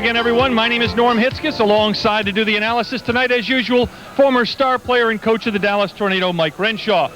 Again, everyone, my name is Norm Hitzges. Alongside to do the analysis tonight, as usual, former star player and coach of the Dallas Tornado, Mike Renshaw.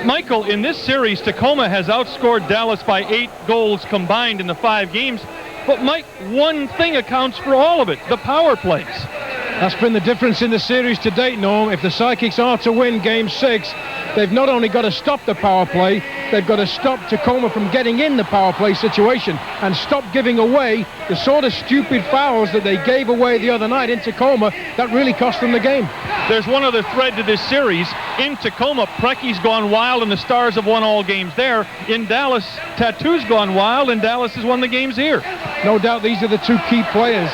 Michael, in this series, Tacoma has outscored Dallas by 8 goals combined in the 5 games. But, Mike, one thing accounts for all of it, the power plays. That's been the difference in the series to date, Norm. If the Sidekicks are to win Game 6, they've not only got to stop the power play, they've got to stop Tacoma from getting in the power play situation and stop giving away the sort of stupid fouls that they gave away the other night in Tacoma that really cost them the game. There's one other thread to this series. In Tacoma, Precky's gone wild and the Stars have won all games there. In Dallas, Tattoo's gone wild and Dallas has won the games here. No doubt these are the two key players.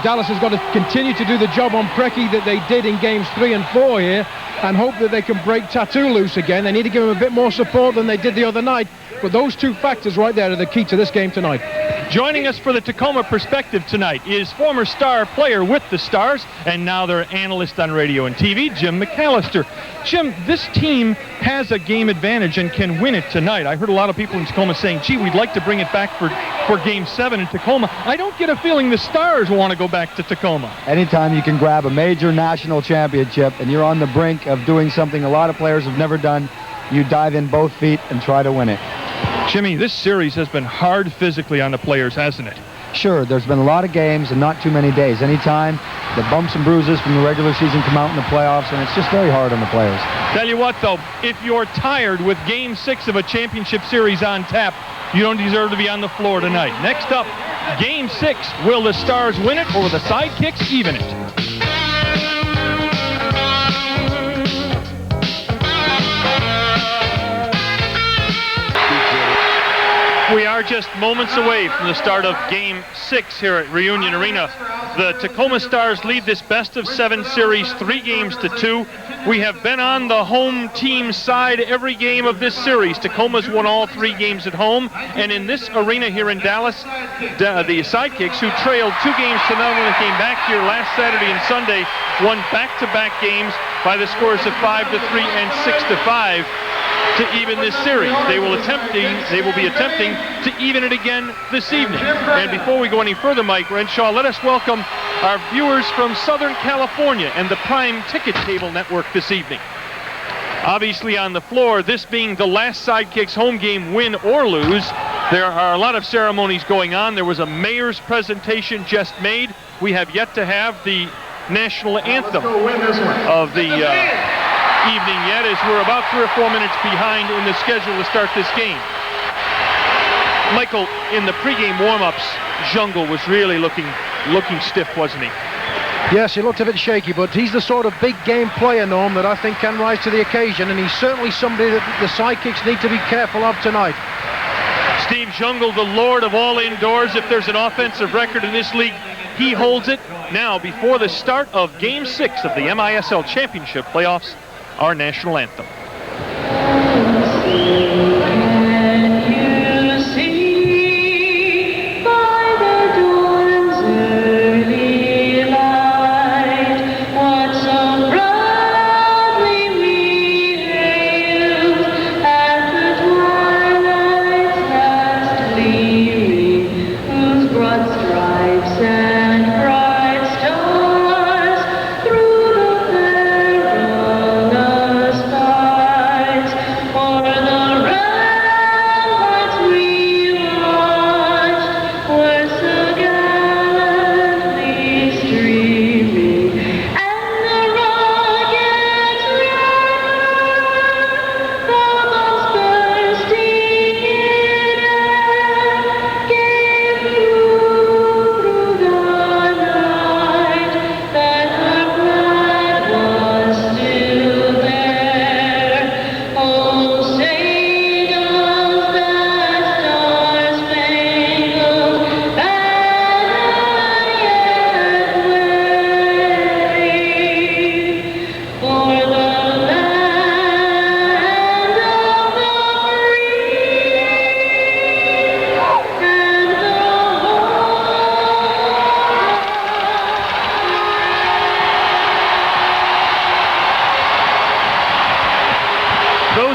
Dallas has got to continue to do the job on Precky that they did in games 3 and 4 here and hope that they can break Tattoo loose again. They need to give him a bit more support than they did the other night. But those two factors right there are the key to this game tonight. Joining us for the Tacoma perspective tonight is former star player with the Stars and now their analyst on radio and TV, Jim McAllister. Jim, this team has a game advantage and can win it tonight. I heard a lot of people in Tacoma saying, gee, we'd like to bring it back for Game 7 in Tacoma. I don't get a feeling the Stars want to go back to Tacoma. Anytime you can grab a major national championship and you're on the brink of doing something a lot of players have never done, you dive in both feet and try to win it. Jimmy, this series has been hard physically on the players, hasn't it? Sure, there's been a lot of games and not too many days. Anytime the bumps and bruises from the regular season come out in the playoffs, and it's just very hard on the players. Tell you what, though, if you're tired with Game 6 of a championship series on tap, you don't deserve to be on the floor tonight. Next up, Game 6. Will the Stars win it or will the Sidekicks even it? We are just moments away from the start of Game 6 here at Reunion Arena. The Tacoma Stars lead this best-of-7 series 3-2. We have been on the home team side every game of this series. Tacoma's won all 3 games at home. And in this arena here in Dallas, the Sidekicks, who trailed 2 games to none when they came back here last Saturday and Sunday, won back-to-back games by the scores of 5-3 and 6-5. To even this series. They will be attempting to even it again this evening. And before we go any further, Mike Renshaw, let us welcome our viewers from Southern California and the Prime Ticket Cable Network this evening. Obviously on the floor, this being the last Sidekicks home game, win or lose, there are a lot of ceremonies going on. There was a mayor's presentation just made. We have yet to have the national anthem of the evening yet, as we're about 3 or 4 minutes behind in the schedule to start this game. Michael, in the pregame warm-ups, Jungle was really looking stiff, wasn't he? Yes, he looked a bit shaky, but he's the sort of big game player, Norm, that I think can rise to the occasion, and he's certainly somebody that the Sidekicks need to be careful of tonight. Steve Jungle, the lord of all indoors. If there's an offensive record in this league, he holds it. Now, before the start of Game 6 of the MISL Championship playoffs, our national anthem. Stars through the perilous path.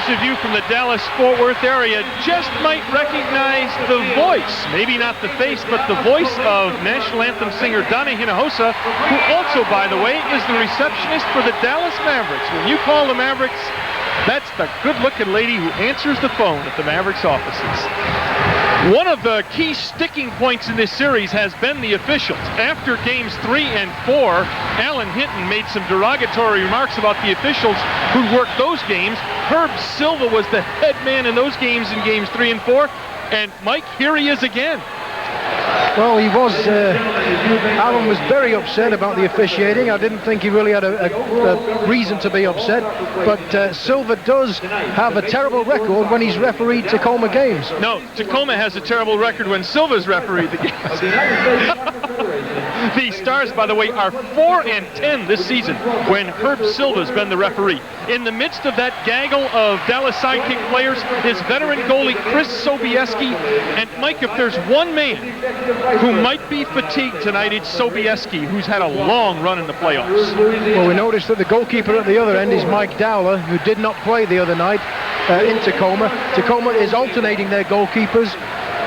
of you from the Dallas-Fort Worth area just might recognize the voice, maybe not the face, but the voice of national anthem singer Donna Hinojosa, who also, by the way, is the receptionist for the Dallas Mavericks. When you call the Mavericks, that's the good-looking lady who answers the phone at the Mavericks offices. One of the key sticking points in this series has been the officials. After games 3 and 4, Alan Hinton made some derogatory remarks about the officials who worked those games. Herb Silva was the head man in those games in games 3 and 4. And Mike, here he is again. Well, he was, Alan was very upset about the officiating. I didn't think he really had a reason to be upset, but Silva does have a terrible record when he's refereed Tacoma games. No, Tacoma has a terrible record when Silva's refereed the games. The Stars, by the way, are 4-10 this season when Herb Silva's been the referee. In the midst of that gaggle of Dallas Sidekick players is veteran goalie Chris Sobieski. And Mike, if there's one man who might be fatigued tonight, it's Sobieski, who's had a long run in the playoffs. Well, we noticed that the goalkeeper at the other end is Mike Dowler, who did not play the other night in Tacoma. Tacoma is alternating their goalkeepers.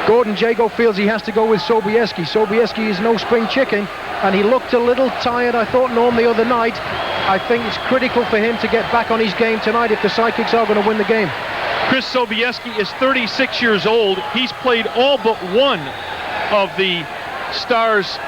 Gordon Jago feels he has to go with Sobieski. Sobieski is no spring chicken, and he looked a little tired, I thought, Norm, the other night. I think it's critical for him to get back on his game tonight if the Sidekicks are going to win the game. Chris Sobieski is 36 years old. He's played all but one of the Stars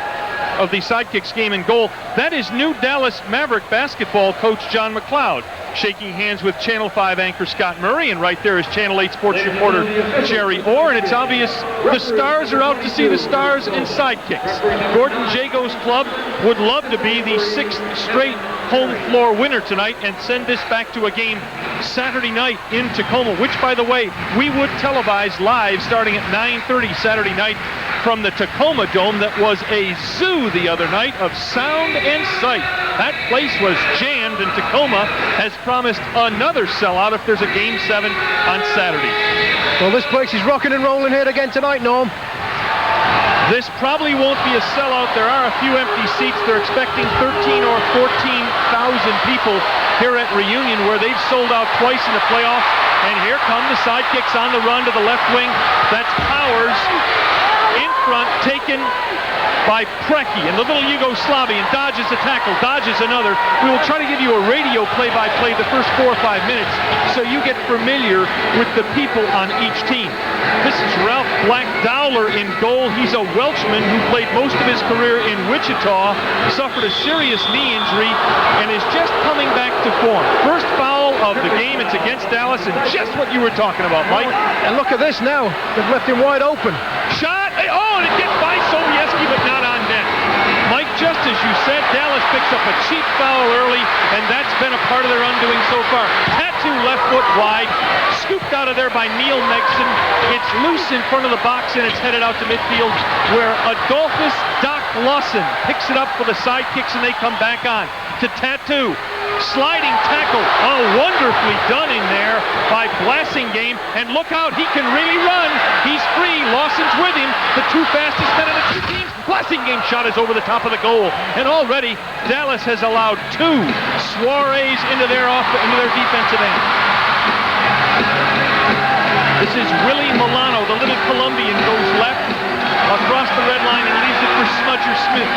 of the Sidekicks game in goal. That is new Dallas Maverick basketball coach John McLeod, shaking hands with Channel 5 anchor Scott Murray, and right there is Channel 8 sports reporter Jerry Orr, and it's obvious the Stars are out to see the Stars and Sidekicks. Gordon Jago's club would love to be the 6th straight home floor winner tonight and send this back to a game Saturday night in Tacoma, which, by the way, we would televise live starting at 9:30 Saturday night from the Tacoma Dome that was a zoo the other night of sound and sight. That place was jammed, and Tacoma has promised another sellout if there's a Game 7 on Saturday. Well, this place is rocking and rolling here again tonight, Norm. This probably won't be a sellout. There are a few empty seats. They're expecting 13 or 14,000 people here at Reunion, where they've sold out twice in the playoffs. And here come the Sidekicks on the run to the left wing. That's Powers in front, taken by Preki, and the little Yugoslavian dodges a tackle, dodges another. We will try to give you a radio play-by-play the first 4 or 5 minutes so you get familiar with the people on each team. This is Ralph Black Dowler in goal. He's a Welshman who played most of his career in Wichita, suffered a serious knee injury, and is just coming back to form. First foul of the game. It's against Dallas, and just what you were talking about, Mike. And look at this now. They've left him wide open. Shot. Oh, and it gets by Sobieski, but not on net. Mike, just as you said, Dallas picks up a cheap foul early, and that's been a part of their undoing so far. Tattoo left foot wide, scooped out of there by Neil Megson. It's loose in front of the box, and it's headed out to midfield, where Adolphus Doc Lawson picks it up for the Sidekicks, and they come back on to Tattoo. Sliding tackle, wonderfully done in there by Blassingame, and look out, he can really run. He's free, Lawson's with him, the two fastest men of the two teams. Blassingame shot is over the top of the goal, and already Dallas has allowed 2 Suarez into their defensive end. This is Willie Milano, the little Colombian, goes left across the red line and leaves it for Smudger Smith.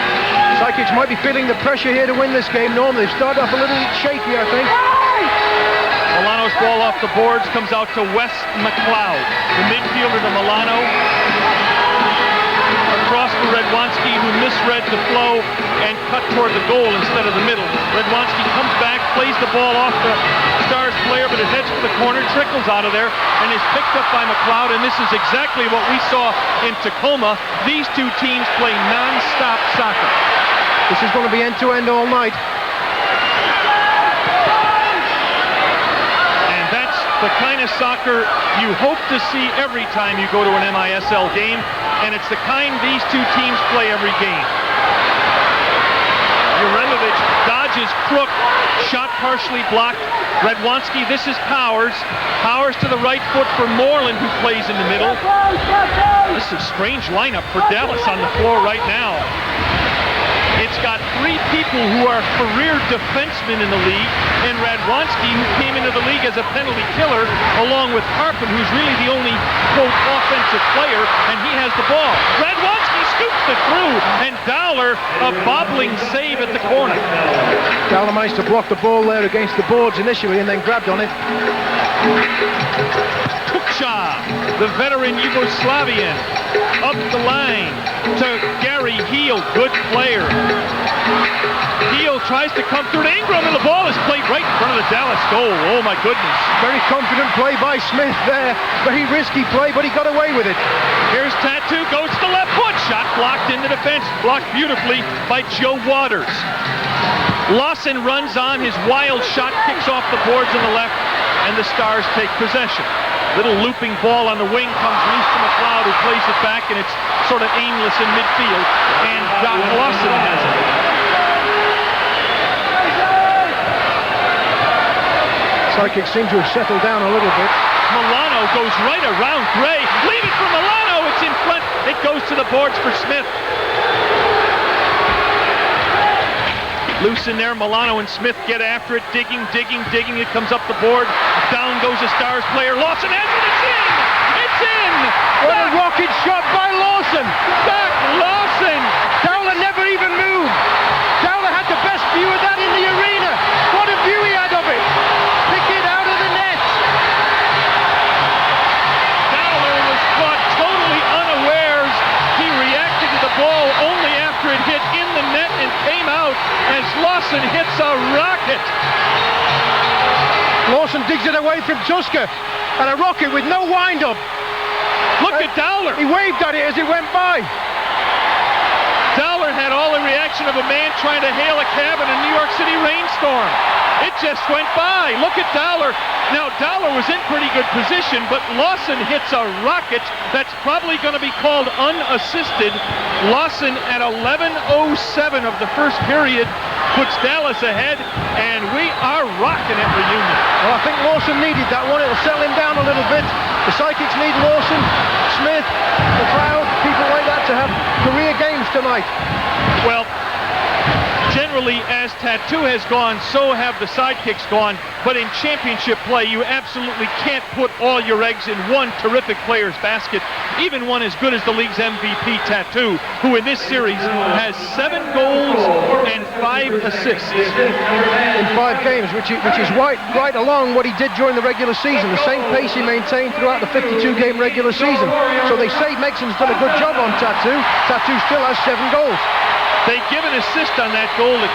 Sidekicks might be feeling the pressure here to win this game. Norm, they've started off a little shaky, I think. Milano's ball off the boards, comes out to Wes McLeod. The midfielder to Milano. Across to Redwanski, who misread the flow and cut toward the goal instead of the middle. Redwanski comes back, plays the ball off the Stars player, but it heads for the corner, trickles out of there, and is picked up by McLeod, and this is exactly what we saw in Tacoma. These two teams play non-stop soccer. This is going to be end-to-end all night. And that's the kind of soccer you hope to see every time you go to an MISL game, and it's the kind these two teams play every game. Juremovic dodges Crook, shot partially blocked. Redwanski, this is Powers. Powers to the right foot for Moreland, who plays in the middle. This is a strange lineup for Dallas on the floor right now. It's got 3 people who are career defensemen in the league, and Radwanski, who came into the league as a penalty killer, along with Karpun, who's really the only, quote, offensive player, and he has the ball. Radwanski scoops it through, and Dowler, a bobbling save at the corner. Dowler managed to block the ball there against the boards initially and then grabbed on it. Kukcha, the veteran Yugoslavian, up the line to Gary Heel, good player. Heel tries to come through to Ingram, and the ball is played right in front of the Dallas goal. Oh my goodness. Very confident play by Smith there. Very risky play, but he got away with it. Here's Tattoo, goes to the left foot. Shot blocked into defense, blocked beautifully by Joe Waters. Lawson runs on, his wild shot kicks off the boards on the left, and the Stars take possession. Little looping ball on the wing comes loose to McLeod, who plays it back, and it's sort of aimless in midfield, and Doc Lawson has it. Sidekicks seem to have settled down a little bit. Milano goes right around Gray. Leave it for Milano. It's in front. It goes to the boards for Smith. Loose in there. Milano and Smith get after it. Digging. It comes up the board. Down goes a Stars player. Lawson has it. It's in. It's in. What a rocket shot by Lawson. Doc Lawson. Dowler never even moved. Dowler had the best view of that in the arena. What a view he had of it. Pick it out of the net. Dowler was caught totally unawares. He reacted to the ball only after it hit in the net and came out as Lawson hits a rocket. Lawson digs it away from Tuska, and a rocket with no wind-up. Look at Dowler. He waved at it as it went by. Dowler had all the reaction of a man trying to hail a cab in a New York City rainstorm. It just went by. Look at Dowler. Now, Dowler was in pretty good position, but Lawson hits a rocket that's probably going to be called unassisted. Lawson at 11:07 of the first period puts Dallas ahead, and we are rocking at Reunion. Well, I think Lawson needed that one. It'll settle him down a little bit. The Sidekicks need Lawson, Smith, McLeod, people like that to have career games tonight. Well, generally, as Tattoo has gone, so have the Sidekicks gone. But in championship play, you absolutely can't put all your eggs in one terrific player's basket, even one as good as the league's MVP, Tattoo, who in this series has 7 goals and 5 assists. In 5 games, which is right along what he did during the regular season, the same pace he maintained throughout the 52-game regular season. So they say Mexon's done a good job on Tattoo. Tattoo still has 7 goals. They give an assist on that goal to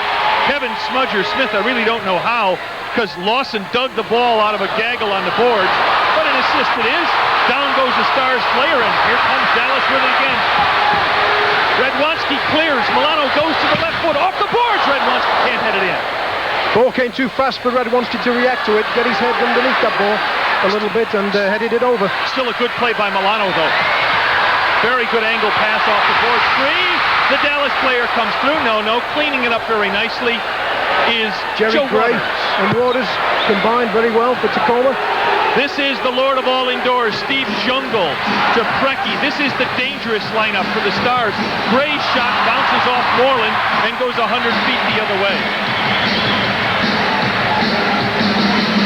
Kevin Smudger Smith. I really don't know how, because Lawson dug the ball out of a gaggle on the boards. But an assist it is. Down goes the Stars player, and here comes Dallas with it again. Radwanski clears. Milano goes to the left foot. Off the boards. Radwanski can't head it in. Ball came too fast for Radwanski to react to it. Get his head underneath that ball a little bit and headed it over. Still a good play by Milano, though. Very good angle pass off the boards. Free. The Dallas player comes through. No. Cleaning it up very nicely is Jerry Joe Gray Waters. and Waters combined very well for Tacoma. This is the Lord of all indoors, Steve Jungle to Preki. This is the dangerous lineup for the Stars. Gray's shot bounces off Moreland and goes 100 feet the other way.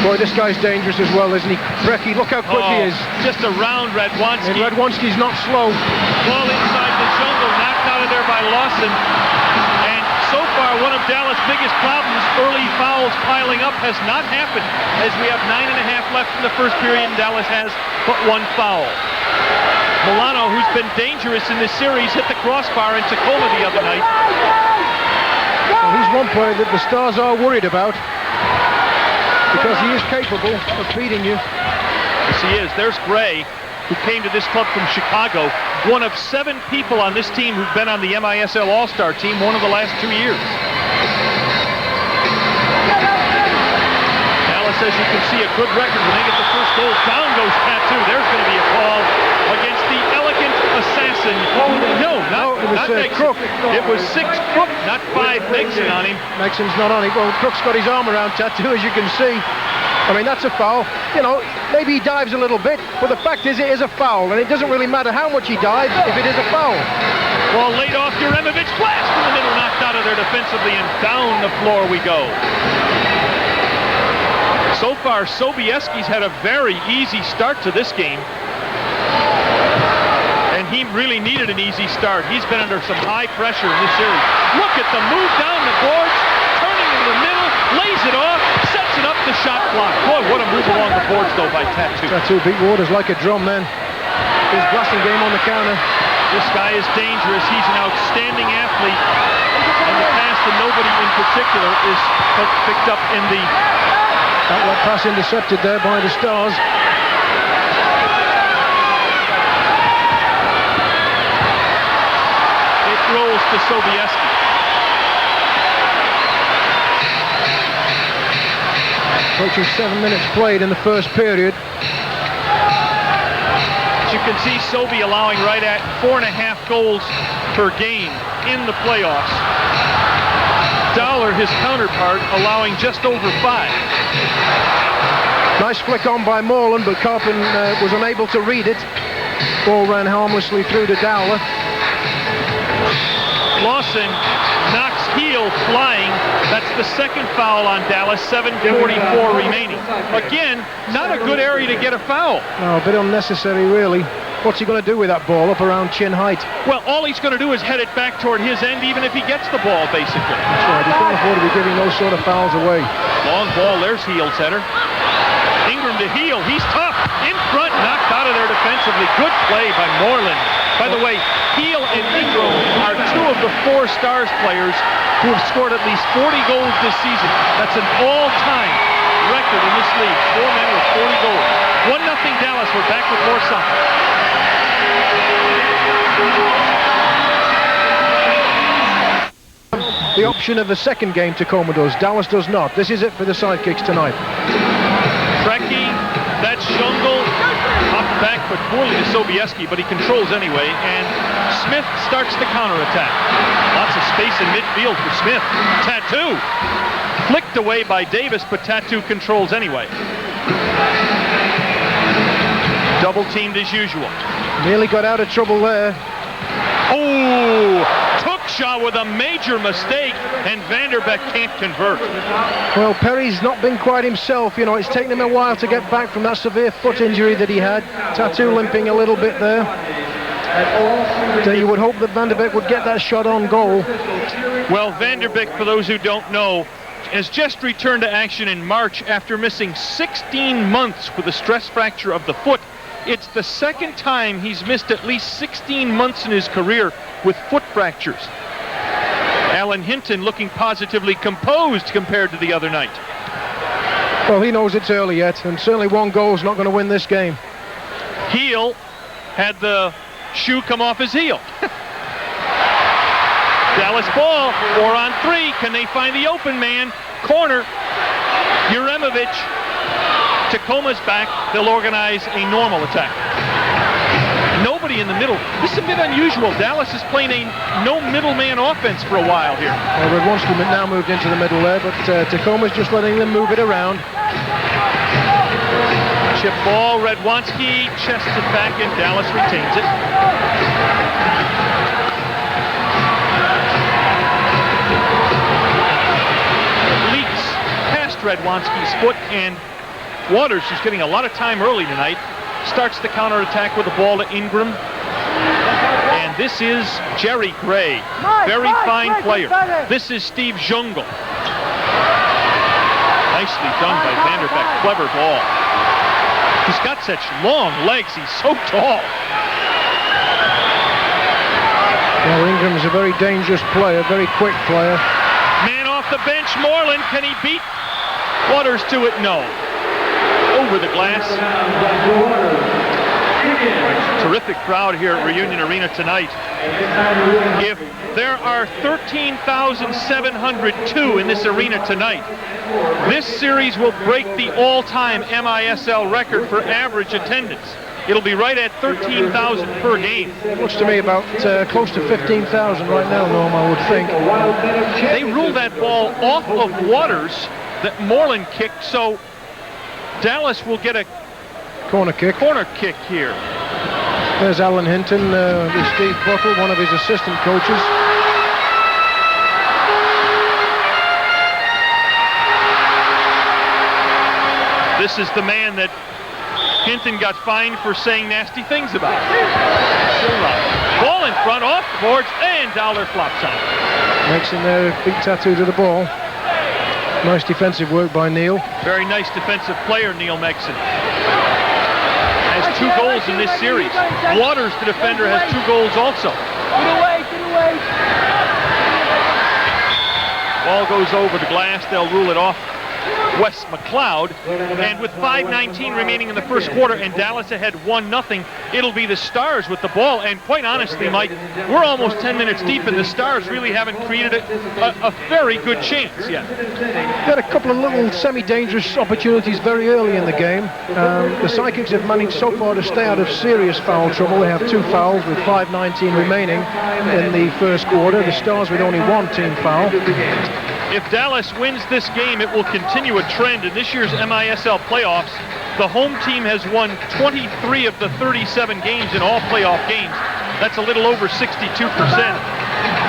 Boy, this guy's dangerous as well, isn't he? Preki, look how quick he is. Just around Radwanski. And Radwanski's not slow. Ball inside the Jungle, knocked out of there by Lawson. And so far, one of Dallas' biggest problems, early fouls piling up, has not happened, as we have 9.5 left in the first period, and Dallas has but 1 foul. Milano, who's been dangerous in this series, hit the crossbar in Tacoma the other night. Well, he's one player that the Stars are worried about, because he is capable of beating you. Yes, he is. There's Gray, who came to this club from Chicago, one of 7 people on this team who've been on the MISL All-Star team one of the last 2 years. Dallas, as you can see, a good record when they get the first goal. Down goes Tattoo. There's going to be a call against the elegant assassin. No, not Mexon. Crook. It was 6 Crook, not 5 Mexon on him. Mexon's not on it. Well, Crook's got his arm around Tattoo, as you can see. I mean, that's a foul. You know, maybe he dives a little bit, but the fact is it is a foul, and it doesn't really matter how much he dives if it is a foul. Well, laid off Juremovic, blast in the middle, knocked out of there defensively, and down the floor we go. So far, Sobieski's had a very easy start to this game. And he really needed an easy start. He's been under some high pressure in this series. Look at the move down the boards, turning in the middle, lays it off, sets it up the shot clock. Boy, what a move along the boards, though, by Tattoo. Tattoo beat Waters like a drum, man. His blasting game on the counter. This guy is dangerous. He's an outstanding athlete. And the pass to nobody in particular is picked up in the... Outlet pass intercepted there by the Stars. It rolls to Sobieski. Approaching 7 minutes played in the first period. As you can see, Sobie allowing right at 4.5 goals per game in the playoffs. Dollar, his counterpart, allowing just over 5. Nice flick on by Moreland, but Karpun was unable to read it. Ball ran harmlessly through to Dowler. Lawson knocks heel flying. That's the second foul on Dallas, 7:44 remaining. Again, not a good area to get a foul. No, a bit unnecessary, really. What's he going to do with that ball up around chin height? Well, all he's going to do is head it back toward his end, even if he gets the ball, basically. That's right. He can't afford to be giving those sort of fouls away. Long ball. There's Heel's header. Ingram to Heel. He's tough. In front, knocked out of there defensively. Good play by Moreland. By the way, Heel and Ingram are 2 of the 4 Stars players who have scored at least 40 goals this season. That's an all-time record in this league. 4 men with 40 goals. 1-0 Dallas. We're back with more soccer. The option of the second game Tacoma does. Dallas does not. This is it for the Sidekicks tonight. Trekkie, that's Jungle. Off the back, but poorly to Sobieski, but he controls anyway. And Smith starts the counterattack. Lots of space in midfield for Smith. Tattoo. Flicked away by Davis, but Tattoo controls anyway. Double teamed as usual. Nearly got out of trouble there. Oh! Shaw with a major mistake, and Vanderbeek can't convert. Well, Perry's not been quite himself. You know, it's taken him a while to get back from that severe foot injury that he had. Tattoo limping a little bit there. So you would hope that Vanderbeek would get that shot on goal. Well, Vanderbeek, for those who don't know, has just returned to action in March after missing 16 months with a stress fracture of the foot. It's the second time he's missed at least 16 months in his career with foot fractures. Alan Hinton looking positively composed compared to the other night. Well, he knows it's early yet, and certainly 1 goal is not going to win this game. Heel had the shoe come off his heel. Dallas ball, 4-on-3. Can they find the open man? Corner. Uremovich. Tacoma's back. They'll organize a normal attack. Nobody in the middle. This is a bit unusual. Dallas is playing a no middleman offense for a while here. Well, Redwanski now moved into the middle there, but Tacoma's just letting them move it around. Chip ball. Redwanski chests it back, and Dallas retains it. Leaks past Redwanski's foot, and Waters, who's getting a lot of time early tonight, starts the counterattack with the ball to Ingram. And this is Jerry Gray. Very fine player. This is Steve Jungle. Nicely done by Vanderbeek. Clever ball. He's got such long legs. He's so tall. Well, Ingram's a very dangerous player, very quick player. Man off the bench, Moreland. Can he beat Waters to it? No. Over the glass. Terrific crowd here at Reunion Arena tonight. If there are 13,702 in this arena tonight, this series will break the all-time MISL record for average attendance. It'll be right at 13,000 per game. It looks to me about close to 15,000 right now, Norm, I would think. They ruled that ball off of Waters that Moreland kicked, so Dallas will get a corner kick here. There's Alan Hinton with Steve Buttle, one of his assistant coaches. This is the man that Hinton got fined for saying nasty things about. Ball in front, off the boards, and Dowler flops out. Mixon there, big tattoo to the ball. Nice defensive work by Neil. Very nice defensive player, Neil Mixon. Has 2 goals in this series. Waters, the defender, has 2 goals also. Get away, get away. Ball goes over the glass. They'll rule it off. Wes McLeod, and with 5:19 remaining in the first quarter and Dallas ahead 1-0, it'll be the Stars with the ball. And quite honestly, Mike, we're almost 10 minutes deep and the Stars really haven't created a very good chance yet. Got a couple of little semi-dangerous opportunities very early in the game. The Sidekicks have managed so far to stay out of serious foul trouble. They have 2 fouls with 5:19 remaining in the first quarter. The Stars with only 1 team foul. If Dallas wins this game, it will continue a trend. In this year's MISL playoffs, the home team has won 23 of the 37 games in all playoff games. That's a little over 62%.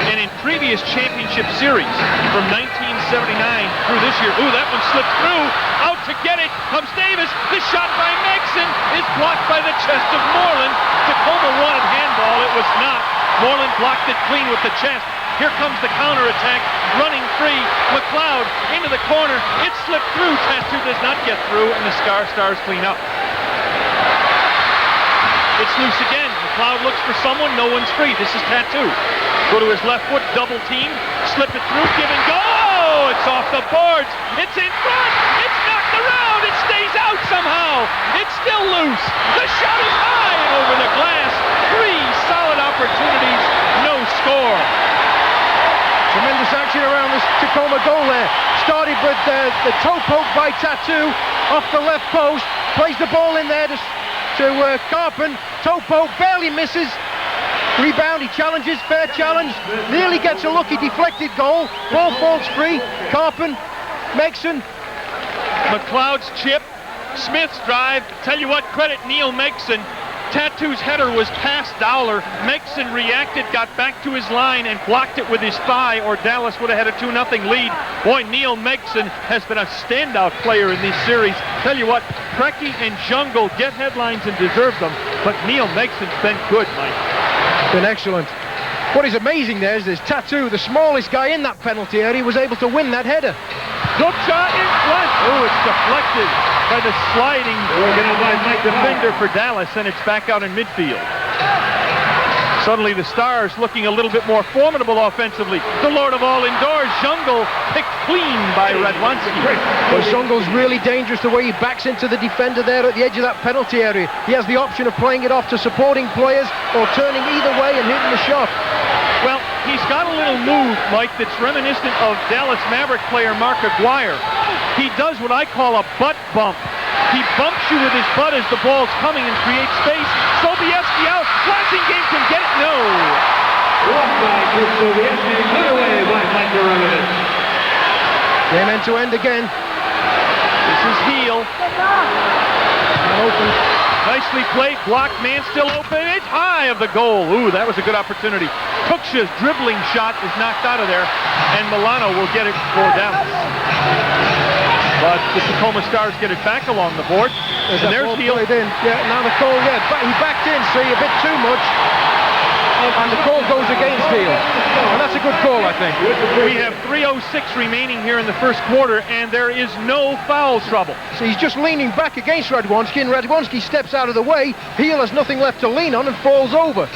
And in previous championship series, from 1979 through this year, ooh, that one slipped through. Out to get it comes Davis. The shot by Mixon is blocked by the chest of Moreland. Tacoma wanted handball. It was not. Moreland blocked it clean with the chest. Here comes the counterattack, running free. McLeod into the corner. It slipped through. Tattoo does not get through, and the Stars clean up. It's loose again. McLeod looks for someone. No one's free. This is Tattoo. Go to his left foot, double team. Slip it through, give and go. Oh, it's off the boards. It's in front. It's knocked around. It stays out somehow. It's still loose. The shot is high and over the glass. 3 solid opportunities. No score. Tremendous action around this Tacoma goal there. Started with the toe poke by Tattoo off the left post. Plays the ball in there to Karpun. Toe poke barely misses. Rebound, he challenges, fair challenge. Nearly gets a lucky deflected goal. Ball falls free. Karpun, Mixon. McLeod's chip. Smith's drive. Tell you what, credit Neil Mixon. Tattoo's header was past Dowler. Mixon reacted, got back to his line, and blocked it with his thigh, or Dallas would have had a 2-0 lead. Boy, Neil Mixon has been a standout player in this series. Tell you what, Preki and Jungle get headlines and deserve them, but Neil Mixon's been good, Mike. Been excellent. What is amazing there is this Tattoo, the smallest guy in that penalty area, was able to win that header. Good shot in front. Oh, it's deflected by the sliding defender for Dallas, and it's back out in midfield. Suddenly the Stars looking a little bit more formidable offensively. The Lord of all indoors, Jungle, picked clean by Radwanski. Well, Jungle's really dangerous the way he backs into the defender there at the edge of that penalty area. He has the option of playing it off to supporting players or turning either way and hitting the shot. Well, he's got a little move, Mike, that's reminiscent of Dallas Maverick player Mark Aguirre. He does what I call a butt bump. He bumps you with his butt as the ball's coming and creates space. Sobieski out. Lansing game can get it. No. Game end to end again. This is Heel. Open. Nicely played. Blocked. Man still open. It's high of the goal. Ooh, that was a good opportunity. Kuksha's dribbling shot is knocked out of there, and Milano will get it for Dallas. But the Tacoma Stars get it back along the board. And there's Heel. Yeah, now the call, he backed in, see, a bit too much. And the call goes against Heel. And that's a good call, I think. We have 3:06 remaining here in the first quarter, and there is no foul trouble. So he's just leaning back against Radwanski, and Radwanski steps out of the way. Heel has nothing left to lean on and falls over.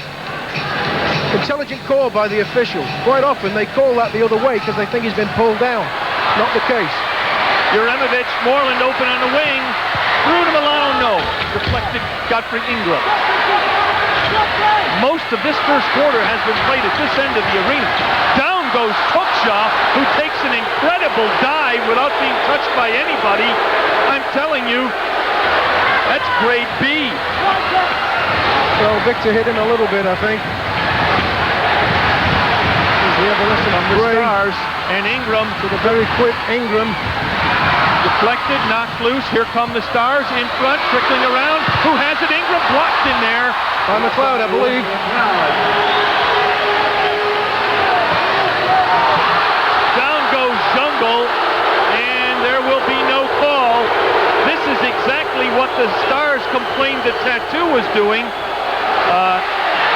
Intelligent call by the officials. Quite often they call that the other way because they think he's been pulled down. Not the case. Juremovich, Moreland open on the wing. Through to Milano, no. Deflected Godfrey Ingram. Most of this first quarter has been played at this end of the arena. Down goes Kuksha, who takes an incredible dive without being touched by anybody. I'm telling you, that's grade B. Well, Victor hit him a little bit, I think. We have the rest of the Stars, and Ingram with a very quick Ingram. Deflected, knocked loose. Here come the Stars in front, trickling around. Who has it? Ingram blocked in there. By McLeod, I believe. Down goes Jungle, and there will be no call. This is the Stars complained that Tattoo was doing,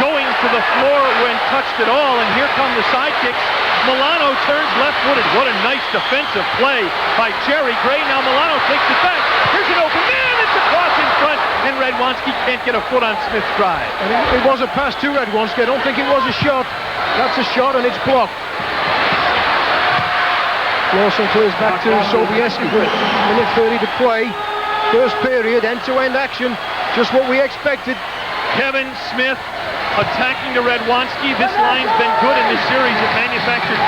going to the floor when touched at all, and here come the Sidekicks. Milano turns left-footed. What a nice defensive play by Jerry Gray. Now Milano takes it back. Here's an open man. It's across in front, and Redwanski can't get a foot on Smith's drive. And it was a pass to Redwanski. I don't think it was a shot. That's a shot, and it's blocked. Lawson clears back to Sobieski with minute 30 to play. First period, end-to-end action. Just what we expected. Kevin Smith attacking to Redwanski. This line's been good in this series. It manufactured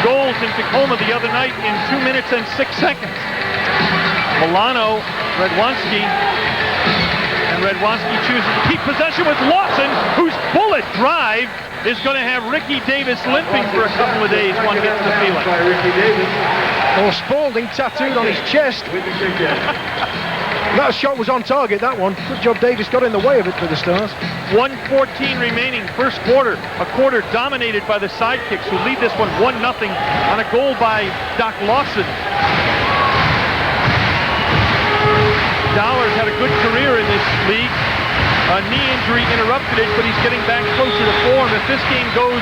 2 goals in Tacoma the other night in 2 minutes and 6 seconds. Milano, Redwanski, and Redwanski chooses to keep possession with Lawson, whose bullet drive is going to have Ricky Davis limping for a couple of days, one gets the feeling. Or Spaulding tattooed on his chest. That shot was on target, that one. Good job Davis got in the way of it for the Stars. 1:14 remaining, first quarter. A quarter dominated by the Sidekicks, who lead this one 1-0 on a goal by Doc Lawson. Dollar's had a good career in this league. A knee injury interrupted it, but he's getting back closer to form. If this series goes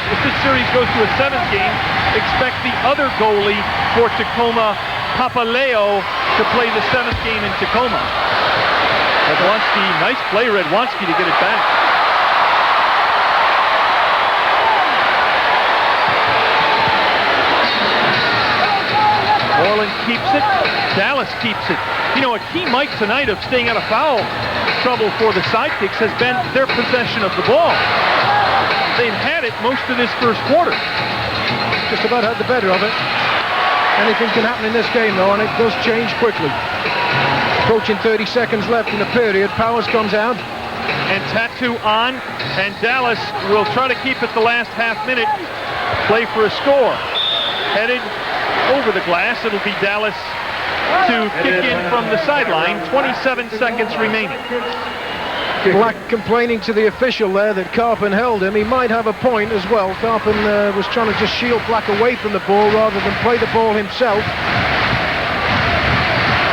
to a 7th game, expect the other goalie for Tacoma, Papaleo, to play the 7th game in Tacoma. Redwanski, nice play, Redwanski, to get it back. Orland keeps it. Dallas keeps it. You know, a key Mike tonight of staying out of foul trouble for the Sidekicks has been their possession of the ball. They've had it most of this first quarter. Just about had the better of it. Anything can happen in this game, though, and it does change quickly. Approaching 30 seconds left in the period. Powers comes out. And Tattoo on, and Dallas will try to keep it the last half minute. Play for a score. Headed over the glass. It'll be Dallas to kick in from the sideline. 27 seconds remaining. Black complaining to the official there that Karpun held him. He might have a point as well. Karpun was trying to just shield Black away from the ball rather than play the ball himself.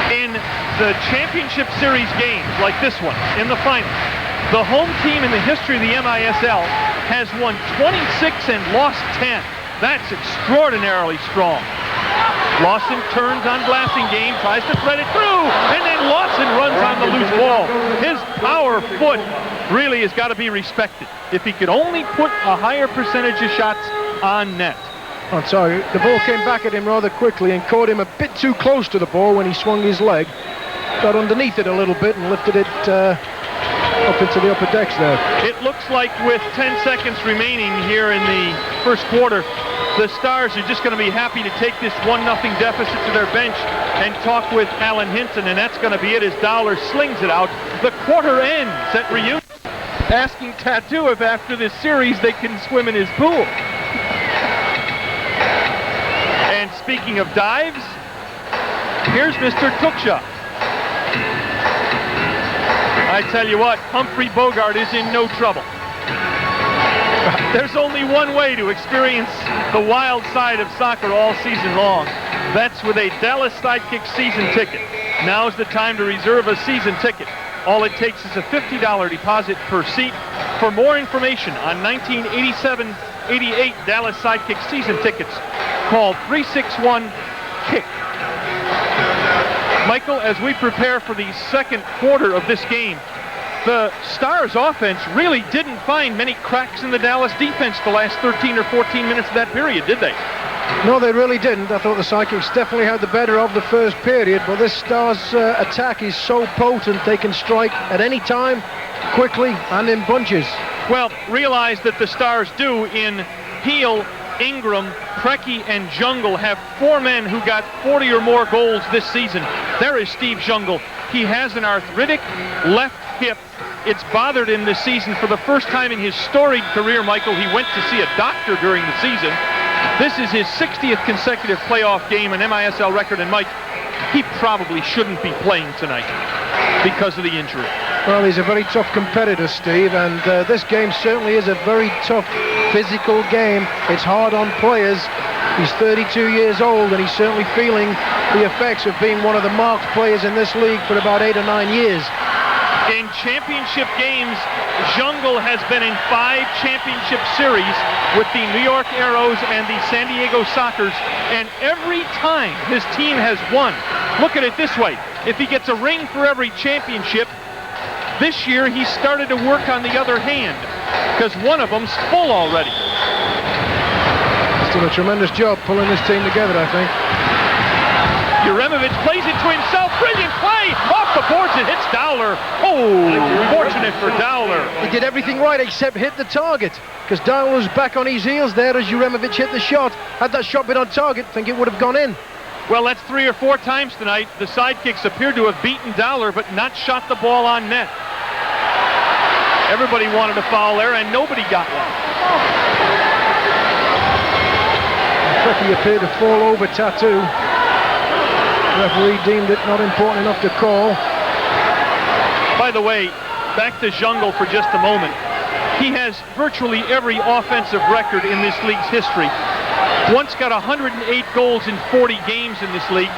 In the championship series games like this one, in the final, the home team in the history of the MISL has won 26 and lost 10. That's extraordinarily strong. Lawson turns on Blasingame, tries to thread it through, and then Lawson runs on the loose ball. His power foot really has got to be respected. If he could only put a higher percentage of shots on net. I'm sorry, the ball came back at him rather quickly and caught him a bit too close to the ball when he swung his leg. Got underneath it a little bit and lifted it up into the upper decks there. It looks like with 10 seconds remaining here in the first quarter, the Stars are just going to be happy to take this 1-0 deficit to their bench and talk with Alan Hinton, and that's going to be it as Dollar slings it out. The quarter ends at Reunion, asking Tattoo if after this series they can swim in his pool. And speaking of dives, here's Mr. Tuksha. I tell you what, Humphrey Bogart is in no trouble. There's only one way to experience the wild side of soccer all season long. That's with a Dallas Sidekicks season ticket. Now's the time to reserve a season ticket. All it takes is a $50 deposit per seat. For more information on 1987-88 Dallas Sidekicks season tickets, call 361-KICK. Michael, as we prepare for the second quarter of this game, the Stars offense really didn't find many cracks in the Dallas defense the last 13 or 14 minutes of that period, did they? No, they really didn't. I thought the Sidekicks definitely had the better of the first period, but this Stars attack is so potent they can strike at any time, quickly, and in bunches. Well, realize that the Stars do in Heel, Ingram, Preki, and Jungle have 4 men who got 40 or more goals this season. There is Steve Jungle. He has an arthritic left hip. It's bothered him this season. For the first time in his storied career, Michael, he went to see a doctor during the season. This is his 60th consecutive playoff game, an MISL record, and Mike, he probably shouldn't be playing tonight because of the injury. Well, he's a very tough competitor, Steve, and this game certainly is a very tough physical game. It's hard on players, He's 32 years old, and he's certainly feeling the effects of being one of the marked players in this league for about 8 or 9 years. In championship games, Jungle has been in 5 championship series with the New York Arrows and the San Diego Sockers, and every time his team has won, look at it this way, if he gets a ring for every championship, this year he started to work on the other hand, because one of them's full already. He's done a tremendous job pulling this team together, I think. Uremovich plays it to himself. Brilliant play. Off the boards, it hits Dowler. Oh, fortunate for Dowler. He did everything right except hit the target, because Dowler was back on his heels there as Uremovich hit the shot. Had that shot been on target, I think it would have gone in. Well, that's 3 or 4 times tonight. The Sidekicks appear to have beaten Dowler, but not shot the ball on net. Everybody wanted a foul there, and nobody got one. Preki appeared to fall over Tattoo. Referee deemed it not important enough to call. By the way, back to Jungle for just a moment. He has virtually every offensive record in this league's history. Once got 108 goals in 40 games in this league.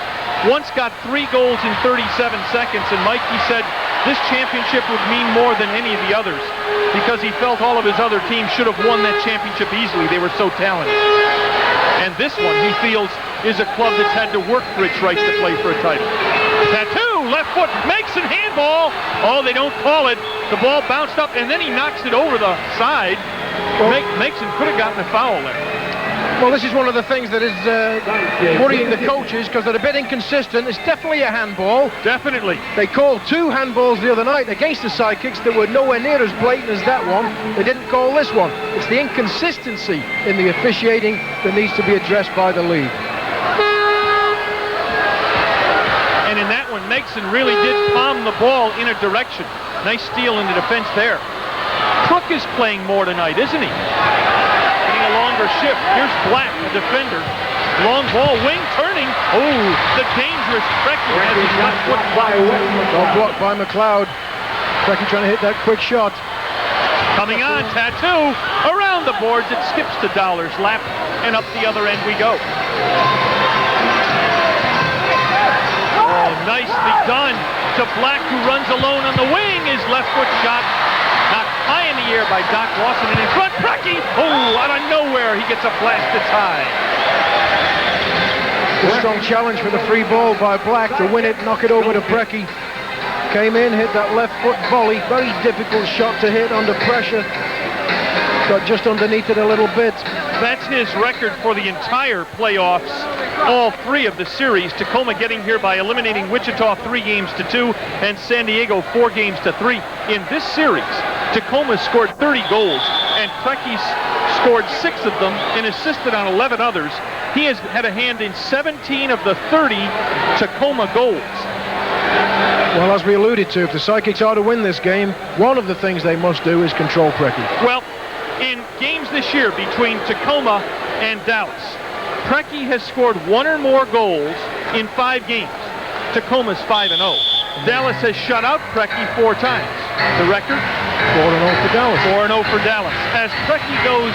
Once got 3 goals in 37 seconds. And Mikey said this championship would mean more than any of the others, because he felt all of his other teams should have won that championship easily. They were so talented. And this one, he feels, is a club that's had to work for its right to play for a title. Tattoo, left foot, makes it handball. Oh, they don't call it. The ball bounced up, and then he knocks it over the side. Mason could have gotten a foul there. Well, this is one of the things that is worrying the coaches, because they're a bit inconsistent. It's definitely a handball. Definitely. They called 2 handballs the other night against the Sidekicks that were nowhere near as blatant as that one. They didn't call this one. It's the inconsistency in the officiating that needs to be addressed by the league. And in that one, Mason really did palm the ball in a direction. Nice steal in the defense there. Crook is playing more tonight, isn't he? Getting a longer shift. Here's Black, a defender. Long ball, wing turning. Oh, the dangerous Preki has his left foot blocked. Well blocked by McLeod. Preki trying to hit that quick shot. Coming on, Tattoo. Around the boards, it skips to Dowler's lap, and up the other end we go. Oh, nicely done to Black, who runs alone on the wing. His left foot shot knocked high in the air by Doc Lawson, and in front, Preki. Oh, out of nowhere, he gets a blast that's high. A strong challenge for the free ball by Black to win it, knock it over to Preki. Came in, hit that left foot volley. Very difficult shot to hit under pressure. Got just underneath it a little bit. That's his record for the entire playoffs, all 3 of the series. Tacoma getting here by eliminating Wichita 3-2 and San Diego 4-3. In this series, Tacoma scored 30 goals, and Preki scored 6 of them and assisted on 11 others. He has had a hand in 17 of the 30 Tacoma goals. Well, as we alluded to, if the Sidekicks are to win this game, one of the things they must do is control Preki. Well, in games this year between Tacoma and Dallas, Preki has scored 1 or more goals in 5 games. Tacoma's 5-0. Dallas has shut out Preki 4 times. The record? 4-0 for Dallas. 4-0 for Dallas. As Preki goes,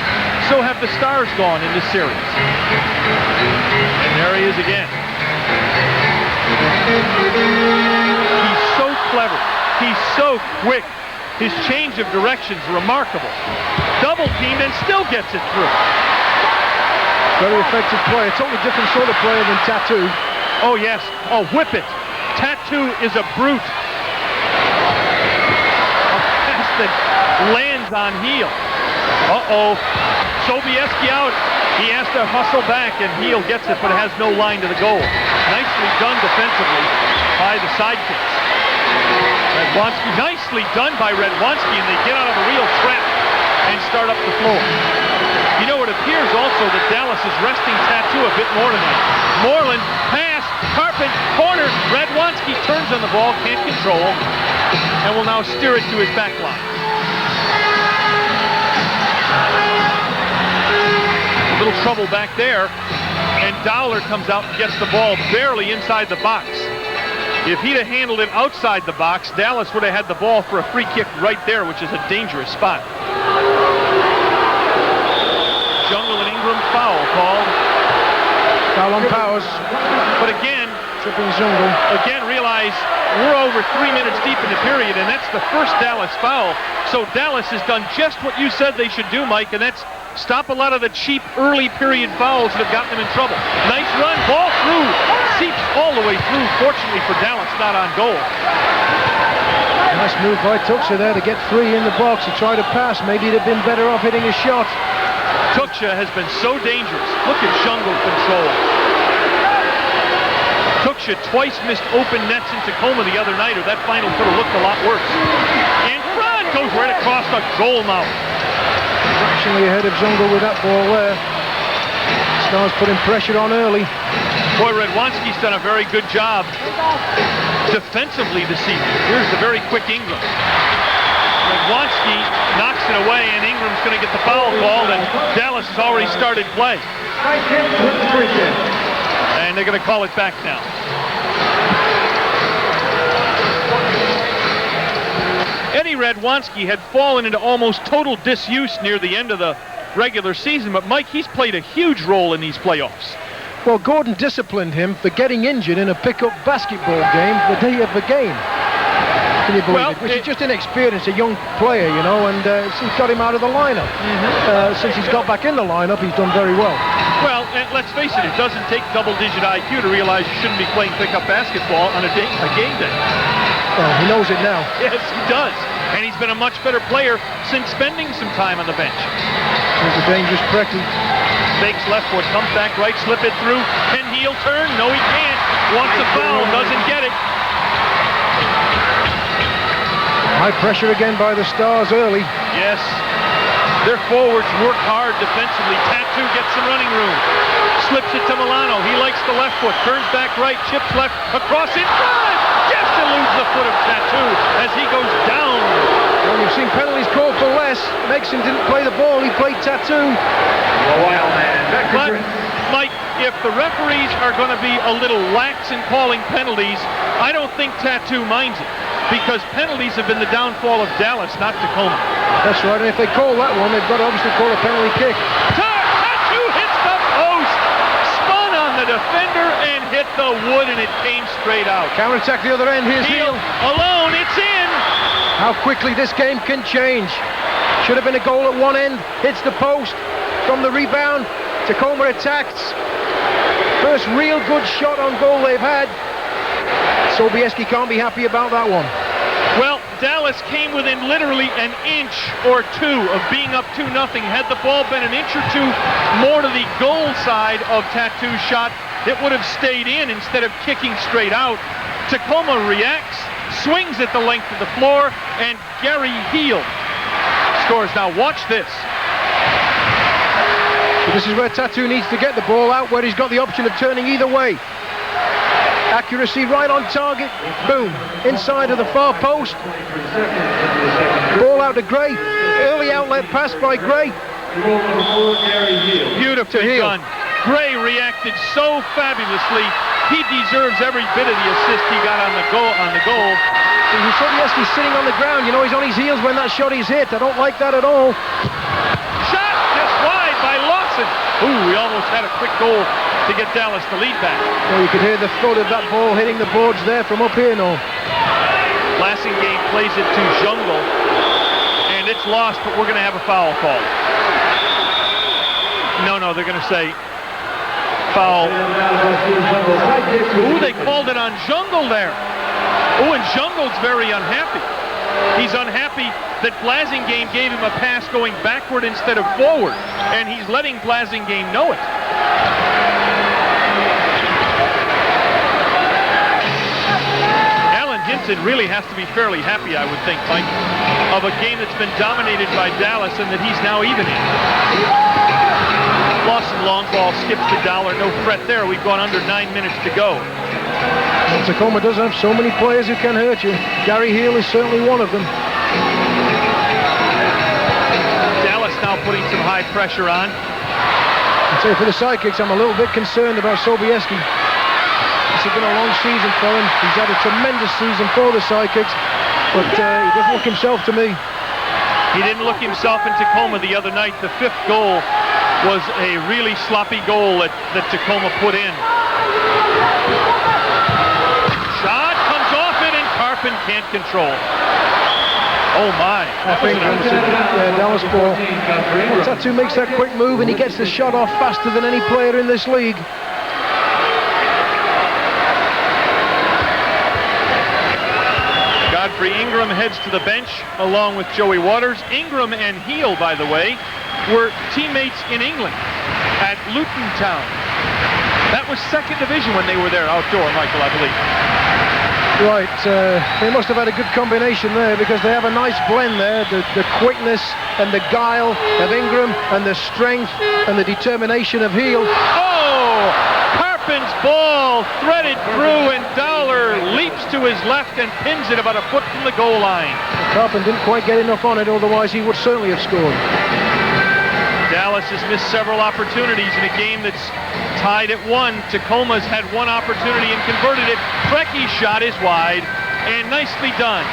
so have the Stars gone in this series. And there he is again. He's so clever. He's so quick. His change of direction's remarkable. Double teamed and still gets it through. Very effective play. A totally different sort of player than Tattoo. Oh, yes. Oh, whip it. Tattoo is a brute. A pass that lands on heel. Uh-oh. Sobieski out. He has to hustle back, and Heel gets it, but it has no line to the goal. Nicely done defensively by the Sidekicks. Redwanski, nicely done by Redwanski, and they get out of a real trap and start up the floor. You know, it appears also that Dallas is resting Tattoo a bit more tonight. Moreland, pass, Karpun, corner, Redwanski turns on the ball, can't control, and will now steer it to his back line. A little trouble back there, and Dowler comes out and gets the ball barely inside the box. If he'd have handled it outside the box, Dallas would have had the ball for a free kick right there, which is a dangerous spot. Jungle and Ingram foul called. Foul on Powers. But again, tripping Zungle. Again, realize we're over 3 minutes deep in the period, and that's the first Dallas foul. So Dallas has done just what you said they should do, Mike, and that's stop a lot of the cheap early period fouls that have gotten them in trouble. Nice run, ball through, seeps all the way through. Fortunately for Dallas, not on goal. Nice move by Tuxer there to get free in the box. He tried to pass. Maybe he'd have been better off hitting a shot. Tuxer has been so dangerous. Look at Jungle control. Tuxer twice missed open nets in Tacoma the other night, or that final could have looked a lot worse. And front goes right across the goal mouth. Fractionally ahead of Zungle with that ball there. Stars putting pressure on early. Boy, Redwanski's done a very good job defensively this evening. Here's the very quick Ingram. Redwanski knocks it away, and Ingram's going to get the foul called, and Dallas has already started play. And they're going to call it back now. Eddie Redwanski had fallen into almost total disuse near the end of the regular season, but Mike, he's played a huge role in these playoffs. Well, Gordon disciplined him for getting injured in a pickup basketball game the day of the game. Can you believe it? Which is just inexperienced, a young player, you know, and he's got him out of the lineup. Since he's got back in the lineup, he's done very well. Well, let's face it, it doesn't take double-digit IQ to realize you shouldn't be playing pickup basketball on a game day. Well, he knows it now. Yes, he does. And he's been a much better player since spending some time on the bench. Here's a dangerous Preki. Fakes left foot, comes back right, slip it through. Can heel turn? No, he can't. Wants a foul, doesn't get it. High pressure again by the Stars early. Yes. Their forwards work hard defensively. Tattoo gets some running room. Slips it to Milano. He likes the left foot. Turns back right. Chips left. Across in front. Just eludes the foot of Tattoo as he goes down. Well, you've seen penalties called for less. Mexon didn't play the ball. He played Tattoo. But, Mike, if the referees are going to be a little lax in calling penalties, I don't think Tattoo minds it. Because penalties have been the downfall of Dallas, not Tacoma. That's right, and if they call that one, they've got to obviously call a penalty kick. Tattoo hits the post, spun on the defender, and hit the wood, and it came straight out. Counter-attack the other end, here's Heel. Alone, it's in! How quickly this game can change. Should have been a goal at one end, hits the post, from the rebound, Tacoma attacks. First real good shot on goal they've had. Sobieski can't be happy about that one. Well, Dallas came within literally an inch or two of being up 2-0. Had the ball been an inch or two more to the goal side of Tattoo's shot, it would have stayed in instead of kicking straight out. Tacoma reacts, swings at the length of the floor, and Gary Heel scores. Now watch this. So this is where Tattoo needs to get the ball out, where he's got the option of turning either way. Accuracy right on target. Boom. Inside of the far post. Ball out to Gray. Early outlet pass by Gray. Beautifully done. Gray reacted so fabulously. He deserves every bit of the assist he got on the goal. Sobieski's sitting on the ground. You know, he's on his heels when that shot is hit. I don't like that at all. Shot just wide by Lawson. Ooh, we almost had a quick goal to get Dallas the lead back. Well, you could hear the thud of that ball hitting the boards there from up here, no. Blasingame plays it to Jungle, and it's lost, but we're going to have a foul call. No, they're going to say foul. Ooh, they called it on Jungle there. Ooh, and Jungle's very unhappy. He's unhappy that Blasingame gave him a pass going backward instead of forward, and he's letting Blasingame know it. Hinton really has to be fairly happy, I would think, Mike, of a game that's been dominated by Dallas and that he's now even in. Lawson long ball skips to Dollar, no threat there. We've gone under 9 minutes to go. And Tacoma does have so many players who can hurt you. Gary Heel is certainly one of them. Dallas now putting some high pressure on. I'd say for the Sidekicks, I'm a little bit concerned about Sobieski. It's been a long season for him. He's had a tremendous season for the Sidekicks, but he doesn't look himself to me. He didn't look himself in Tacoma the other night. The fifth goal was a really sloppy goal that Tacoma put in. Shot comes off it, and Karpun can't control. Oh my. Dallas ball. Tatu makes that quick move, and he gets the shot off faster than any player in this league. Godfrey Ingram heads to the bench along with Joey Waters. Ingram and Heel, by the way, were teammates in England at Luton Town. That was second division when they were there outdoor, Michael, I believe. Right, they must have had a good combination there, because they have a nice blend there, the quickness and the guile of Ingram and the strength and the determination of Heel. Oh! Karpun's ball threaded through, and Dowler leaps to his left and pins it about a foot from the goal line. Karpun didn't quite get enough on it, otherwise he would certainly have scored. Dallas has missed several opportunities in a game that's tied at 1. Tacoma's had one opportunity and converted it. Precky's shot is wide, and nicely done.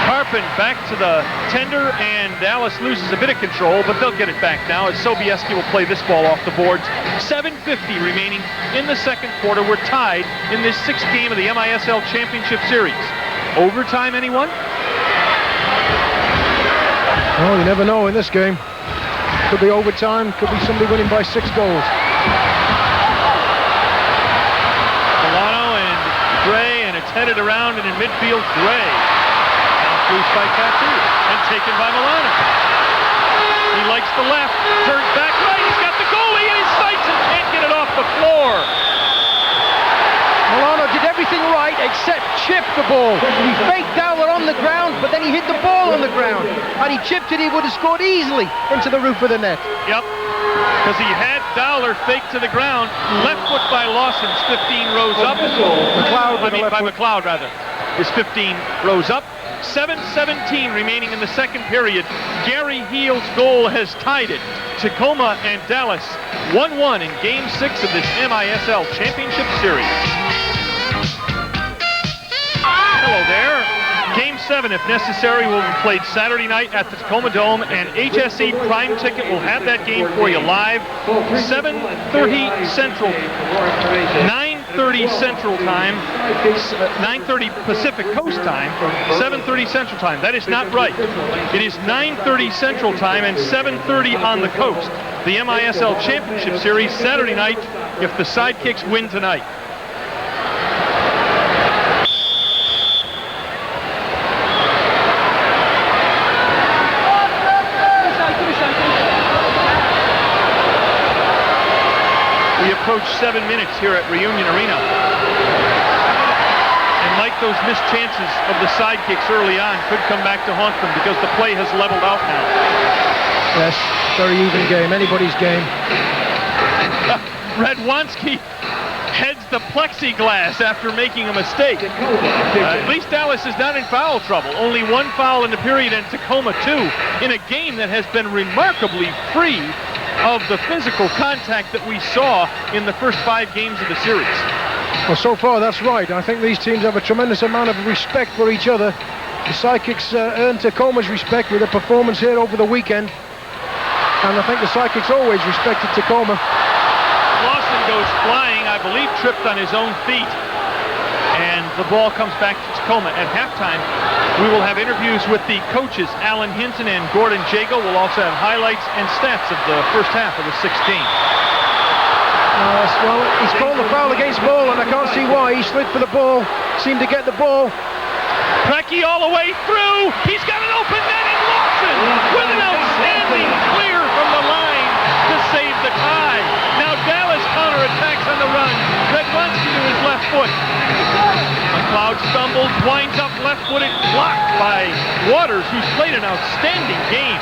Karpun back to the tender, and Dallas loses a bit of control, but they'll get it back now as Sobieski will play this ball off the boards. 7:50 remaining in the second quarter. We're tied in this 6th game of the MISL Championship Series. Overtime, anyone? Oh, you never know in this game. Could be overtime, could be somebody winning by 6 goals. Milano and Gray, and it's headed around, and in midfield, Gray. Loose by Tatu, and taken by Milano. He likes the left, turns back right, he's got the goalie in his sights and can't get it off the floor. Milano did everything right except chip the ball. He faked Dowler on the ground, but then he hit the ball on the ground. Had he chipped it, he would have scored easily into the roof of the net. Yep, because he had Dowler faked to the ground. Left foot by Lawson's 15 rows up. McLeod rather. His 15 rows up. 7:17 remaining in the second period. Gary Heel's goal has tied it. Tacoma and Dallas 1-1 in Game 6 of this MISL Championship Series. Hello there. Game 7, if necessary, will be played Saturday night at the Tacoma Dome, and HSE Prime Ticket will have that game for you live. 7:30 Central, 9:30 Central Time, 9:30 Pacific Coast Time, 7:30 Central Time. That is not right. It is 9:30 Central Time and 7:30 on the coast. The MISL Championship Series Saturday night if the Sidekicks win tonight. We approach 7 minutes here at Reunion Arena. And like those missed chances of the Sidekicks early on could come back to haunt them, because the play has leveled out now. Yes, very even game, anybody's game. Radwanski heads the plexiglass after making a mistake. At least Dallas is not in foul trouble. Only 1 foul in the period, and Tacoma 2, in a game that has been remarkably free of the physical contact that we saw in the first 5 games of the series. Well, so far that's right. I think these teams have a tremendous amount of respect for each other. The Sidekicks earned Tacoma's respect with a performance here over the weekend, and I think the Sidekicks always respected Tacoma. Lawson goes flying, I believe tripped on his own feet, and the ball comes back to Tacoma. At halftime, we will have interviews with the coaches, Alan Hinton and Gordon Jago. We'll also have highlights and stats of the first half of the 16. Well, he's called the foul against Ball, and I can't see why. He slid for the ball, seemed to get the ball. Precky all the way through. He's got an open net, and Lawson with an outstanding clear from the line to save the tie. Now Dallas counterattacks on the run. Radwanski to his left foot. McLeod stumbles, winds up left-footed, blocked by Waters, who's played an outstanding game.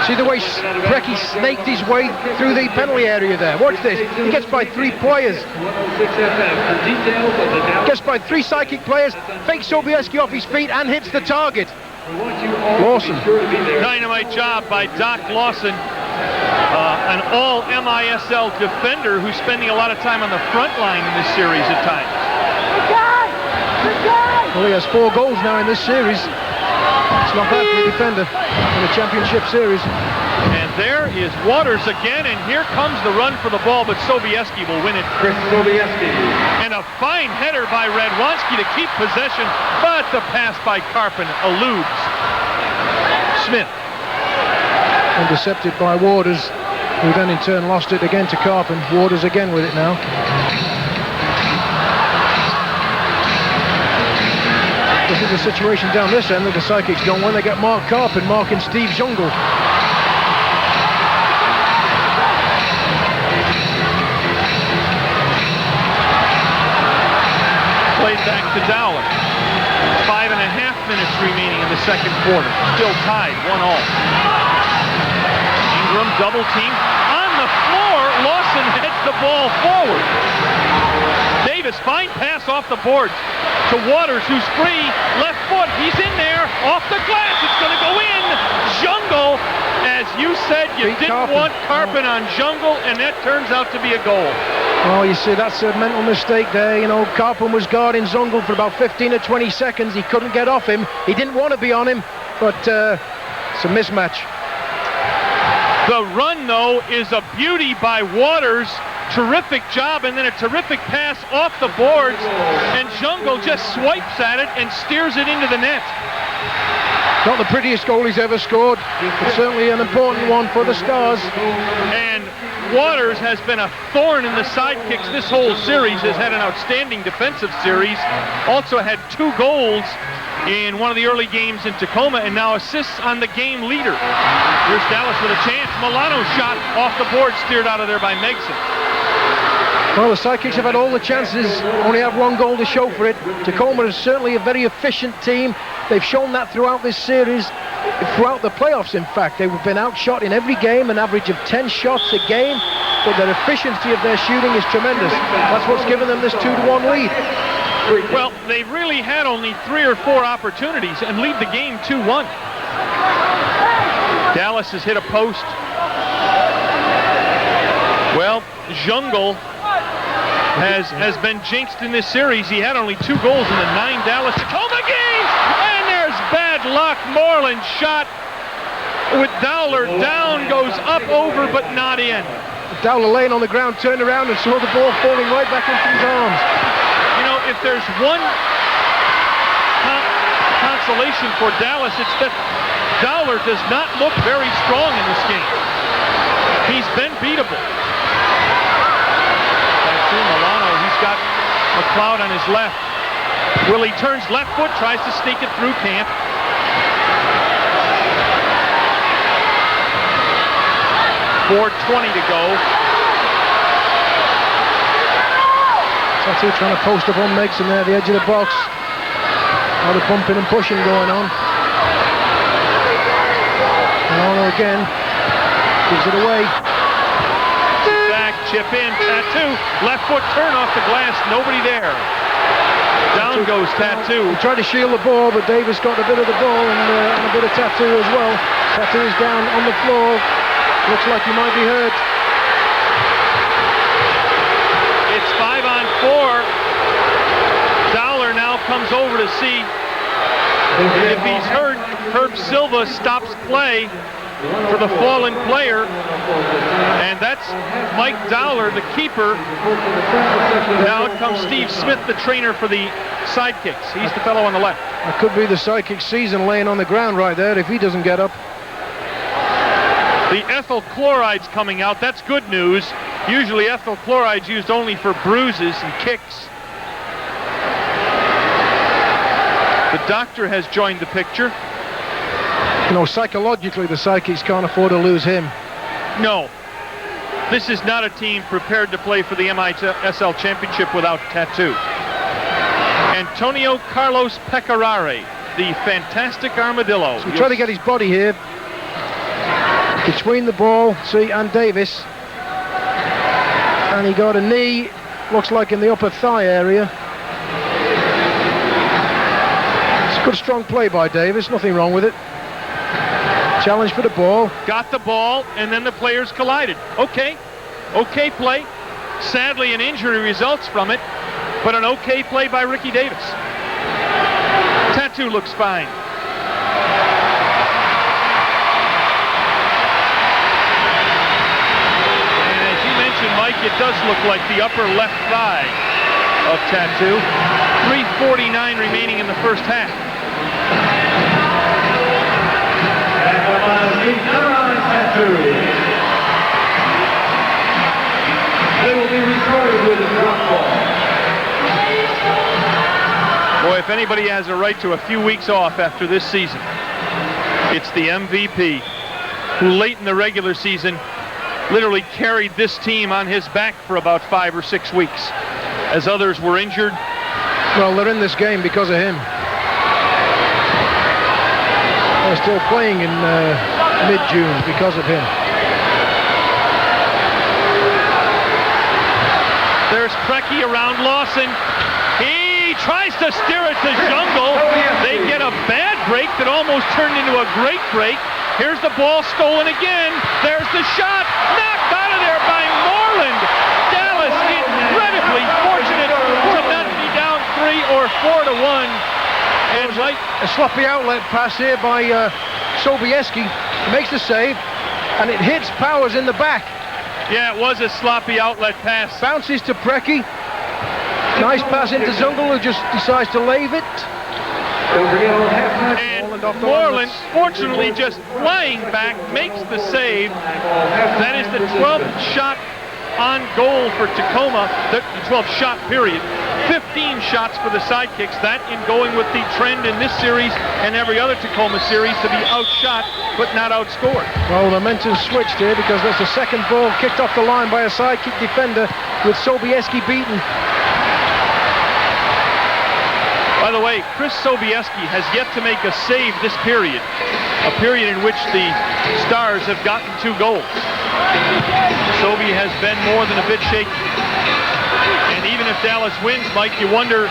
See the way Precky snaked his way through the penalty area there. Watch this. He gets by 3 players. Gets by 3 Sidekick players, fakes Sobieski off his feet and hits the target. Lawson. Dynamite job by Doc Lawson. An all MISL defender who's spending a lot of time on the front line in this series at times. Well, he has 4 goals now in this series. It's not bad for a defender in a championship series. And there is Waters again, and here comes the run for the ball, but Sobieski will win it. And a fine header by Radwanski to keep possession, but the pass by Karpun eludes Smith. Intercepted by Waters, who then in turn lost it again to Karpun. Waters again with it now. This is the situation down this end that the Sidekicks don't win. They get Mark Karpun marking Steve Jungle. Played back to Dowler. 5.5 minutes remaining in the second quarter. Still tied, 1-1. Ingram double team. On the floor, Lawson heads the ball forward. Davis, fine pass off the boards to Waters, who's free. Left foot, he's in there. Off the glass, it's going to go in. Jungle, as you said, you didn't want Karpun on Jungle, and that turns out to be a goal. Oh, you see, that's a mental mistake there. You know, Karpun was guarding Jungle for about 15 or 20 seconds. He couldn't get off him. He didn't want to be on him, but it's a mismatch. The run, though, is a beauty by Waters. Terrific job, and then a terrific pass off the boards, and Jungle just swipes at it and steers it into the net. Not the prettiest goal he's ever scored, but certainly an important one for the Stars. And Waters has been a thorn in the Sidekicks this whole series, has had an outstanding defensive series, also had 2 goals in one of the early games in Tacoma, and now assists on the game leader. Here's Dallas with a chance. Milano's shot off the board, steered out of there by Megson. Well, the Sidekicks have had all the chances, only have 1 goal to show for it. Tacoma is certainly a very efficient team. They've shown that throughout this series, throughout the playoffs, in fact. They've been outshot in every game, an average of 10 shots a game, but their efficiency of their shooting is tremendous. That's what's given them this 2-1 lead. Well, they've really had only 3 or 4 opportunities and lead the game 2-1. Dallas has hit a post. Well, Jungle has been jinxed in this series. He had only 2 goals in the 9 Dallas Tacoma games, and there's bad luck. Moreland's shot with Dowler down, goes up, over, but not in. Dowler laying on the ground, turned around and saw the ball falling right back into his arms. You know, if there's one consolation for Dallas, it's that Dowler does not look very strong in this game. He's been beatable. Milano, he's got McLeod on his left. Willie turns left foot, tries to sneak it through Camp. .420 to go. Tattoo trying to post up on Megson there at the edge of the box. Now the pumping and pushing going on. Milano again. Gives it away. Chip in, Tattoo, left foot turn off the glass, nobody there. Down goes Tattoo. He tried to shield the ball, but Davis got a bit of the ball and a bit of Tattoo as well. Tattoo is down on the floor. Looks like he might be hurt. It's 5-on-4. Dowler now comes over to see if he's hurt. Herb Silva stops play for the fallen player, and that's Mike Dowler, the keeper. Now it comes Steve Smith, the trainer for the Sidekicks. He's the fellow on the left. That could be the Sidekick season laying on the ground right there if he doesn't get up. The ethyl chloride's coming out. That's good news. Usually ethyl chloride's used only for bruises and kicks. The doctor has joined the picture. You know, psychologically, the Sidekicks can't afford to lose him. No. This is not a team prepared to play for the MISL Championship without Tattoo. Antonio Carlos Pecorare, the fantastic armadillo. So we try to get his body here. Between the ball, and Davis. And he got a knee, looks like in the upper thigh area. It's a good strong play by Davis, nothing wrong with it. Challenge for the ball. Got the ball, and then the players collided. Okay play. Sadly, an injury results from it, but an okay play by Ricky Davis. Tattoo looks fine. it does look like the upper left thigh of Tattoo. 3:49 remaining in the first half. They will be recorded with a drop ball. Boy, if anybody has a right to a few weeks off after this season, it's the MVP, who late in the regular season literally carried this team on his back for about 5 or 6 weeks as others were injured. Well, they're in this game because of him. They're still playing in mid-June because of him. There's Preki around Lawson. He tries to steer it to Jungle. They get a bad break that almost turned into a great break. Here's the ball stolen again. There's the shot. Knocked out of there by Moreland. Dallas incredibly fortunate to not be down 3 or 4-1. And a sloppy outlet pass here by Sobieski. Makes the save, and it hits Powers in the back. Yeah, it was a sloppy outlet pass. Bounces to Preki. Nice pass into Zungel, who just decides to lave it. And Moreland, fortunately, just flying back, makes the save. That is the 12th shot on goal for Tacoma, the 12th shot period. 15 shots for the Sidekicks. That in going with the trend in this series and every other Tacoma series to be outshot but not outscored. Well, the momentum switched here because that's the second ball kicked off the line by a Sidekick defender with Sobieski beaten. By the way, Chris Sobieski has yet to make a save this period, a period in which the Stars have gotten 2 goals. Sobie has been more than a bit shaky. And even if Dallas wins, Mike, you wonder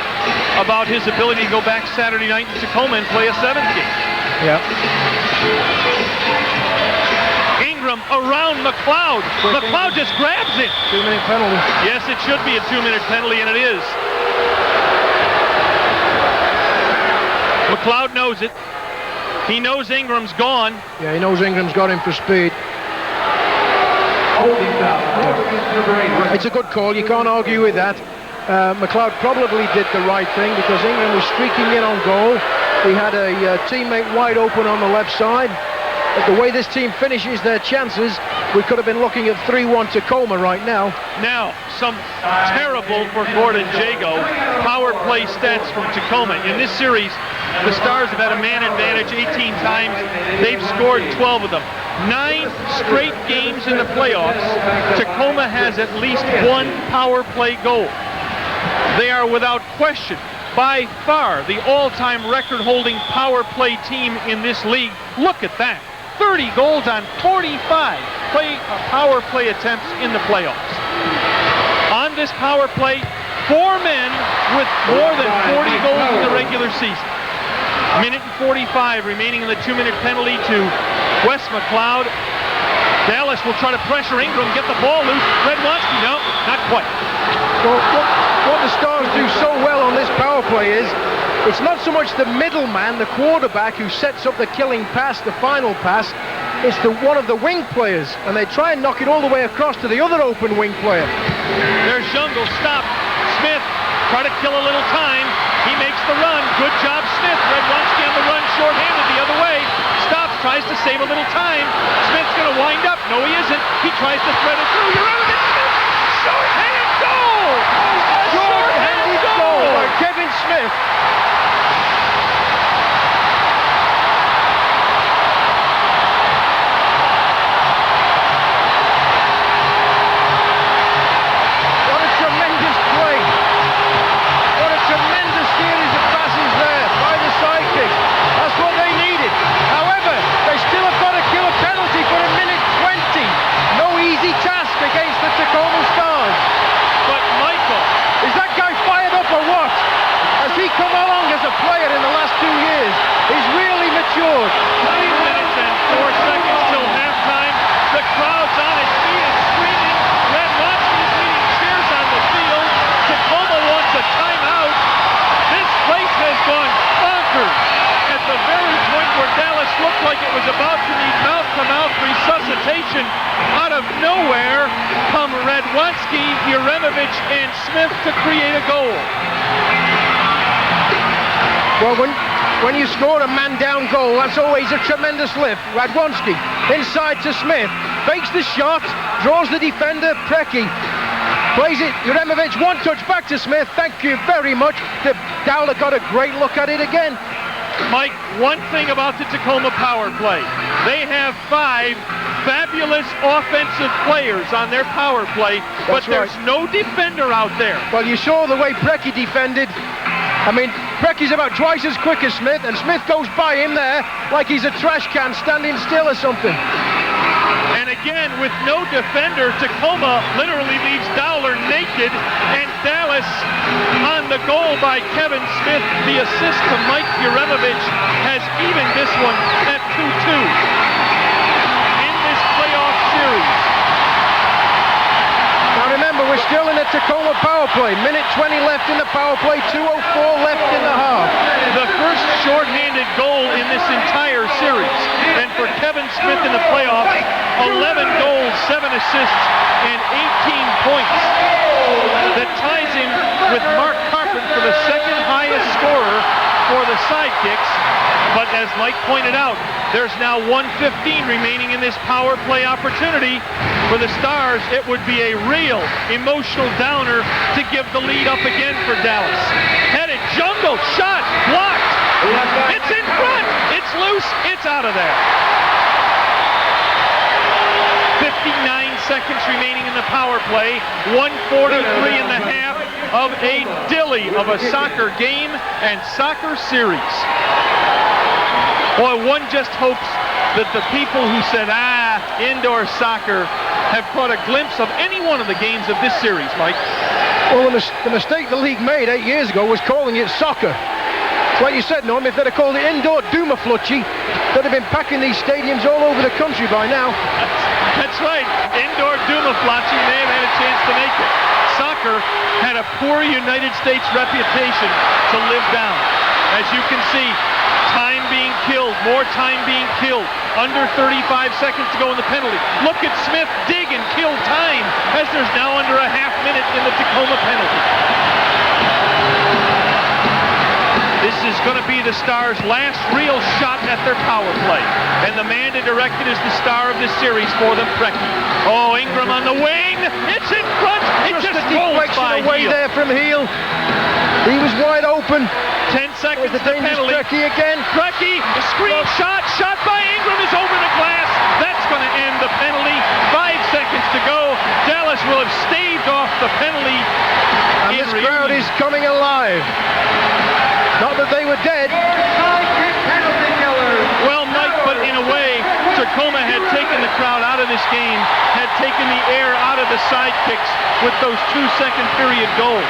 about his ability to go back Saturday night in Tacoma and play a 7th game. Yeah. Ingram around McLeod. McLeod just grabs it. 2-minute penalty. Yes, it should be a 2-minute penalty, and it is. McLeod knows it. He knows Ingram's gone. Yeah, he knows Ingram's got him for speed. It's a good call. You can't argue with that. McLeod probably did the right thing because Ingram was streaking in on goal. He had a teammate wide open on the left side. But the way this team finishes their chances, we could have been looking at 3-1 Tacoma right now. Now, some terrible for Gordon Jago power play stats from Tacoma. In this series, the Stars have had a man advantage 18 times. They've scored 12 of them. 9 straight games in the playoffs, Tacoma has at least 1 power play goal. They are without question by far the all-time record-holding power play team in this league. Look at that. 30 goals on 45 power play attempts in the playoffs. On this power play, 4 men with more than 40 goals in the regular season. Minute and 45 remaining in the 2-minute penalty to Wes McLeod. Dallas will try to pressure Ingram, get the ball loose. Redwanski, no, not quite. Well, what the Stars do so well on this power play is it's not so much the middleman, the quarterback, who sets up the killing pass, the final pass. It's one of the wing players, and they try and knock it all the way across to the other open wing player. There's Jungle, stop. Smith, try to kill a little time. He makes the run. Good job, Smith. Redwanski on the run, short-handed the other way. Stops, tries to save a little time. Smith's going to wind up. No, he isn't. He tries to thread it through. You're out of it. Short-handed goal! Short-handed goal by Kevin Smith. What a tremendous play. What a tremendous series of passes there by the Sidekicks. That's what they needed. However, they still have got to kill a penalty for a minute 20. No easy task against the Tacoma Stars. But Michael, is that guy fired up or what? Has he come along as a player in the last 2 years? He's really matured. 3 minutes and 4 seconds till halftime. The crowd's on its feet and screaming. Redwanski's leading cheers on the field. Tacoma wants a timeout. This place has gone bonkers. At the very point where Dallas looked like it was about to need mouth-to-mouth resuscitation, out of nowhere come Redwanski. Radwanski, Jeremovich, and Smith to create a goal. Well, when you score a man-down goal, that's always a tremendous lift. Radwanski inside to Smith, fakes the shot, draws the defender, Preki. Plays it, Jeremovich, one touch back to Smith. Thank you very much. Dowler got a great look at it again. Mike, one thing about the Tacoma power play, they have 5 fabulous offensive players on their power play, but there's no defender out there. Well, you saw the way Preki defended. I mean, Preki's about twice as quick as Smith, and Smith goes by him there like he's a trash can standing still or something. And again, with no defender, Tacoma literally leaves Dowler naked, and Dallas on the goal by Kevin Smith. The assist to Mike Jeremovich has evened this one at 2-2 in this playoff series. Now remember, we're still in a Tacoma power play. Minute 20 left in the power play, 2:04 left in the half. The first shorthanded goal in this entire series. And for Kevin Smith in the playoffs, 11 goals, 7 assists, and 18 points. That ties him with Mark Karpun for the second highest scorer for the Sidekicks. But as Mike pointed out, there's now 1:15 remaining in this power play opportunity. For the Stars, it would be a real emotional downer to give the lead up again for Dallas. Headed, jungle, shot, blocked. It's in front, it's loose, it's out of there. 59 seconds remaining in the power play, 1:43 and a half of a dilly of a soccer game and soccer series. Boy, one just hopes that the people who said, indoor soccer, have caught a glimpse of any one of the games of this series, Mike. Well, the mistake the league made 8 years ago was calling it soccer. It's like you said, Norm, if they'd have called it indoor Doomaflucci, they'd have been packing these stadiums all over the country by now. That's right. Indoor Doomaflucci may have had a chance to make it. Soccer had a poor United States reputation to live down. As you can see, time being killed, more time being killed. Under 35 seconds to go in the penalty. Look at Smith dig and kill time as there's now under a half minute in the Tacoma penalty. This is going to be the Stars' last real shot at their power play. And the man to direct it is the star of this series for them, Preki. Oh, Ingram on the wing. It's in front. It just rolls by away Heel. there from Heel. He was wide open. 10 seconds to penalty. Preki again. Preki, a screen shot by Ingram is over the glass. That's going to end the penalty. 5 seconds to go. Dallas will have staved off the penalty. And this crowd is coming alive. Not that they were dead. Well, Mike, but in a way, Tacoma had taken the crowd out of this game, had taken the air out of the Sidekicks with those 2-second period goals.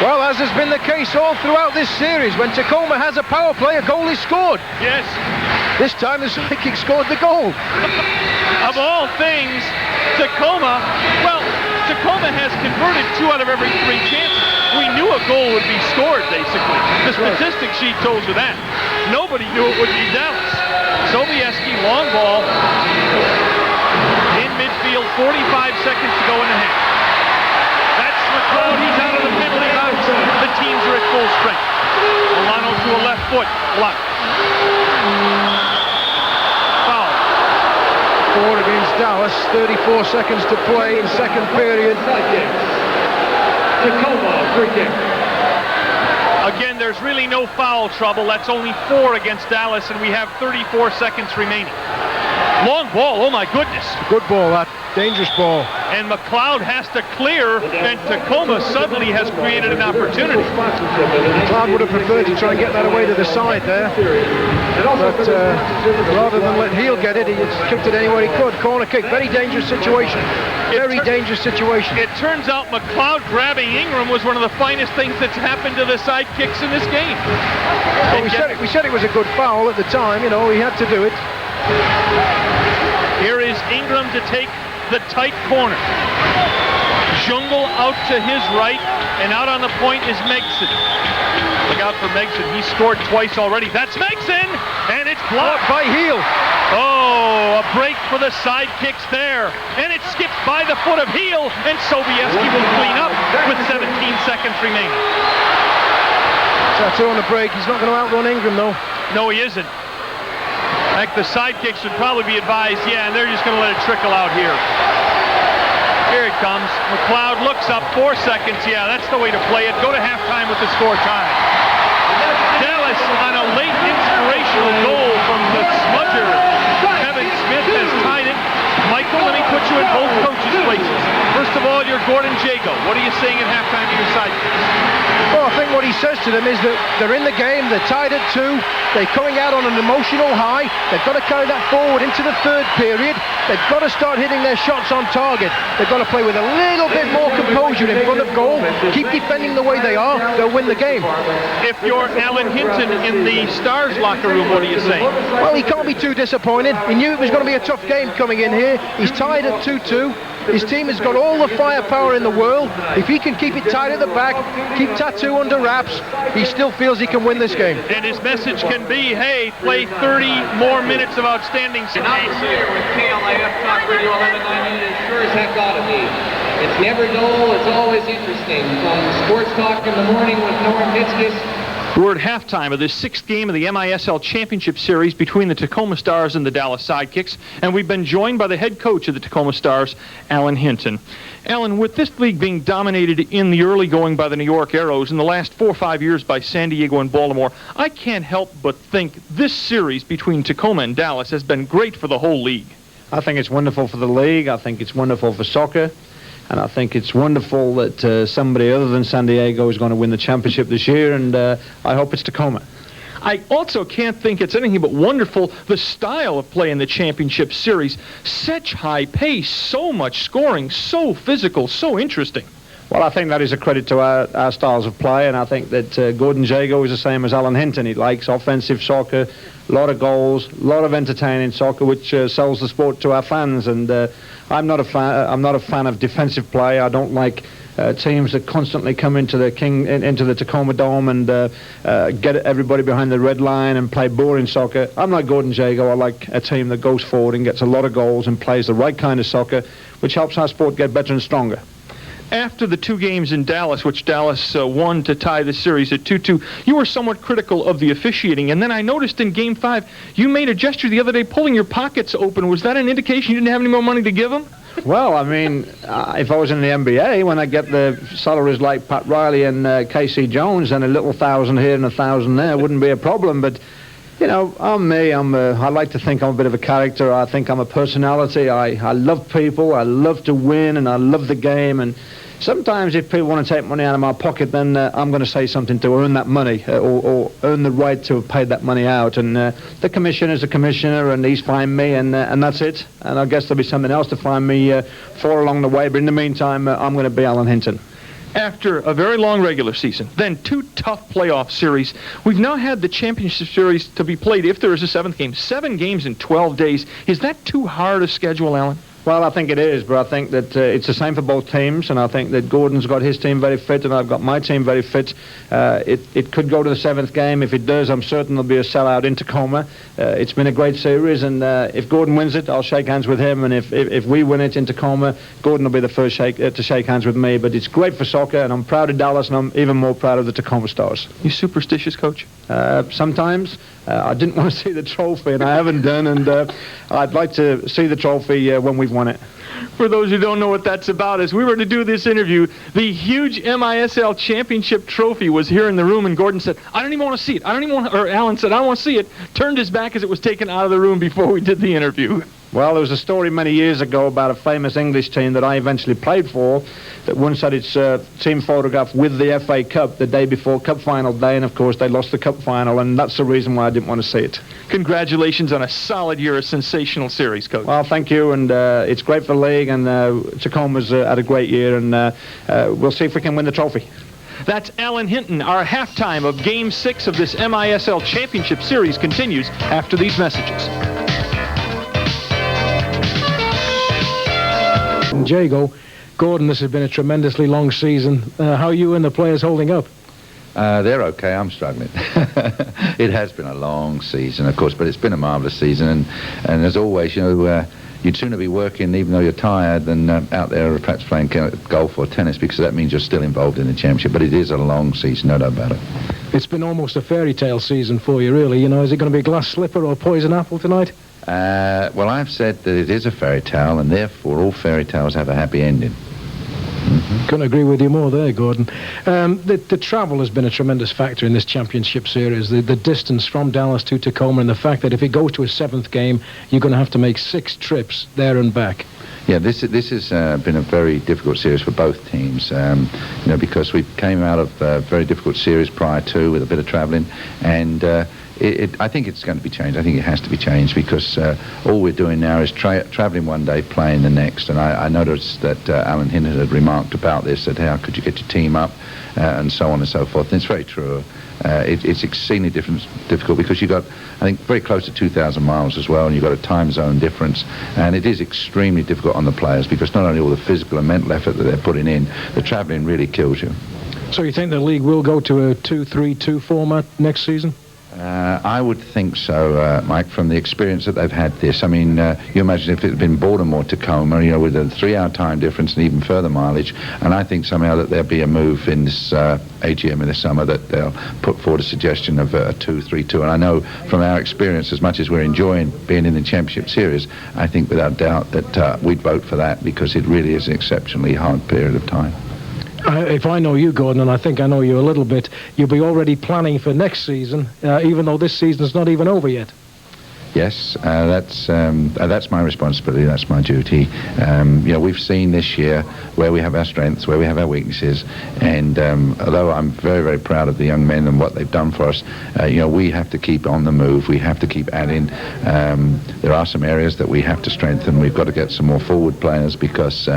Well, as has been the case all throughout this series, when Tacoma has a power play, a goal is scored. Yes. This time the Sidekicks scored the goal. Of all things, Tacoma has converted 2 out of every 3 chances. We knew a goal would be scored, basically. The statistics sheet told you that. Nobody knew it would be Dallas. Sobieski, long ball. In midfield, 45 seconds to go in the half. That's McLeod. He's out of the penalty box. The teams are at full strength. Milano to a left foot. Blocked. Foul. Forward against Dallas. 34 seconds to play in second period. Tacoma, free kick. Again, there's really no foul trouble. That's only 4 against Dallas, and we have 34 seconds remaining. Long ball, oh my goodness. Good ball, that dangerous ball. And McLeod has to clear, and Tacoma suddenly has created an opportunity. McLeod would have preferred to try and get that away to the side there. But rather than let Heel get it, he kicked it anywhere he could. Corner kick, very dangerous situation. Very dangerous situation. It turns out McLeod grabbing Ingram was one of the finest things that's happened to the Sidekicks in this game. Well, we said it was a good foul at the time, you know, he had to do it. Here is Ingram to take the tight corner. Jungle out to his right, and out on the point is Megson. Look out for Megson. He scored twice already. That's Megson, and it's blocked by Heel. Oh, a break for the Sidekicks there. And it skips by the foot of Heel, and Sobieski will clean up with 17 seconds remaining. Tattoo on the break. He's not going to outrun Ingram, though. No, he isn't. Heck, the Sidekicks should probably be advised, yeah, and they're just going to let it trickle out here. Here it comes. McLeod looks up, 4 seconds. Yeah, that's the way to play it. Go to halftime with the score tied. Dallas on a late inspirational goal from the smudger. Kevin Smith has tied it. Michael, let me put you in both coaches' places. First of all, you're Gordon Jago. What are you saying at halftime to your Sidekicks? Well, I think what he says to them is that they're in the game, they're tied at 2, they're coming out on an emotional high, they've got to carry that forward into the third period, they've got to start hitting their shots on target, they've got to play with a little bit more composure in front of goal, keep defending the way they are, they'll win the game. If you're Alan Hinton in the Stars locker room, what are you saying? Well, he can't be too disappointed. He knew it was going to be a tough game coming in here. He's tied at 2-2. His team has got all the firepower in the world. If he can keep it tight at the back, keep Tattoo under wraps, he still feels he can win this game. And his message can be, hey, play 30 more minutes of outstanding. Nice here with KLIF Talk Radio 1190. It sure as heck ought to be. It's never dull. It's always interesting. From Sports Talk in the morning with Norm Hitzges. We're at halftime of this 6th game of the MISL Championship Series between the Tacoma Stars and the Dallas Sidekicks, and we've been joined by the head coach of the Tacoma Stars, Alan Hinton. Alan, with this league being dominated in the early going by the New York Arrows, in the last 4 or 5 years by San Diego and Baltimore, I can't help but think this series between Tacoma and Dallas has been great for the whole league. I think it's wonderful for the league. I think it's wonderful for soccer. And I think it's wonderful that somebody other than San Diego is going to win the championship this year, and I hope it's Tacoma. I also can't think it's anything but wonderful, the style of play in the championship series. Such high pace, so much scoring, so physical, so interesting. Well, I think that is a credit to our styles of play, and I think that Gordon Jago is the same as Alan Hinton. He likes offensive soccer, a lot of goals, a lot of entertaining soccer, which sells the sport to our fans. And I'm not a fan of defensive play. I don't like teams that constantly come into the Tacoma Dome and get everybody behind the red line and play boring soccer. I'm like Gordon Jago. I like a team that goes forward and gets a lot of goals and plays the right kind of soccer, which helps our sport get better and stronger. After the 2 games in Dallas, which Dallas won to tie the series at 2-2, you were somewhat critical of the officiating. And then I noticed in Game 5, you made a gesture the other day pulling your pockets open. Was that an indication you didn't have any more money to give them? Well, I mean, if I was in the NBA, when I get the salaries like Pat Riley and Casey Jones, and a little 1,000 here and 1,000 there wouldn't be a problem. But, you know, I'm me. I like to think I'm a bit of a character. I think I'm a personality. I love people. I love to win, and I love the game. And sometimes if people want to take money out of my pocket, then I'm going to say something to earn that money or earn the right to have paid that money out. And the commissioner's a commissioner, and he's fined me, and that's it. And I guess there'll be something else to fine me for along the way. But in the meantime, I'm going to be Alan Hinton. After a very long regular season, then 2 tough playoff series, we've now had the championship series to be played, if there is a 7th game, 7 games in 12 days. Is that too hard a schedule, Alan? Well, I think it is, but I think that it's the same for both teams, and I think that Gordon's got his team very fit, and I've got my team very fit. It could go to the 7th game. If it does, I'm certain there'll be a sellout in Tacoma. It's been a great series, and if Gordon wins it, I'll shake hands with him, and if we win it in Tacoma, Gordon will be the first to shake hands with me. But it's great for soccer, and I'm proud of Dallas, and I'm even more proud of the Tacoma Stars. You superstitious, Coach? Sometimes. I didn't want to see the trophy, and I haven't done, and I'd like to see the trophy when we've won it. For those who don't know what that's about, as we were to do this interview, the huge MISL championship trophy was here in the room, and Gordon said, I don't even want to see it. Or Alan said, I don't want to see it, turned his back as it was taken out of the room before we did the interview. Well, there was a story many years ago about a famous English team that I eventually played for that once had its team photograph with the FA Cup the day before Cup final day, and of course they lost the Cup final, and that's the reason why I didn't want to see it. Congratulations on a solid year, a sensational series, Coach. Well, thank you, and it's great for the league, and Tacoma's had a great year, and we'll see if we can win the trophy. That's Alan Hinton. Our halftime of Game 6 of this MISL Championship Series continues after these messages. Jago, Gordon, this has been a tremendously long season. How are you and the players holding up? They're okay. I'm struggling. It has been a long season, of course, but it's been a marvellous season. And as always, you'd sooner be working, even though you're tired, than out there perhaps playing golf or tennis, because that means you're still involved in the championship. But it is a long season, no doubt about it. It's been almost a fairy tale season for you, really. Is it going to be glass slipper or poison apple tonight? Well, I've said that it is a fairy tale, and therefore all fairy tales have a happy ending. Couldn't agree with you more there, Gordon. The travel has been a tremendous factor in this championship series. The distance from Dallas to Tacoma, and the fact that if it goes to a 7th game, you're going to have to make 6 trips there and back. Yeah, this has been a very difficult series for both teams, because we came out of a very difficult series prior to, with a bit of travelling, and I think it's going to be changed. I think it has to be changed, because all we're doing now is travelling one day, playing the next. And I noticed that Alan Hinton had remarked about this, that how could you get your team up, and so on and so forth. And it's very true. It's exceedingly difficult, because you've got, I think, very close to 2,000 miles as well, and you've got a time zone difference, and it is extremely difficult on the players, because not only all the physical and mental effort that they're putting in, the travelling really kills you. So you think the league will go to a 2-3-2 format next season? I would think so, Mike, from the experience that they've had this. I mean, you imagine if it had been Baltimore, Tacoma, with a 3-hour time difference and even further mileage, and I think somehow that there'll be a move in this AGM in the summer that they'll put forward a suggestion of a 2-3-2. And I know from our experience, as much as we're enjoying being in the Championship Series, I think without doubt that we'd vote for that, because it really is an exceptionally hard period of time. If I know you, Gordon, and I think I know you a little bit, you'll be already planning for next season, even though this season's not even over yet. Yes, that's my responsibility, that's my duty. We've seen this year where we have our strengths, where we have our weaknesses, and although I'm very, very proud of the young men and what they've done for us, we have to keep on the move, we have to keep adding. There are some areas that we have to strengthen. We've got to get some more forward players, because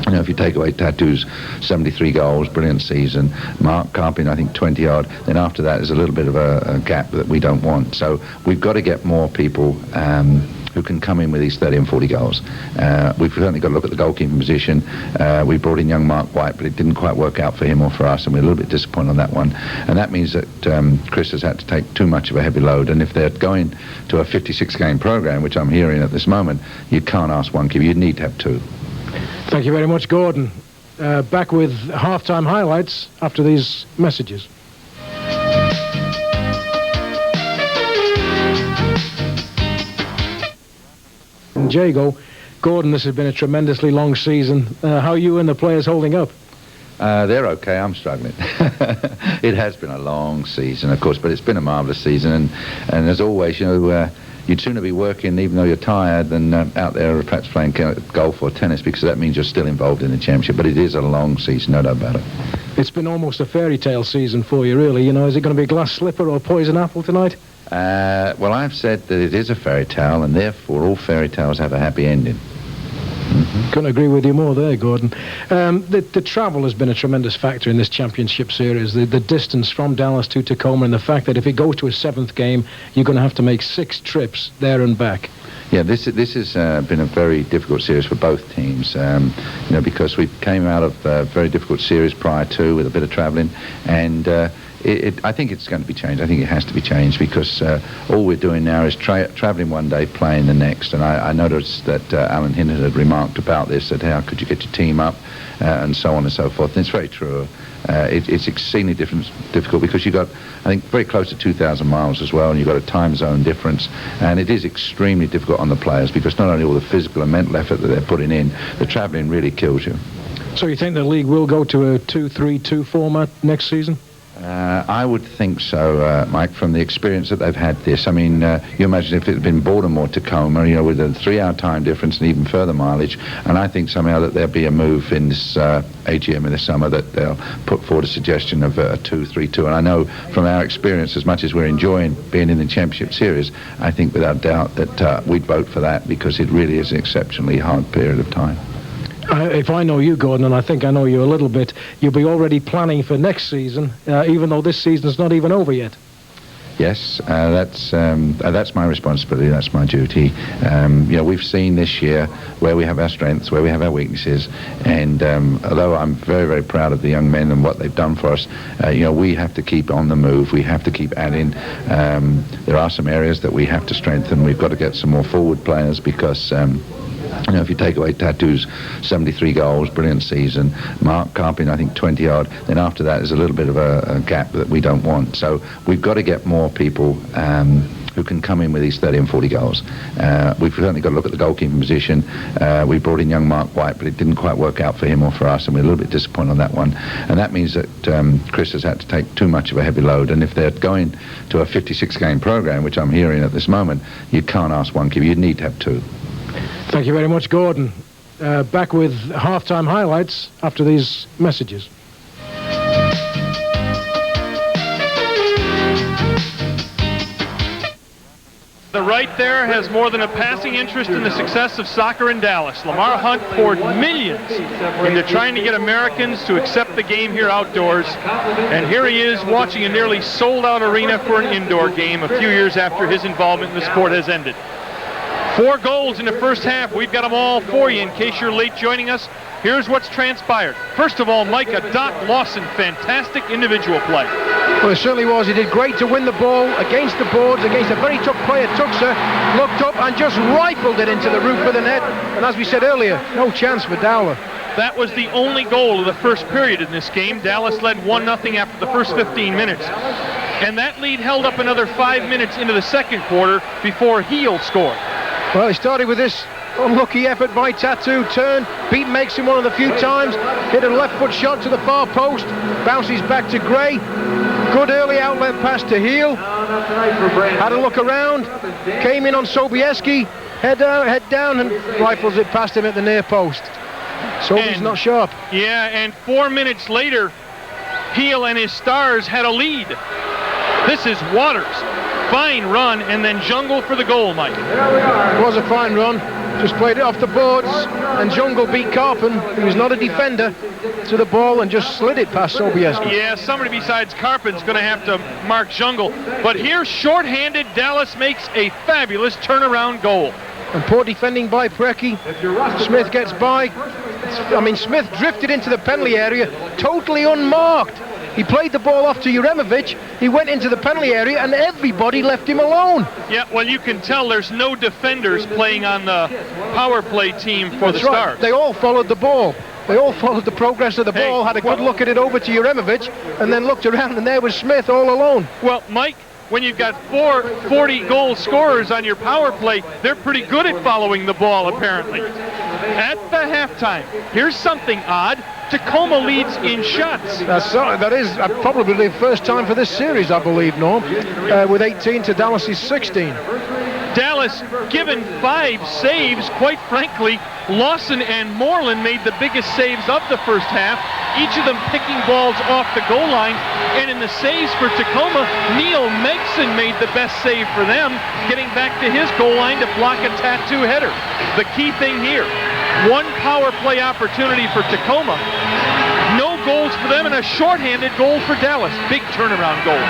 if you take away Tattoo's 73 goals, brilliant season, Mark Karpun, I think 20-odd, then after that is a little bit of a gap that we don't want. So we've got to get more people who can come in with these 30 and 40 goals. We've certainly got to look at the goalkeeping position. We brought in young Mark White, but it didn't quite work out for him or for us, and we're a little bit disappointed on that one. And that means that Chris has had to take too much of a heavy load. And if they're going to a 56-game program, which I'm hearing at this moment, you can't ask one keeper. You'd need to have 2. Thank you very much, Gordon. Back with half-time highlights after these messages. And Jago, Gordon, this has been a tremendously long season. How are you and the players holding up? They're okay. I'm struggling. It has been a long season, of course, but it's been a marvellous season. And as always, you'd sooner be working, even though you're tired, than out there perhaps playing golf or tennis, because that means you're still involved in the championship. But it is a long season, no doubt about it. It's been almost a fairy tale season for you, really. Is it going to be glass slipper or poison apple tonight? Well, I've said that it is a fairy tale, and therefore all fairy tales have a happy ending. Couldn't agree with you more there, Gordon. The travel has been a tremendous factor in this championship series. The distance from Dallas to Tacoma, and the fact that if it goes to a 7th game, you're going to have to make 6 trips there and back. Yeah, this has been a very difficult series for both teams, because we came out of a very difficult series prior to, with a bit of travelling, and I think it's going to be changed. I think it has to be changed, because all we're doing now is travelling one day, playing the next. And I noticed that Alan Hinton had remarked about this, that how could you get your team up, and so on and so forth. And it's very true. It's exceedingly difficult, because you've got, I think, very close to 2,000 miles as well, and you've got a time zone difference, and it is extremely difficult on the players, because not only all the physical and mental effort that they're putting in, the travelling really kills you. So you think the league will go to a 2-3-2 format next season? I would think so, Mike, from the experience that they've had this. I mean, you imagine if it had been Baltimore, Tacoma, with a 3-hour time difference and even further mileage, and I think somehow that there'll be a move in this AGM in the summer that they'll put forward a suggestion of a 2-3-2. And I know from our experience, as much as we're enjoying being in the Championship Series, I think without doubt that we'd vote for that, because it really is an exceptionally hard period of time. If I know you, Gordon, and I think I know you a little bit, you'll be already planning for next season, even though this season's not even over yet. Yes, that's my responsibility. That's my duty. We've seen this year where we have our strengths, where we have our weaknesses, and although I'm very, very proud of the young men and what they've done for us, we have to keep on the move. We have to keep adding. There are some areas that we have to strengthen. We've got to get some more forward players because. If you take away Tattoo's 73 goals, brilliant season, Mark Karpun, I think 20-odd, then after that there's a little bit of a gap that we don't want. So we've got to get more people who can come in with these 30 and 40 goals. We've certainly got to look at the goalkeeping position. We brought in young Mark White, but it didn't quite work out for him or for us, and we're a little bit disappointed on that one. And that means that Chris has had to take too much of a heavy load, and if they're going to a 56-game program, which I'm hearing at this moment, you can't ask one keeper, you need to have two. Thank you very much, Gordon. Back with half-time highlights after these messages. The right there has more than a passing interest in the success of soccer in Dallas. Lamar Hunt poured millions into trying to get Americans to accept the game here outdoors. And here he is watching a nearly sold-out arena for an indoor game a few years after his involvement in the sport has ended. 4 goals in the first half. We've got them all for you in case you're late joining us. Here's what's transpired. First of all, Mike, a Doc Lawson, fantastic individual play. Well, it certainly was. He did great to win the ball against the boards, against a very tough player, Tuxer, looked up and just rifled it into the roof of the net. And as we said earlier, no chance for Dowler. That was the only goal of the first period in this game. Dallas led 1-0 after the first 15 minutes. And that lead held up another 5 minutes into the second quarter before Heel scored. Well, he started with this unlucky effort by Tattoo. Turn. Pete makes him one of the few times. Hit a left foot shot to the far post. Bounces back to Gray. Good early outlet pass to Heel. Had a look around. Came in on Sobieski. Head down and rifles it past him at the near post. Sobie's not sharp. Yeah, and 4 minutes later, Heel and his Stars had a lead. This is Waters. Fine run, and then Jungle for the goal, Mike. It was a fine run. Just played it off the boards, and Jungle beat Karpun, who was not a defender, to the ball and just slid it past Sobieski. Yeah, somebody besides Karpun's going to have to mark Jungle. But here, short-handed, Dallas makes a fabulous turnaround goal. And poor defending by Preki. Smith gets by. Smith drifted into the penalty area, totally unmarked. He played the ball off to Juremovic. He went into the penalty area, and everybody left him alone. Yeah, well, you can tell there's no defenders playing on the power play team for the Stars. Right. They all followed the ball. They all followed the progress of the ball, had a good look at it over to Juremovic, and then looked around, and there was Smith all alone. Well, Mike, when you've got 4 40-goal scorers on your power play, they're pretty good at following the ball, apparently. At the halftime, here's something odd. Tacoma leads in shots. That is probably the first time for this series, I believe, Norm, with 18 to Dallas's 16. Dallas given 5 saves. Quite frankly, Lawson and Moreland made the biggest saves of the first half, each of them picking balls off the goal line. And in the saves for Tacoma, Neil Megson made the best save for them, getting back to his goal line to block a Tattoo header. The key thing here, 1 power play opportunity for Tacoma, no goals for them, and a shorthanded goal for Dallas. Big turnaround goal.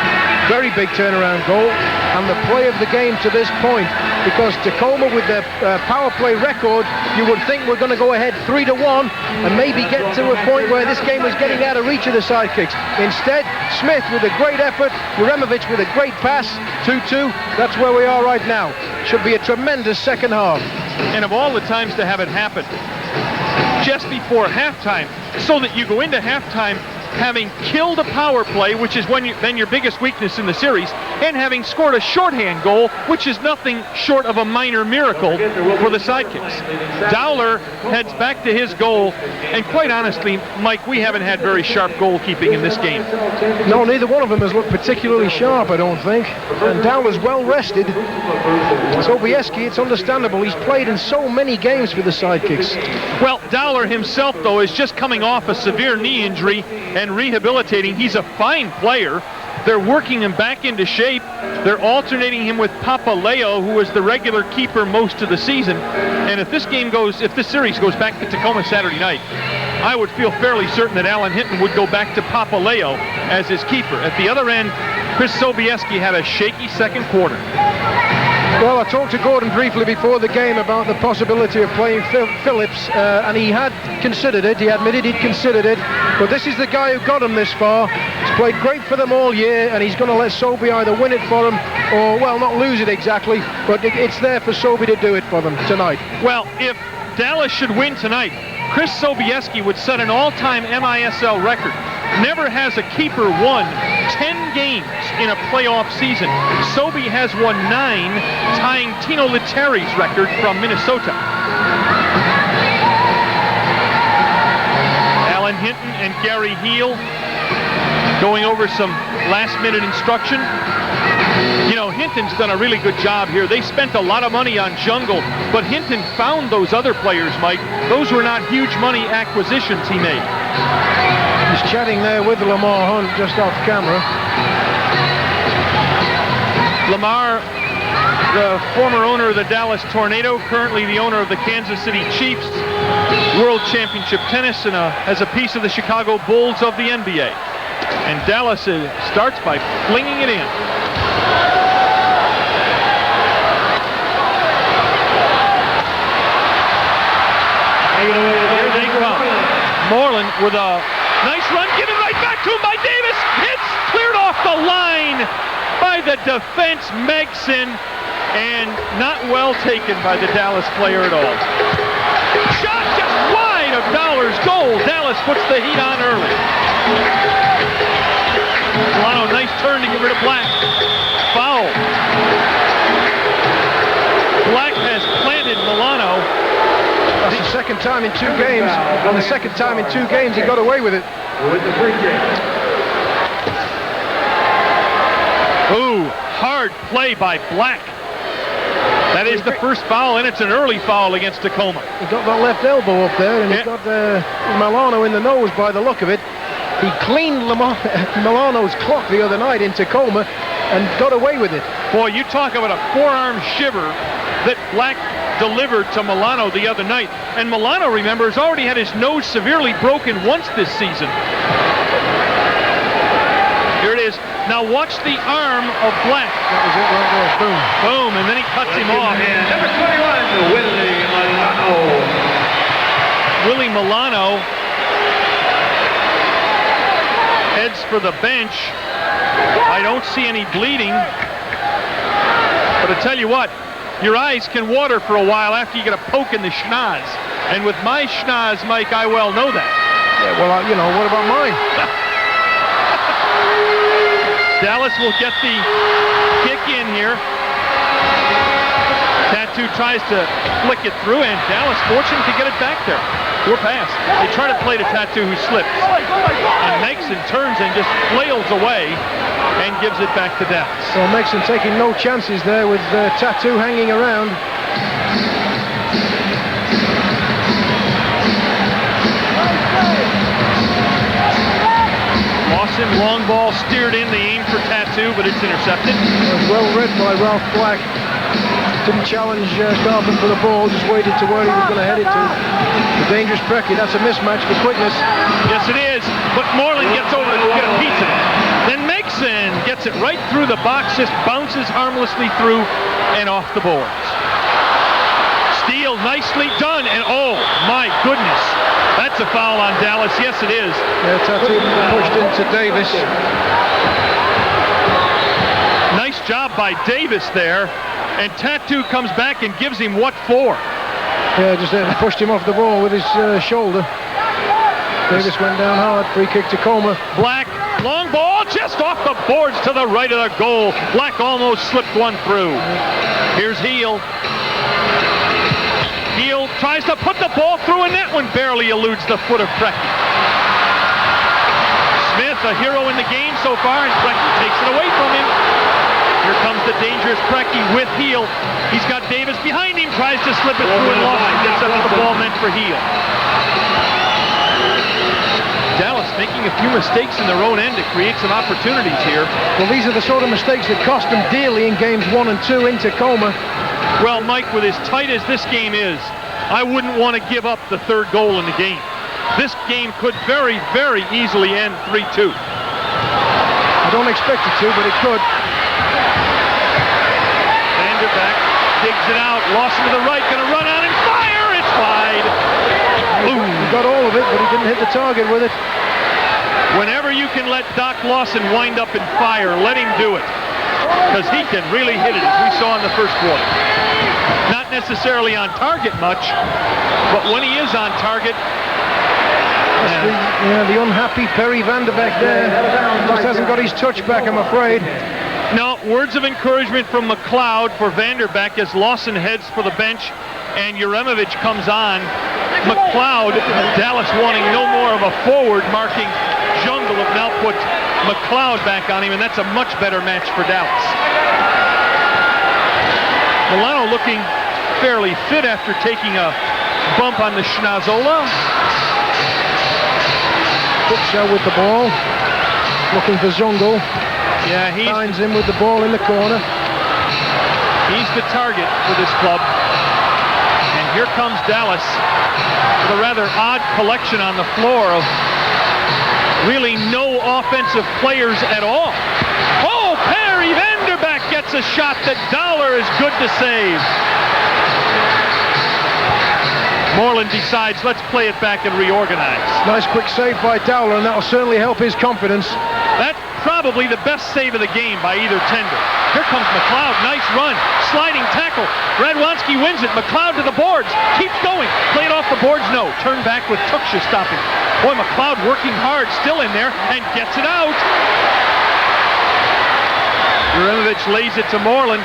Very big turnaround goal, and the play of the game to this point, because Tacoma with their power play record, you would think we're going to go ahead 3-1 and maybe get to a point where this game was getting out of reach of the Sidekicks. Instead, Smith with a great effort, Juremovic with a great pass, 2-2. That's where we are right now. Should be a tremendous second half. And of all the times to have it happen, just before halftime, so that you go into halftime having killed a power play, which is been your biggest weakness in the series, and having scored a shorthand goal, which is nothing short of a minor miracle for the Sidekicks. Dowler heads back to his goal, and quite honestly, Mike, we haven't had very sharp goalkeeping in this game. No, neither one of them has looked particularly sharp, I don't think. And Dowler's well rested. Sobieski, it's understandable. He's played in so many games for the Sidekicks. Well, Dowler himself, though, is just coming off a severe knee injury and rehabilitating. He's a fine player. They're working him back into shape. They're alternating him with Papaleo, who was the regular keeper most of the season. And if this series goes back to Tacoma Saturday night, I would feel fairly certain that Alan Hinton would go back to Papaleo as his keeper. At the other end, Chris Sobieski had a shaky second quarter. Well, I talked to Gordon briefly before the game about the possibility of playing Phillips, and he had considered it. He admitted he'd considered it, but this is the guy who got him this far. He's played great for them all year, and he's going to let Sobey either win it for him or, well, not lose it exactly, but it's there for Sobey to do it for them tonight. Well, if Dallas should win tonight, Chris Sobieski would set an all-time MISL record. Never has a keeper won 10 games in a playoff season. Sobey has won 9, tying Tino Lettieri's record from Minnesota. Alan Hinton and Gary Heel going over some last-minute instruction. You know, Hinton's done a really good job here. They spent a lot of money on Jungle, but Hinton found those other players, Mike. Those were not huge money acquisitions he made. He's chatting there with Lamar Hunt just off camera. Lamar, the former owner of the Dallas Tornado, currently the owner of the Kansas City Chiefs, World Championship Tennis, and has a piece of the Chicago Bulls of the NBA. And Dallas starts by flinging it in. Here they come. Moreland with a nice run, given right back to him by Davis. It's cleared off the line by the defense, Megson, and not well taken by the Dallas player at all. Shot just wide of Dollar's goal. Dallas puts the heat on early. Milano, nice turn to get rid of Black. Foul. Black has planted Milano. That's the second time in 2 games. And the second time in 2 games he got away with it. With the free kick. Ooh, hard play by Black. That is the first foul, and it's an early foul against Tacoma. He got that left elbow up there, and he got Milano in the nose by the look of it. He cleaned Milano's clock the other night in Tacoma and got away with it. Boy, you talk about a forearm shiver that Black delivered to Milano the other night. And Milano, remember, has already had his nose severely broken once this season. Here it is. Now watch the arm of Black. That was it right there. Boom. Boom, and then he cuts him off. Number 21, Willie Milano. Willie Milano heads for the bench. I don't see any bleeding. But I tell you what, your eyes can water for a while after you get a poke in the schnoz. And with my schnoz, Mike, I well know that. Yeah, well, you know, what about mine? Dallas will get the kick in here. Tattoo tries to flick it through, and Dallas fortunate to get it back there. Poor pass. They try to play to Tattoo, who slips. And Megson turns and just flails away and gives it back to Dallas. So Megson taking no chances there with Tattoo hanging around. Lawson, long ball steered in, the aim for Tattoo, but it's intercepted. Well read by Ralph Black. Didn't challenge Karpun for the ball, just waited to where he was going to head it to. The dangerous Preki, that's a mismatch for quickness. Yes, it is, but Moreland gets over to get a piece of it. Then Megson gets it right through the box, just bounces harmlessly through and off the boards. Steal, nicely done, and oh my goodness, that's a foul on Dallas. Yes, it is. Yeah, Tattoo pushed into Davis. Nice job by Davis there. And Tattoo comes back and gives him what for? Yeah, just pushed him off the ball with his shoulder. Davis went down hard. Free kick Tacoma. Black, long ball, just off the boards to the right of the goal. Black almost slipped one through. Here's Heel. Heel tries to put the ball through, and that one barely eludes the foot of Preki. Smith, a hero in the game so far, and Preki takes it away from him. Here comes the dangerous Preki with Heel. He's got Davis behind him, tries to slip it through, and Lawson gets up with the ball meant for Heel. Dallas making a few mistakes in their own end to create some opportunities here. Well, these are the sort of mistakes that cost them dearly in games 1 and 2 in Tacoma. Well, Mike, with as tight as this game is, I wouldn't want to give up the third goal in the game. This game could very, very easily end 3-2. I don't expect it to, but it could. Vanderbeck digs it out. Lawson to the right, going to run on and fire. It's wide. Boom. He got all of it, but he didn't hit the target with it. Whenever you can let Doc Lawson wind up and fire, let him do it. Because he can really hit it, as we saw in the first quarter. Not necessarily on target much, but when he is on target... The unhappy Perry Vanderbeck there. Just hasn't got his touch back, I'm afraid. No, words of encouragement from McLeod for Vanderbeck as Lawson heads for the bench and Uremovich comes on. McLeod, Dallas wanting no more of a forward marking jungle, have now put McLeod back on him, and that's a much better match for Dallas. Milano looking fairly fit after taking a bump on the schnozola. Butcher with the ball, looking for Zungle. Yeah, he finds him with the ball in the corner. He's the target for this club. And here comes Dallas with a rather odd collection on the floor of really no offensive players at all. Oh, Perry Vanderbeck gets a shot that Dollar is good to save. Moreland decides, let's play it back and reorganize. Nice quick save by Dowler, and that'll certainly help his confidence. That's probably the best save of the game by either tender. Here comes McLeod, nice run, sliding tackle. Radwanski wins it, McLeod to the boards, keeps going. Play it off the boards, no. Turn back with Tuksha stopping. Boy, McLeod working hard, still in there, and gets it out. Uremovich lays it to Moreland,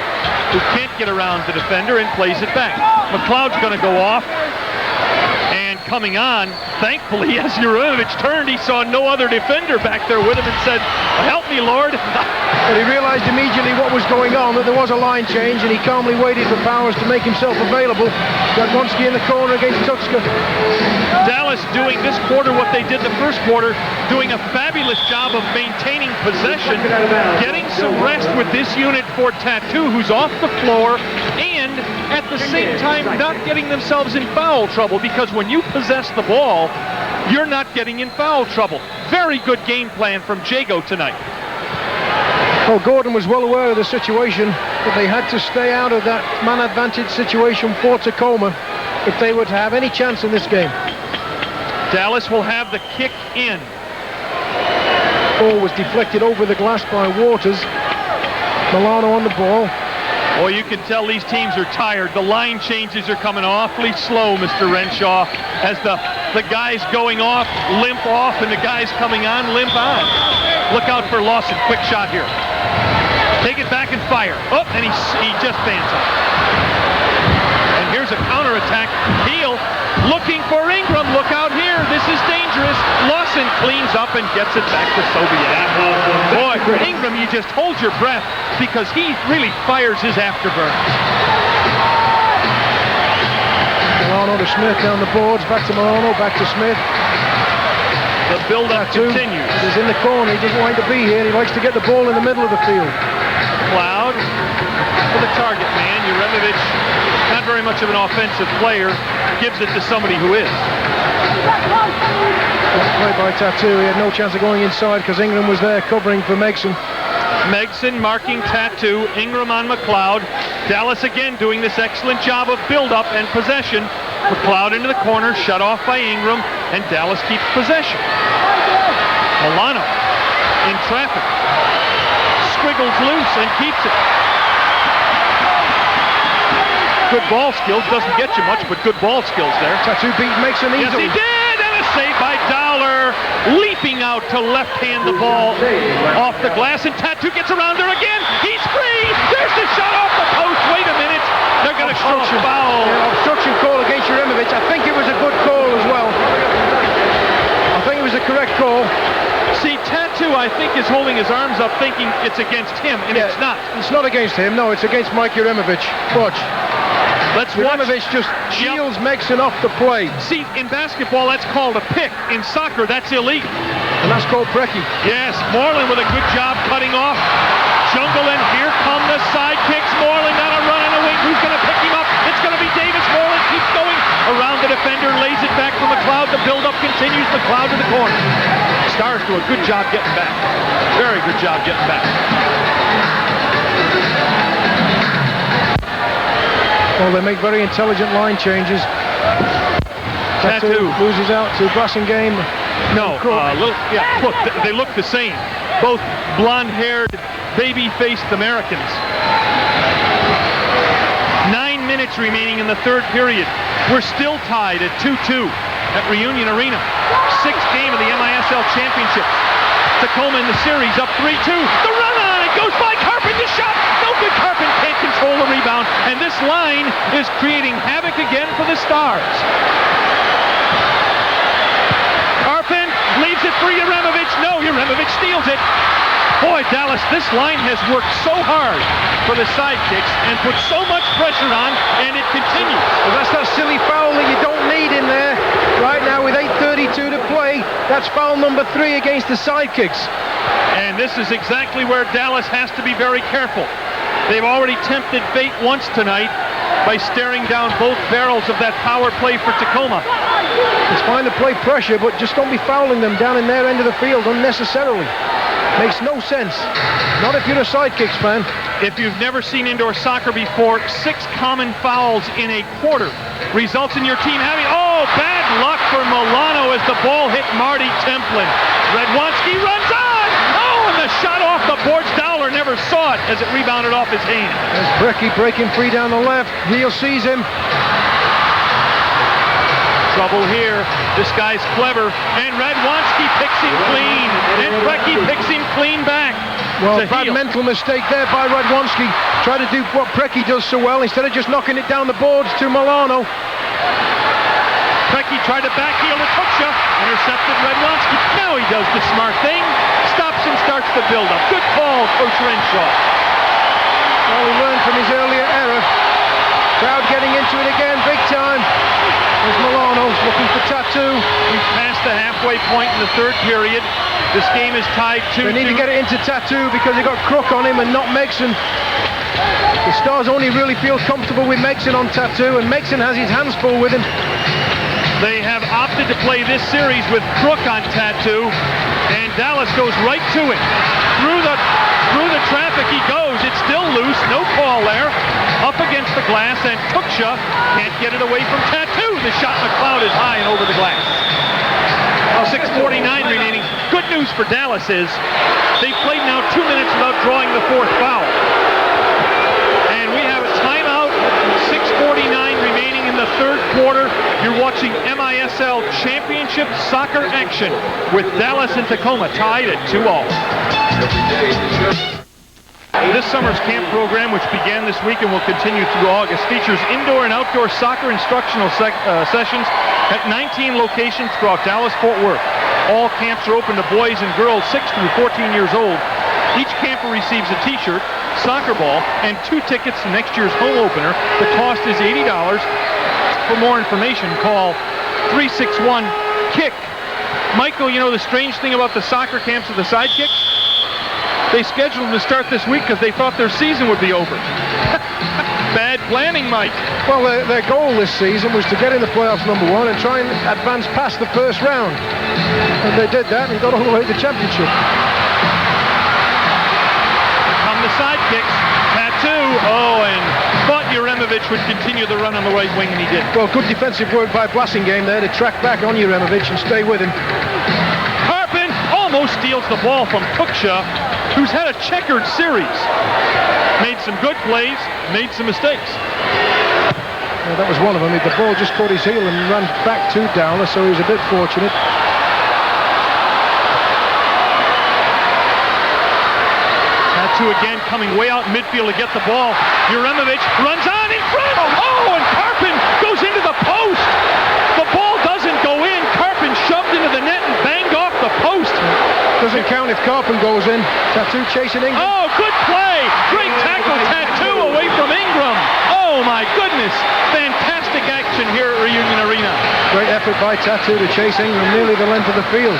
who can't get around the defender and plays it back. McLeod's going to go off. And coming on, thankfully, as Uremovich turned, he saw no other defender back there with him and said, help me, Lord. But he realized immediately what was going on, that there was a line change, and he calmly waited for Powers to make himself available. Radwanski in the corner against Tuksha. Dallas doing this quarter what they did the first quarter, doing a fabulous job of maintaining possession, getting some rest with this unit for Tattoo, who's off the floor, and at the same time not getting themselves in foul trouble, because when you possess the ball, you're not getting in foul trouble. Very good game plan from Jago tonight. Well, Gordon was well aware of the situation, but they had to stay out of that man advantage situation for Tacoma if they were to have any chance in this game. Dallas will have the kick in. Ball was deflected over the glass by Waters. Milano on the ball. Well, you can tell these teams are tired. The line changes are coming awfully slow, Mr. Renshaw, as the guys going off limp off and the guys coming on limp on. Look out for Lawson. Quick shot here. Take it back and fire. Oh, and he just fans up. And here's a counterattack. Heel looking for Ingram. Look out here. This is dangerous. Lawson cleans up and gets it back to Soviet. Boy, Ingram, you just hold your breath because he really fires his afterburners. Milano to Smith down the boards. Back to Milano. Back to Smith. The build-up continues. He's in the corner. He doesn't want to be here. He likes to get the ball in the middle of the field. McLeod for the target man. Uremovich, not very much of an offensive player, gives it to somebody who is. Played by Tattoo. He had no chance of going inside because Ingram was there covering for Megson. Megson marking Tattoo. Ingram on McLeod. Dallas again doing this excellent job of build-up and possession. McLeod into the corner, shut off by Ingram, and Dallas keeps possession. Milano in traffic. Squiggles loose and keeps it. Good ball skills. Doesn't get you much, but good ball skills there. Tattoo beat Megson easily. Yes, he did! And a save by Dollar. Leaping out to left-hand the ball off the glass, and Tattoo gets around there again. He's free! There's the shot off the post. Wait a minute. They're going to call a foul. Yeah, obstruction call against Uremovich. I think it was a good call as well. I think it was a correct call. See, Tattoo, I think, is holding his arms up thinking it's against him, and it's not. It's not against him. No, it's against Mike Uremovich. Watch. Let's watch. Uremovich just shields Megson off the play. See, in basketball, that's called a pick. In soccer, that's illegal. And that's called Brecky. Yes, Moreland with a good job cutting off. Jungle in. Here come the sidekicks. Moreland on a run on the wing. Who's going to pick him up? It's going to be Davis. Moreland keeps going. around the defender, lays it back for McLeod. The build-up continues. McLeod to the corner. Stars do a good job getting back. Very good job getting back. Well, they make very intelligent line changes. Tattoo loses out to Blasingame. No, look, they look the same. Both blonde-haired, baby-faced Americans. 9 minutes remaining in the third period. We're still tied at 2-2 at Reunion Arena. Sixth game of the MISL Championship. Tacoma in the series up 3-2. The run on it goes by Karpun. The shot. No good. Karpun can't control the rebound. And this line is creating havoc again for the Stars. Karpun leaves it for Jeremovic. No, Jeremovic steals it. Boy, Dallas, this line has worked so hard for the Sidekicks and put so much pressure on, and it continues. Well, that's that silly foul that you don't need in there right now with 8:32 to play. That's foul number 3 against the Sidekicks. And this is exactly where Dallas has to be very careful. They've already tempted fate once tonight by staring down both barrels of that power play for Tacoma. It's fine to play pressure, but just don't be fouling them down in their end of the field unnecessarily. Makes no sense. Not if you're a Sidekicks fan. If you've never seen indoor soccer before, 6 common fouls in a quarter results in your team having... Oh, bad luck for Milano as the ball hit Marty Templin. Redwanski runs on! Oh, and the shot off the boards. Dowler never saw it as it rebounded off his hand. There's Brecky breaking free down the left. Heel sees him. Trouble here. This guy's clever. And Radwanski picks him clean. And Brecky picks him clean back. Well, bad mental mistake there by Radwanski. Try to do what Brecky does so well instead of just knocking it down the boards to Milano. Brecky tried to backheel to Tuksha. Intercepted Radwanski. Now he does the smart thing. Stops and starts the build-up. Good call, Coach Renshaw. Well, he learned from his earlier error. Crowd getting into it again, big time. There's Milano looking for Tattoo. We've passed the halfway point in the third period. This game is tied 2-2. They need to get it into Tattoo because they got Crook on him and not Megson. The Stars only really feel comfortable with Megson on Tattoo, and Megson has his hands full with him. They have opted to play this series with Crook on Tattoo, and Dallas goes right to it. Through the traffic he goes. It's still loose. No call there. Up against the glass, and Tuksha can't get it away from Tattoo. The shot McLeod is high and over the glass. 6:49 remaining. Good news for Dallas is they've played now 2 minutes without drawing the fourth foul. And we have a timeout. 6:49 remaining in the third quarter. You're watching MISL Championship Soccer action with Dallas and Tacoma tied at 2-all. This summer's camp program, which began this week and will continue through August, features indoor and outdoor soccer instructional sessions at 19 locations throughout Dallas-Fort Worth. All camps are open to boys and girls 6 through 14 years old. Each camper receives a t-shirt, soccer ball, and 2 tickets to next year's home opener. The cost is $80. For more information, call 361-KICK. Michael, you know the strange thing about the soccer camps of the Sidekicks? They scheduled them to start this week because they thought their season would be over. Bad planning, Mike. Well, their goal this season was to get in the playoffs, number 1, and try and advance past the first round. And they did that and got all the way to the championship. Come the Sidekicks. Tattoo. Oh, and thought Jeremovic would continue the run on the right wing, and he did. Well, good defensive work by Blasingame there to track back on Jeremovic and stay with him. Karpun almost steals the ball from Tuksha, who's had a checkered series. Made some good plays, made some mistakes. Well, that was one of them. The ball just caught his heel and ran back to Dowler, so he was a bit fortunate. Tattoo again coming way out in midfield to get the ball. Jeremovic runs on in front. Oh, and Karpun goes into the post. The ball doesn't go in. Karpun shoved into the net and banged off the post. Doesn't count if Karpun goes in. Tattoo chasing Ingram. Oh, good play. Great tackle, Tattoo away from Ingram. Oh, my goodness. Fantastic action here at Reunion Arena. Great effort by Tattoo to chase Ingram nearly the length of the field.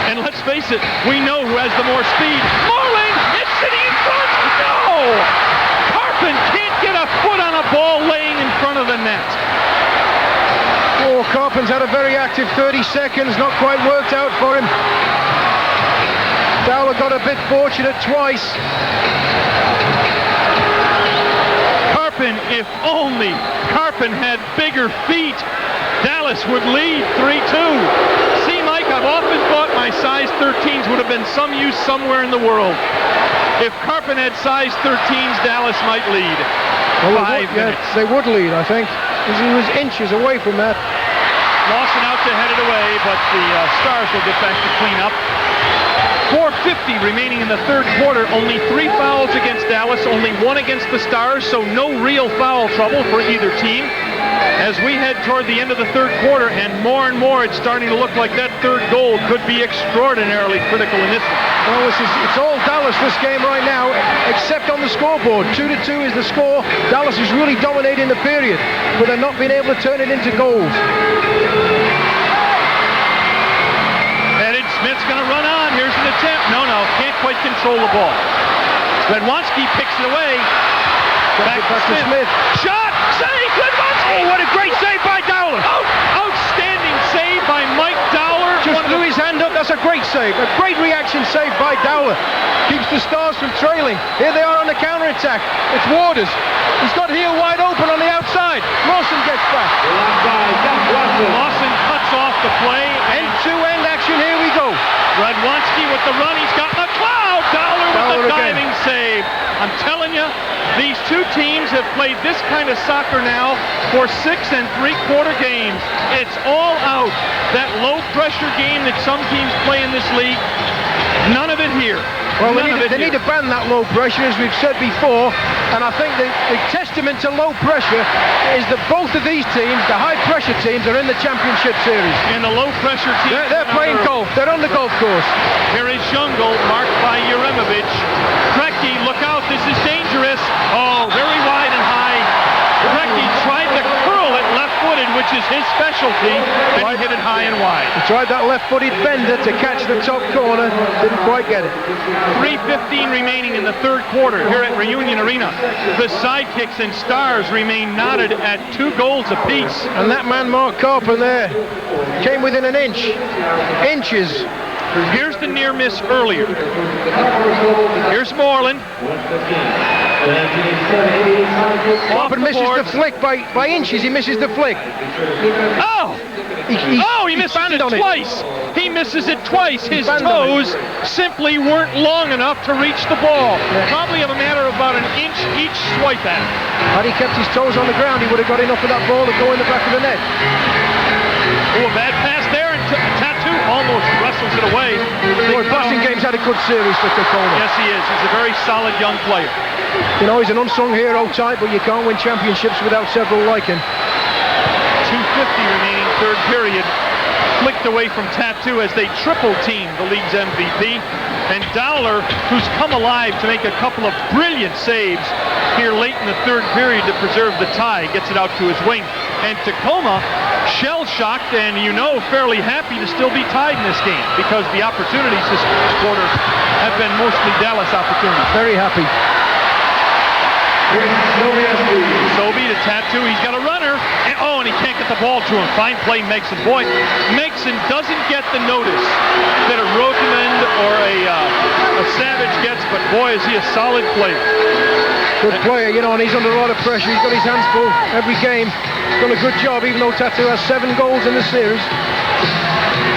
And let's face it, we know who has the more speed. Marlin, it's sitting in front. No! Karpun can't get a foot on a ball laying in front of the net. Karpun's had a very active 30 seconds, not quite worked out for him. Dowler got a bit fortunate twice. Karpun, if only Karpun had bigger feet, Dallas would lead 3-2. See, Mike, I've often thought my size 13s would have been some use somewhere in the world. If Karpun had size 13s, Dallas might lead. Well, 5 minutes. They would lead, I think, because he was inches away from that. Lawson out to head it away, but the Stars will get back to clean up. 4:50 remaining in the third quarter. Only 3 fouls against Dallas, only 1 against the Stars, so no real foul trouble for either team. As we head toward the end of the third quarter, and more it's starting to look like that third goal could be extraordinarily critical in this one. Well, it's all Dallas this game right now, except on the scoreboard. 2-2 is the score. Dallas is really dominating the period, but they're not being able to turn it into goals. Smith's going to run on. Here's an attempt. No, can't quite control the ball. Redwanski picks it away. Back to Smith. Shot! Save! Redwanski! Oh, what a great save by Dowler! Outstanding save by Mike Dowler. Just threw his hand up. That's a great save. A great reaction save by Dowler. Keeps the Stars from trailing. Here they are on the counter-attack. It's Waters. He's got heel wide open on the outside. Lawson gets back. Lawson cuts off the play. End-to-end action. Here we go. Redwanski with the run. He's got McLeod. Dowler with the diving save. I'm telling you, these two teams have played this kind of soccer now for 6 3/4 games. It's all out. That low-pressure game that some teams play in this league, none of it here. Well, they need to ban that low pressure, as we've said before, and I think the testament to low pressure is that both of these teams, the high-pressure teams, are in the championship series. And the low-pressure teams... They're playing golf. They're on the golf course. Here is Jungle, marked by Jeremovich. Krecki, look out, this is dangerous. Oh, very wide and high. Krecki tried to curl it left-footed, which is his specialty, and he hit it high and wide. He tried that left-footed bender to catch the top corner, didn't quite get it. 3:15 remaining in the third quarter here at Reunion Arena. The Sidekicks and Stars remain knotted at 2 goals apiece. And that man, Mark Karpun, there, came within an inch. Inches. Here's the near miss earlier. Here's Moreland. Karpun misses the flick by inches. He misses the flick. Oh! He missed it twice. He misses it twice. His toes simply weren't long enough to reach the ball. Probably a matter of about an inch each swipe at it. Had he kept his toes on the ground, he would have got enough of that ball to go in the back of the net. Oh, a bad pass there, and Tattoo almost wrestles it away. Boy, passing game's had a good series for Tacoma. Yes, he is. He's a very solid young player. You know, he's an unsung hero type, but you can't win championships without several like him. 2:50 remaining, third period. Flicked away from Tattoo as they triple team the league's MVP. And Dowler, who's come alive to make a couple of brilliant saves here late in the third period to preserve the tie, gets it out to his wing. And Tacoma, shell-shocked and, fairly happy to still be tied in this game, because the opportunities this quarter have been mostly Dallas opportunities. Very happy. Sobey to Tattoo. He's got a runner. And he can't get the ball to him. Fine play, Megson. Boy, Megson doesn't get the notice that a Rotemund or a Savage gets, but boy, is he a solid player. Good player, and he's under a lot of pressure. He's got his hands full every game. He's done a good job, even though Tattoo has 7 goals in the series.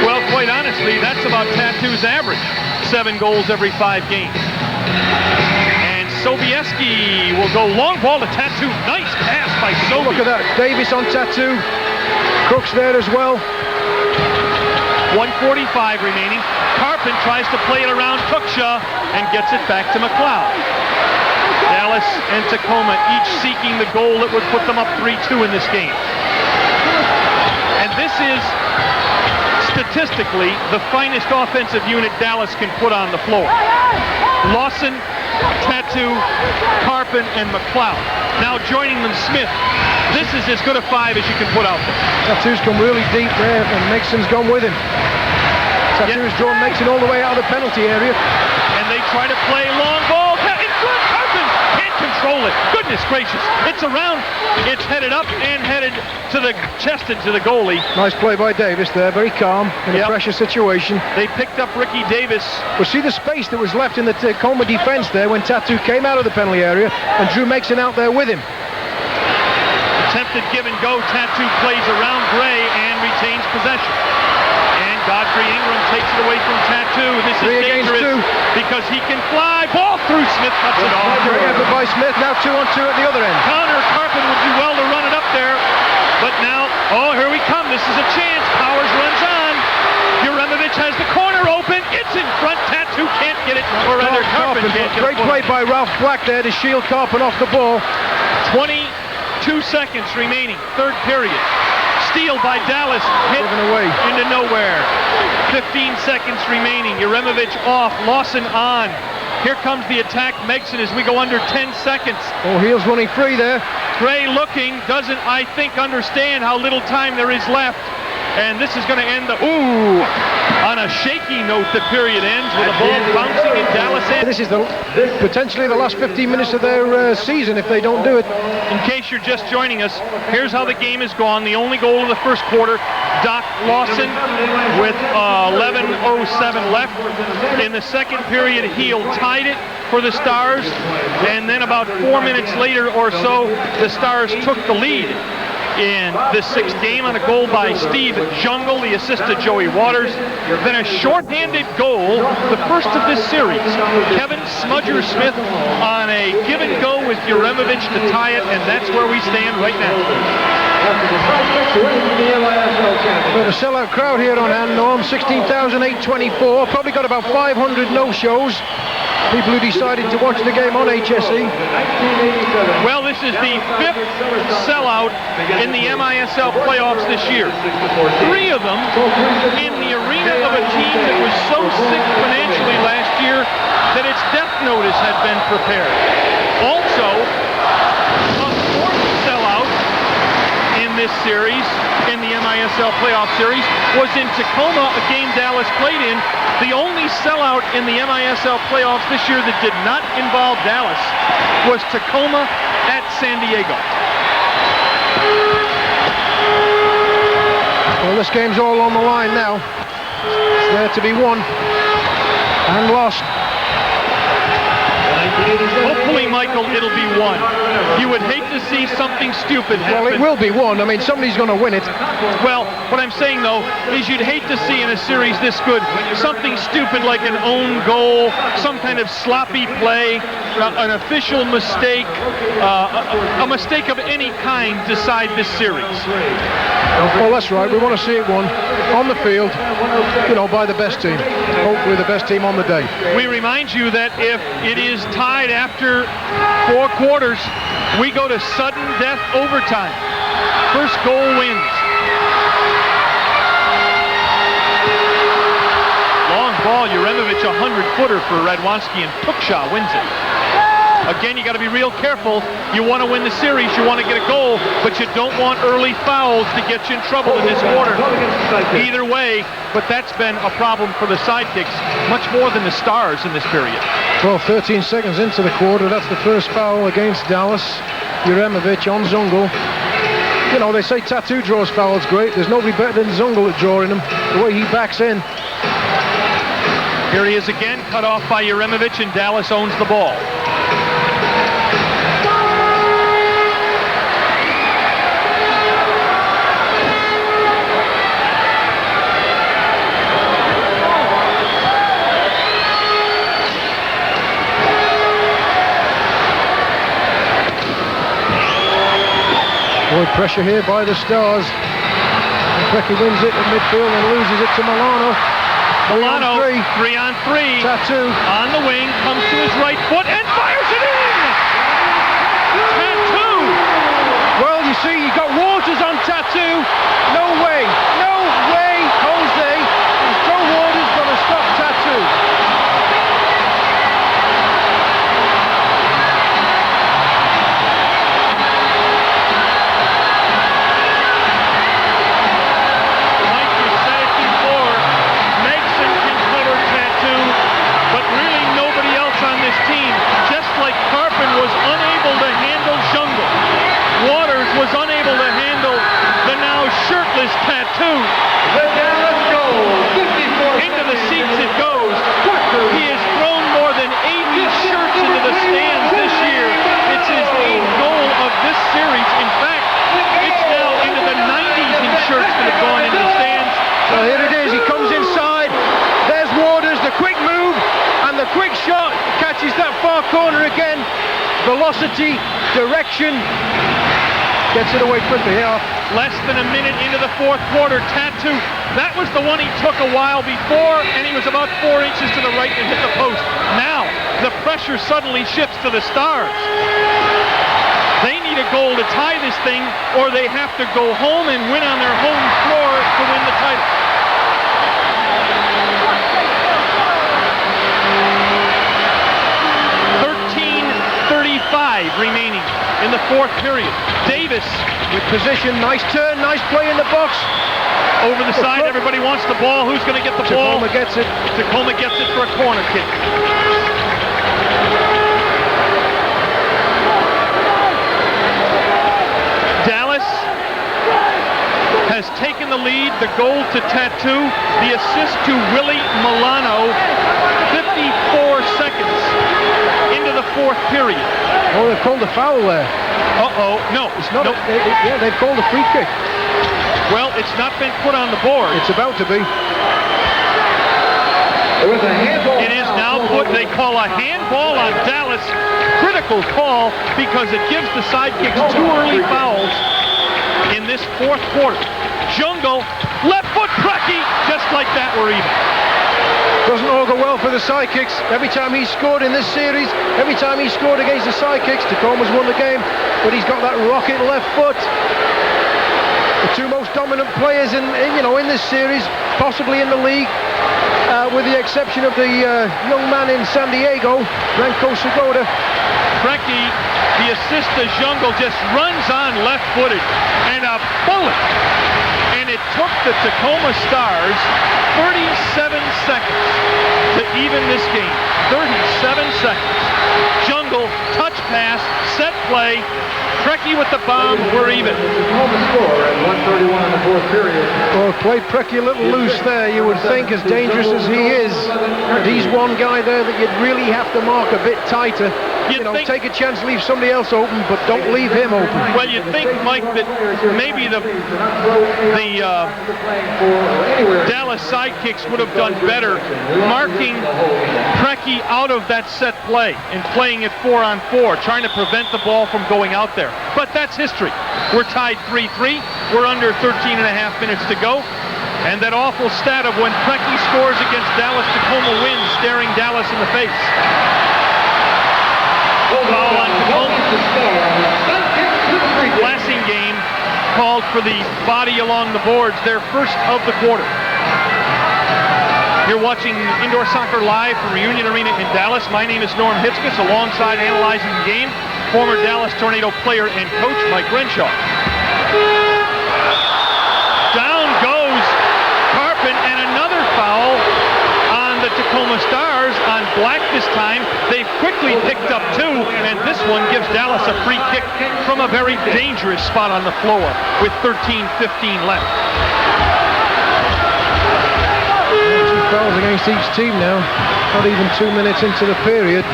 Well, quite honestly, that's about Tattoo's average. 7 goals every 5 games. Sobieski will go long ball to Tattoo. Nice pass by Sobey. Look at that. Davis on Tattoo. Crooks there as well. 1:45 remaining. Karpun tries to play it around Tuksha and gets it back to McLeod. Dallas and Tacoma each seeking the goal that would put them up 3-2 in this game. And this is statistically the finest offensive unit Dallas can put on the floor. Lawson, Tattoo, Karpun, and McLeod. Now joining them, Smith. This is as good a 5 as you can put out there. Tattoo's come really deep there, and Megson's gone with him. Tattoo's drawn Megson all the way out of the penalty area. And they try to play long ball. In front, Karpun can't control control it. Goodness gracious. It's around. It's headed up and headed to the chest and to the goalie. Nice play by Davis there. Very calm in a pressure situation. They picked up Ricky Davis. Well, see the space that was left in the Tacoma defense there when Tattoo came out of the penalty area, and Drew makes it out there with him. Attempted give and go. Tattoo plays around Gray and retains possession. And Godfrey Ingram takes it away from Tattoo. This is dangerous because he can fly. Ball through. Smith cuts it off. Great effort by Smith. Now 2-on-2 at the other end. Connor Karpun would do well to run it up there. But now, oh, here we come. This is a chance. Powers runs on. Juremovic has the corner open. It's in front. Tattoo can't get it. Or rather, Karpun can't get it. Great play by Ralph Black there to shield Karpun off the ball. 22 seconds remaining. Third period. Steal by Dallas. Hit away into nowhere. 15 seconds remaining. Juremovic off. Lawson on. Here comes the attack. Megson as we go under 10 seconds. Oh, Heels running free there. Gray looking, doesn't, I think, understand how little time there is left. And this is going to end on a shaky note. The period ends with a ball bouncing in Dallas end. This is potentially the last 15 minutes of their season if they don't do it. In case you're just joining us, here's how the game has gone. The only goal of the first quarter, Doc Lawson with 11:07 left. In the second period, Heel tied it for the Stars. And then about 4 minutes later or so, the Stars took the lead in this sixth game on a goal by Steve Jungle, the assist to Joey Waters. Then a shorthanded goal, the first of this series. Kevin Smudger Smith on a give and go with Juremovic to tie it, and that's where we stand right now. We have a sellout crowd here on hand, Norm. 16,824. Probably got about 500 no-shows. People who decided to watch the game on HSE. Well, this is the fifth sellout in the MISL playoffs this year. 3 of them in the arena of a team that was so sick financially last year that its death notice had been prepared. Also, a 4th sellout in this series, in the MISL playoff series, was in Tacoma, a game Dallas played in. The only sellout in the MISL playoffs this year that did not involve Dallas was Tacoma at San Diego. Well, this game's all on the line now. It's there to be won and lost. Hopefully, Michael, it'll be won. You would hate to see something stupid happen. Well, it will be won. I mean, somebody's going to win it. Well, what I'm saying, though, is you'd hate to see in a series this good something stupid like an own goal, some kind of sloppy play, an official mistake, a mistake of any kind decide this series. Well, that's right. We want to see it won on the field, by the best team. Hopefully the best team on the day. We remind you that if it is tied after 4 quarters, we go to sudden death overtime. First goal wins. Long ball, Juremovic, a 100-footer for Radwanski, and Pukshaw wins it. Again, you got to be real careful. You want to win the series, you want to get a goal, but you don't want early fouls to get you in trouble in this quarter. Either way, but that's been a problem for the Sidekicks, much more than the Stars in this period. Well, 13 seconds into the quarter, that's the first foul against Dallas. Juremovic on Zungul. They say Tattoo draws fouls great. There's nobody better than Zungul at drawing them. The way he backs in. Here he is again, cut off by Juremovic, and Dallas owns the ball. Boy, pressure here by the Stars. Becky wins it in midfield and loses it to Milano. Milano, 3 on 3. Tattoo on the wing, comes to his right foot and fires it in! Tattoo! Well, you see, you got Waters on Tattoo. No way, Jose. Is Joe Waters going to stop Tattoo? Team. far corner again. Velocity, direction. Gets it away quickly. Here. Less than a minute into the fourth quarter. Tattoo, that was the one he took a while before, and he was about 4 inches to the right and hit the post. Now, the pressure suddenly shifts to the Stars. They need a goal to tie this thing, or they have to go home and win on their home floor to win the title. Remaining in the fourth period. Davis with position, nice turn, nice play in the box. Over the side, everybody wants the ball. Who's going to get the ball? Tacoma gets it. Tacoma gets it for a corner kick. Dallas has taken the lead. The goal to Tattoo. The assist to Willie Milano. 54 seconds into the fourth period. Oh, they've called a foul there. Uh-oh. No, it's not. No. Yeah, they've called a free kick. Well, it's not been put on the board. It's about to be. It is now put. They call a handball on Dallas. Critical call because it gives the Sidekicks 2 early fouls in this fourth quarter. Jungle, left foot Preki, just like that, we're even. Doesn't all go well for the Sidekicks. Every time he's scored in this series, every time he scored against the Sidekicks, Tacoma's won the game, but he's got that rocket left foot. The two most dominant players in this series, possibly in the league, with the exception of the young man in San Diego, Ranko Segoda. Preki, the assist to Jungle, just runs on left-footed, and a bullet. And it took the Tacoma Stars 37 seconds to even this game. 37 seconds. Jungle, touch pass, set play. Preki with the bomb, we're even. Score at 1:31 in the fourth period. Well, played Preki a little loose there. You would think, as dangerous as he is, he's one guy there that you'd really have to mark a bit tighter. Take a chance, leave somebody else open, but don't leave him open. Well, you'd think, Mike, that maybe the Dallas Sidekicks would have done better marking Preki out of that set play and playing it 4-on-4, trying to prevent the ball from going out there. But that's history. We're tied 3-3. We're under 13 and a half minutes to go. And that awful stat of when Preki scores against Dallas, Tacoma wins, staring Dallas in the face. Foul on Tacoma. Glassing game called for the body along the boards, their first of the quarter. You're watching Indoor Soccer Live from Reunion Arena in Dallas. My name is Norm Hitzges, alongside analyzing the game, former Dallas Tornado player and coach Mike Renshaw. Down goes Karpun, and another foul on the Tacoma Stars on Black this time. They've quickly picked up 2, and this one gives Dallas a free kick from a very dangerous spot on the floor with 13:15 left. 2 fouls against each team now. Not even 2 minutes into the period.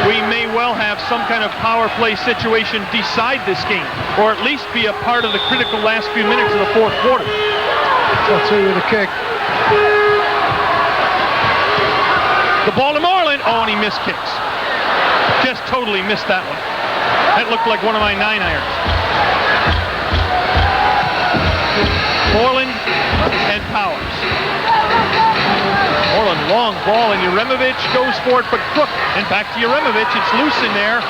We may well have some kind of power play situation decide this game, or at least be a part of the critical last few minutes of the fourth quarter. Tattoo with a kick. The ball to Moreland. Oh, and he missed kicks. Just totally missed that one. That looked like one of my 9-irons. Moreland and Powers. Moreland, long ball, and Uremovic goes for it, but Crook. And back to Uremovic. It's loose in there.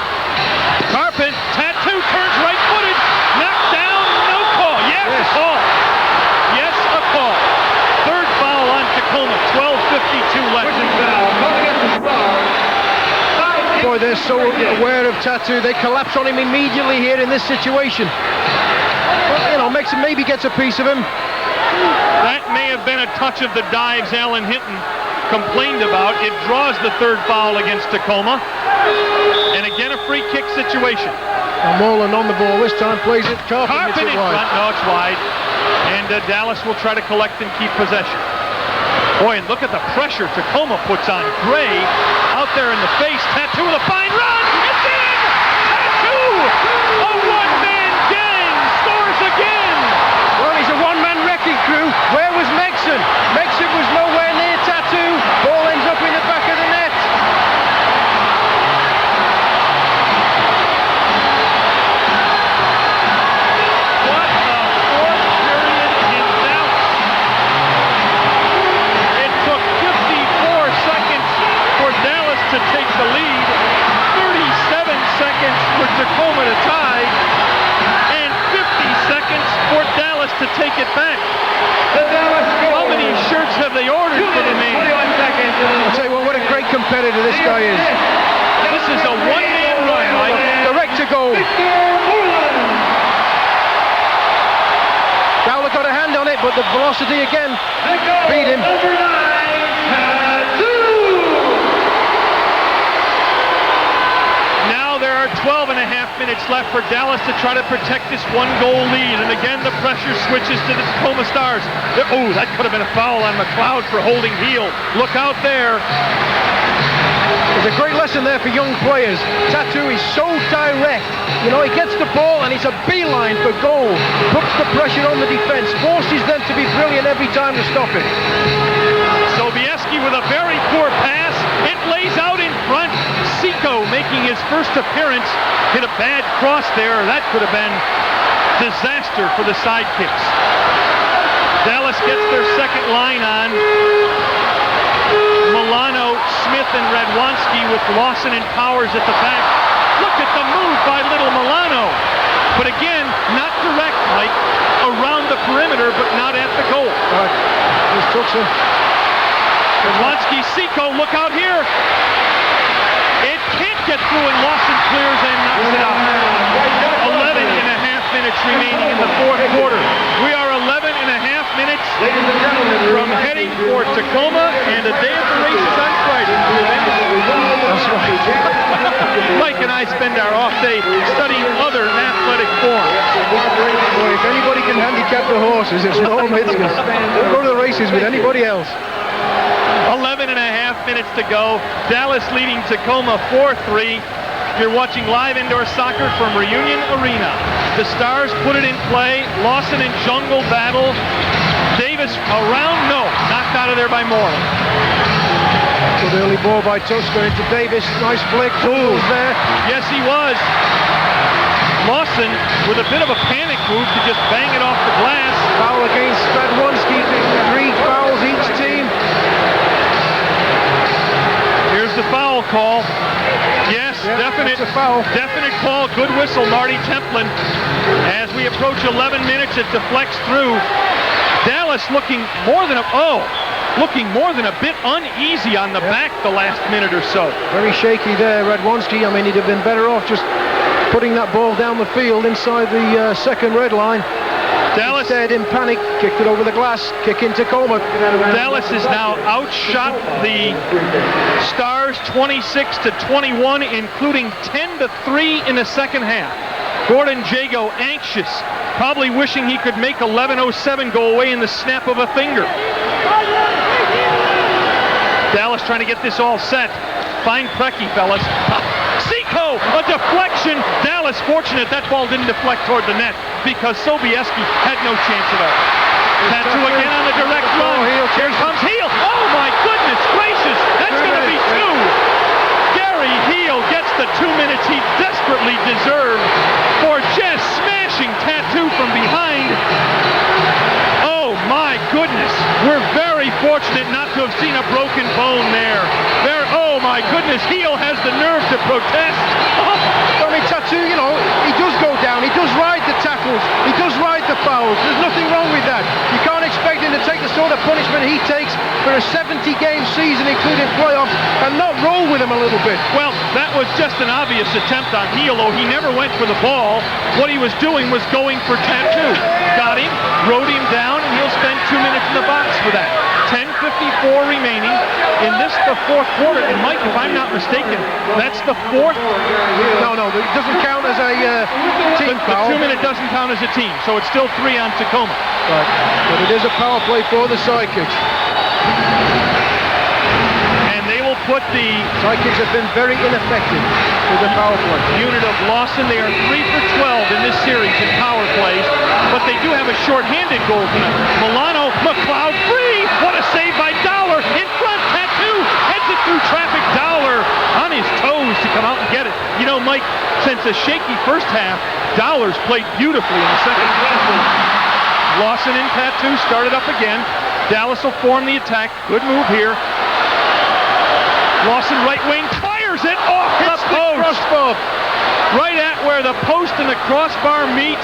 Karpun, Tattoo turns right-footed. Knocked down, no call. Yes, a call. Yes, a call. Third foul on Tacoma, 12:52 left. Boy, they're so aware of Tattoo. They collapse on him immediately here in this situation. Well, maybe gets a piece of him. That may have been a touch of the dives Alan Hinton complained about. It draws the third foul against Tacoma. And again, a free kick situation. And Moreland on the ball this time, plays it. Karpun in front. No, it's wide. And Dallas will try to collect and keep possession. Boy, and look at the pressure Tacoma puts on Gray out there in the face. Tattoo with a fine run. It's in! Tattoo! A one-man gang scores again! Well, he's a one-man wrecking crew. Where was Megson? Megson was nowhere near Tattoo. Ball ends up in the back of the net. the lead. 37 seconds for Tacoma to tie, and 50 seconds for Dallas to take it back. How many shirts have they ordered for the name? I'll tell you what a great competitor this guy is. This is a one-man run, Mike. Direct to goal. Fowler got a hand on it, but the velocity again beat him. Now there are 12 and a half minutes left for Dallas to try to protect this one-goal lead. And again, the pressure switches to the Tacoma Stars. Oh, that could have been a foul on McLeod for holding heel. Look out there. There's a great lesson there for young players. Tattoo is so direct. You know, he gets the ball and it's a beeline for goal. Puts the pressure on the defense. Forces them to be brilliant every time to stop it. Sobieski with a very poor pass. It lays out in front. Seco making his first appearance. Hit a bad cross there. That could have been disaster for the Sidekicks. Dallas gets their second line on. Milano, Smith, and Radwanski with Lawson and Powers at the back. Look at the move by little Milano. But again, not direct, Mike. Around the perimeter, but not at the goal. Here's Tuxer. Radwanski, Seco, look out here. It can't get through, and Lawson clears and knocks it out. 11 and a half minutes remaining in the fourth quarter. We are 11 and a half minutes from heading for Tacoma, and the day of the race is on Friday. That's right. Mike and I spend our off day studying other athletic forms. Boy, if anybody can handicap the horses, it's Norm Hitzges. Don't go to the races with anybody else. 11 and a half minutes to go. Dallas leading Tacoma 4-3. You're watching live indoor soccer from Reunion Arena. The Stars put it in play. Lawson and Jungle battle. Davis around, no. Knocked out of there by Moreland. Good early ball by Tusker into Davis. Nice flick. Tools there. Yes, he was. Lawson with a bit of a panic move to just bang it off the glass. Foul against Radwanski. 3 fouls each team. Here's the foul call. Yes, definite. That's a foul. Definite call. Good whistle, Marty Templin. As we approach 11 minutes, it deflects through. Dallas looking more than a bit uneasy on the back the last minute or so. Very shaky there, Radwanski. I mean, he'd have been better off just putting that ball down the field inside the second red line. Dallas instead, in panic, kicked it over the glass. Kick in Tacoma. Dallas has now outshot the Stars 26-21, including 10-3 in the second half. Gordon Jago anxious, probably wishing he could make 11:07 go away in the snap of a finger. Dallas trying to get this all set. Fine Preki, fellas. Seco, a deflection. Dallas fortunate that ball didn't deflect toward the net because Sobieski had no chance at all. Tattoo again on the direct run. Here comes Heel. Oh my goodness gracious, that's going to be 2. Gary Heel gets the 2 minutes he desperately deserved for just smashing Tattoo from behind. Oh my goodness, we're very fortunate not to have seen a broken bone there. Oh my goodness, Heel has the nerve to protest. I mean, Tattoo, you know, he does go down, he does ride the tackles, he does ride the fouls. There's nothing wrong with that. You can't expect him to take the sort of punishment he takes for a 70-game season, including playoffs, and not roll with him a little bit. Well, that was just an obvious attempt on Heel, though he never went for the ball. What he was doing was going for Tattoo. Got him, rode him down, and he'll spend 2 minutes in the box for that. 10:54 remaining in this, the fourth quarter. And Mike, if I'm not mistaken, that's the fourth. No, it doesn't count as a team foul. The 2 minute doesn't count as a team, so it's still 3 on Tacoma. Right, but it is a power play for the Sidekicks. And they will put the Sidekicks have been very ineffective with the power play. Unit of Lawson, they are 3 for 12 in this series in power plays, but they do have a short-handed goal tonight. Milano, McLeod free. What a save by Dowler. In front, Tattoo heads it through traffic. Dowler on his toes to come out and get it. You know, Mike, since a shaky first half, Dowler's played beautifully in the second half. Lawson and Tattoo started up again. Dallas will form the attack. Good move here. Lawson right wing fires it. just in the crossbar meet.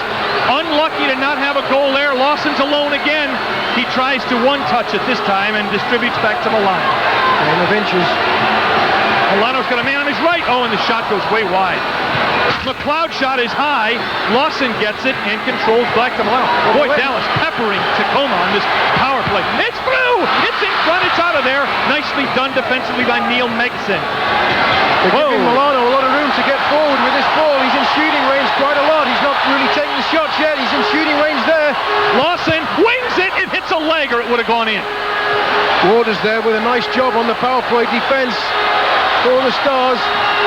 Unlucky to not have a goal there. Lawson's alone again. He tries to one-touch it this time and distributes back to Milano. Game of inches. Milano's got a man on his right. Oh, and the shot goes way wide. McLeod shot is high. Lawson gets it and controls back to Milano. Boy, Dallas peppering Tacoma on this power play. It's through! It's in front. It's out of there. Nicely done defensively by Neil Megson. They're giving Milano a lot of room to get forward with this ball. He's in shooting range quite a lot. He's not really taking the shots yet. He's in shooting range there. Lawson wings it. It hits a leg or it would have gone in. Waters there with a nice job on the power play defense for the Stars.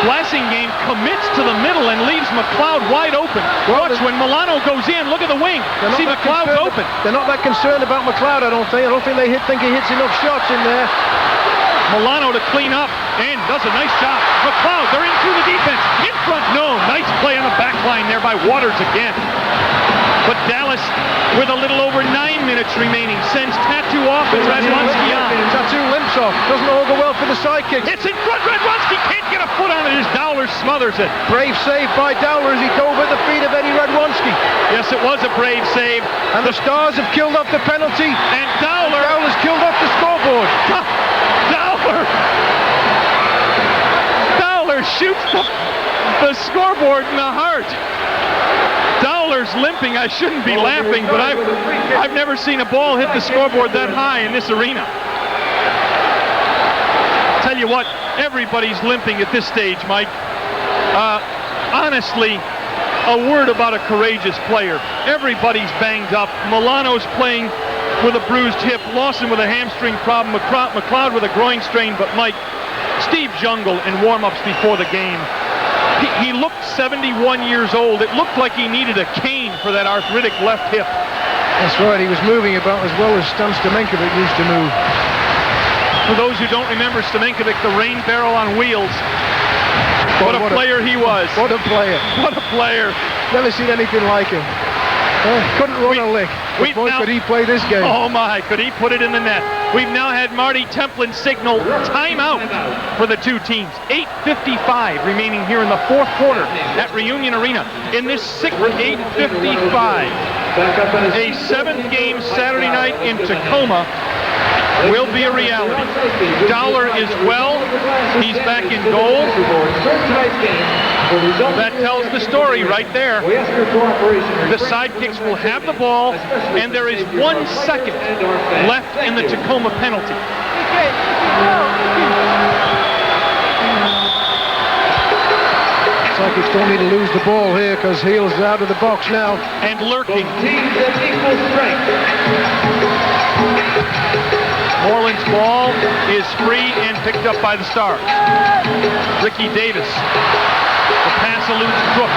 Blasingame commits to the middle and leaves McLeod wide open. Watch when Milano goes in. Look at the wing. See, McLeod's open. They're not that concerned about McLeod, I don't think. I don't think they think he hits enough shots in there. Milano to clean up and does a nice job. McLeod, they're in through the defense. In front, no. Nice play on the back line there by Waters again. But Dallas, with a little over 9 minutes remaining, sends Tattoo off and Radwanski on. Tattoo limps off. Doesn't all go well for the Sidekicks. It's in front. Radwanski can't get a foot on it as Dowler smothers it. Brave save by Dowler as he dove at the feet of Eddie Radwanski. Yes, it was a brave save. And the Stars have killed off the penalty. And Dowler's killed off the scoreboard. Dowler shoots the scoreboard in the heart. Dowler's limping. I shouldn't be laughing, but I've never seen a ball hit the scoreboard that high in this arena. Tell you what, everybody's limping at this stage, Mike. Honestly, a word about a courageous player. Everybody's banged up. Milano's playing with a bruised hip. Lawson with a hamstring problem. McLeod with a groin strain. But Mike, Steve Jungle in warm-ups before the game, he looked 71 years old. It looked like he needed a cane for that arthritic left hip. That's right. He was moving about as well as Stan Stamenkovic used to move. For those who don't remember Stamenkovic, the rain barrel on wheels. What a player he was. What a player. What a player. Never seen anything like him. Couldn't run a lick. But boy, could he play this game. Oh my, could he put it in the net. We've now had Marty Templin signal timeout for the two teams. 8:55 remaining here in the fourth quarter at Reunion Arena. In this 8:55, a seventh-game Saturday night in Tacoma will be a reality. Dowler is well. He's back in goal. That tells the story right there. The Sidekicks will have the ball, and there is 1 second left in the Tacoma penalty. Sidekicks don't need to lose the ball here because Heel's out of the box now. And lurking. Moreland's ball is free and picked up by the Stars. Ricky Davis. The pass eludes Crook.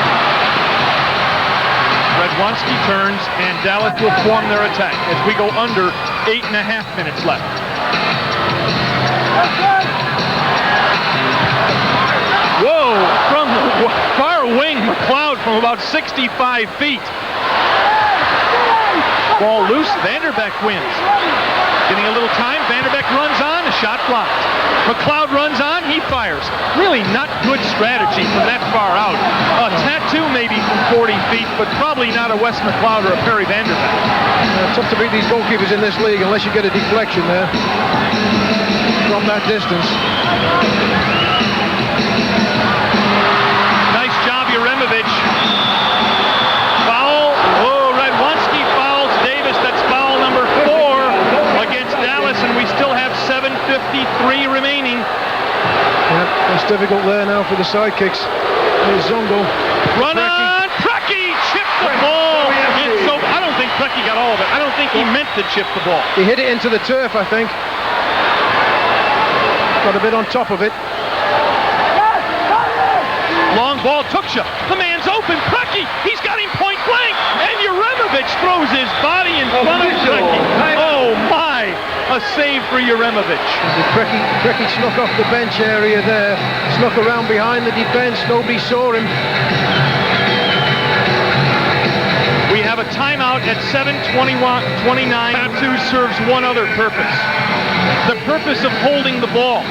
Radwanski turns and Dallas will form their attack as we go under 8.5 minutes left. Whoa! From the far wing, McLeod from about 65 feet. Ball loose, Vanderbeck wins. Getting a little time, Vanderbeck runs on, the shot blocked. McLeod runs on, he fires. Really not good strategy from that far out. A tattoo maybe from 40 feet, but probably not a Wes McLeod or a Perry Vanderbeck. It's tough to beat these goalkeepers in this league unless you get a deflection there from that distance. Nice job, Jeremovich. Foul. Oh, Radwanski fouls Davis. That's foul number 4 against Dallas, and we still have 7:53 remaining. Yep, that's difficult there now for the Sidekicks. Here's Zongo. Run on! Preki chipped the ball. And so I don't think Preki got all of it. I don't think he meant to chip the ball. He hit it into the turf, I think. Got a bit on top of it. Long ball, Tuksha. The man's open. Preki, he's got him point blank. And Jeremovich throws his body in front of Preki. Oh my! A save for Jeremovich. Preki snuck off the bench area there. Snuck around behind the defense. Nobody saw him. We have a timeout at 7:29. Tattoo serves one other purpose. The purpose of holding the ball.